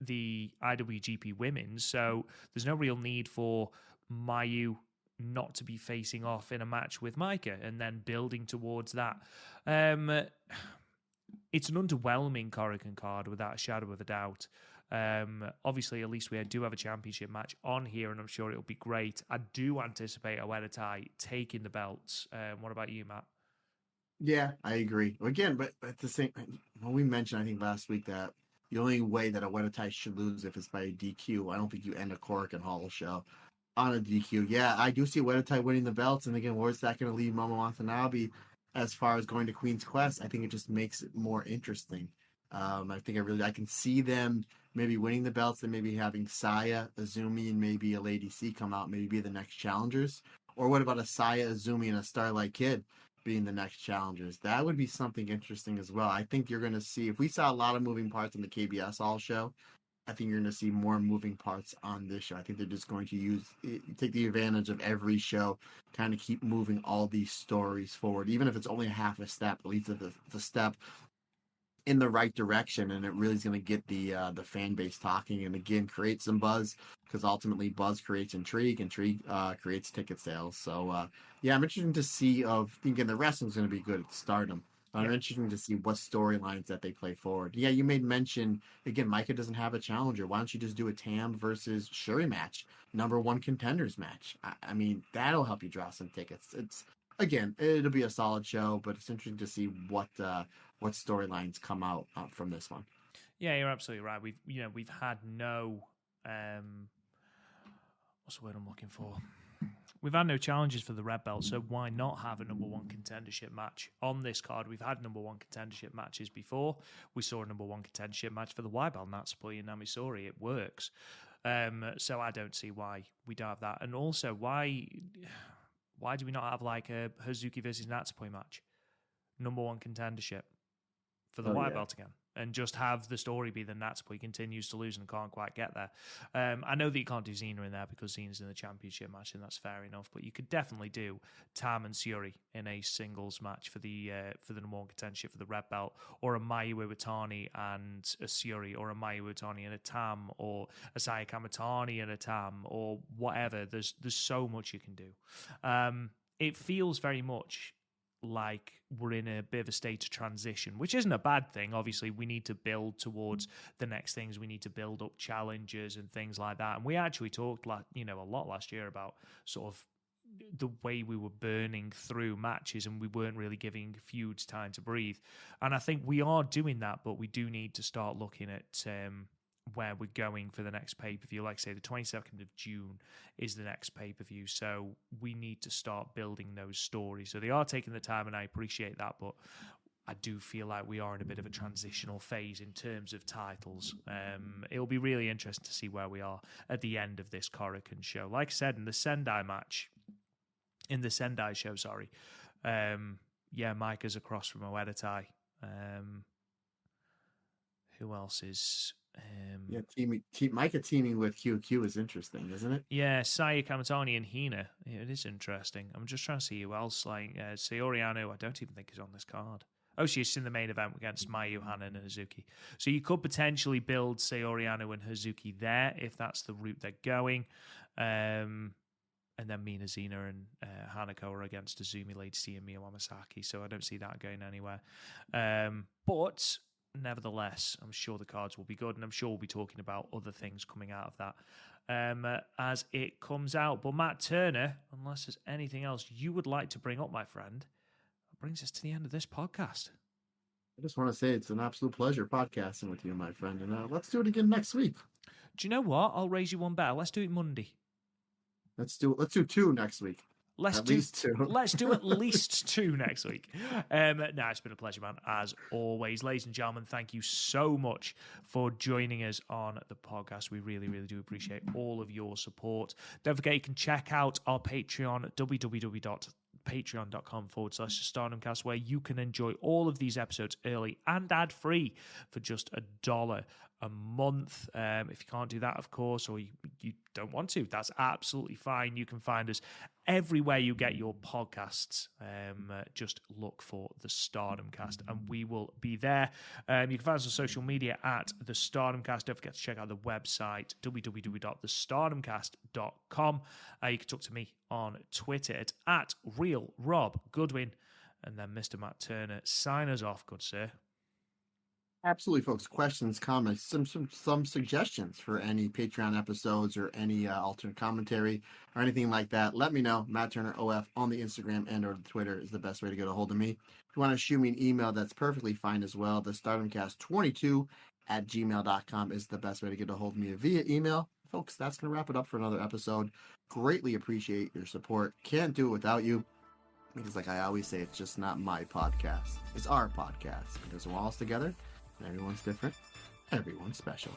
the IWGP Women, so there's no real need for Mayu not to be facing off in a match with Micah and then building towards that. It's an underwhelming Korakuen card without a shadow of a doubt. Obviously, at least we do have a championship match on here, and I'm sure it'll be great. I do anticipate Oedo Tai taking the belts. What about you, Matt? Yeah, I agree. Again, but at the same, we mentioned, I think last week, that the only way that Oedo Tai should lose if it's by a DQ. I don't think you end a Korakuen Hall show on a DQ. Yeah, I do see Oedo Tai winning the belts, and again, where's that going to leave Momo Watanabe as far as going to Queen's Quest? I think it just makes it more interesting. I think I can see them maybe winning the belts and maybe having Saya, Azumi, and maybe a Lady C come out, maybe be the next challengers. Or what about a Saya, Azumi, and a Starlight Kid being the next challengers? That would be something interesting as well. I think you're going to see, if we saw a lot of moving parts in the KBS All show, I think you're going to see more moving parts on this show. I think they're just going to take the advantage of every show, kind of keep moving all these stories forward, even if it's only half a step, at least the step in the right direction, and it really is going to get the fan base talking, and again create some buzz, because ultimately buzz creates intrigue creates ticket sales. So I'm interested to see thinking the wrestling's going to be good at Stardom. I'm interested to see what storylines that they play forward. Yeah, you made mention again, Micah doesn't have a challenger. Why don't you just do a Tam versus Shuri match, number 1 contenders match? I mean, that'll help you draw some tickets. It'll be a solid show, but it's interesting to see what storylines come out from this one. Yeah, you're absolutely right. We've had no what's the word I'm looking for? We've had no challenges for the red belt, so why not have a number one contendership match on this card? We've had number one contendership matches before. We saw a number one contendership match for the white belt, Natsupoi and Namisori. It works. So I don't see why we don't have that. And also, why do we not have like a Hazuki versus Natsupoi match? Number one contendership for the white belt again. And just have the story be that Natsupoi continues to lose and can't quite get there. I know that you can't do Xena in there because Xena's in the championship match, and that's fair enough. But you could definitely do Tam and Saori in a singles match for the number one contendership for the red belt, or a Mayu Iwatani and a Saori, or a Mayu Iwatani and a Tam, or a Saya Kamitani and a Tam, or whatever. There's so much you can do. It feels very much like we're in a bit of a state of transition, which isn't a bad thing. Obviously, we need to build towards the next things. We need to build up challenges and things like that. And we actually talked, a lot last year about sort of the way we were burning through matches and we weren't really giving feuds time to breathe. And I think we are doing that, but we do need to start looking at where we're going for the next pay-per-view. Like I say, the 22nd of June is the next pay-per-view, so we need to start building those stories. So they are taking the time, and I appreciate that, but I do feel like we are in a bit of a transitional phase in terms of titles. It'll be really interesting to see where we are at the end of this Korakuen show. Like I said, in the Sendai show, Micah's across from Oedo Tai. Who else is... Micah teaming with QQ is interesting, isn't it? Yeah, Saya Kamitani and Hina. It is interesting. I'm just trying to see who else. Like Saori Anou, I don't even think is on this card. Oh, she's in the main event against Mayu, Hana, and Hazuki. So you could potentially build Saori Anou and Hazuki there if that's the route they're going. And then Mina Xena and Hanako are against Azumi, Lady C, and Miyo Wamasaki. So I don't see that going anywhere. But nevertheless, I'm sure the cards will be good, and I'm sure we'll be talking about other things coming out of that as it comes out. But Matt Turner, unless there's anything else you would like to bring up, my friend, that brings us to the end of this podcast. I just want to say it's an absolute pleasure podcasting with you, my friend, and let's do it again next week. Do you know what? I'll raise you one better. Let's do it Monday. Let's do two next week. Let's do at least two next week. It's been a pleasure, man, as always. Ladies and gentlemen, thank you so much for joining us on the podcast. We really, really do appreciate all of your support. Don't forget, you can check out our Patreon, www.patreon.com/StardomCast, where you can enjoy all of these episodes early and ad-free for just $1 a month. If you can't do that, of course, or you don't want to, that's absolutely fine. You can find us everywhere you get your podcasts. Just look for the Stardom Cast, and we will be there. You can find us on social media at the Stardom Cast. Don't forget to check out the website, www.thestardomcast.com. You can talk to me on Twitter at @RealRobGoodwin, and then Mr. Matt Turner, sign us off, good sir. Absolutely, folks. Questions, comments, some suggestions for any Patreon episodes or any alternate commentary or anything like that, let me know. Matt Turner OF on the Instagram and or the Twitter is the best way to get a hold of me. If you want to shoot me an email, that's perfectly fine as well. The StardomCast22@gmail.com is the best way to get a hold of me via email. Folks, that's going to wrap it up for another episode. Greatly appreciate your support. Can't do it without you. Because like I always say, it's just not my podcast. It's our podcast. Because we're all together. Everyone's different. Everyone's special.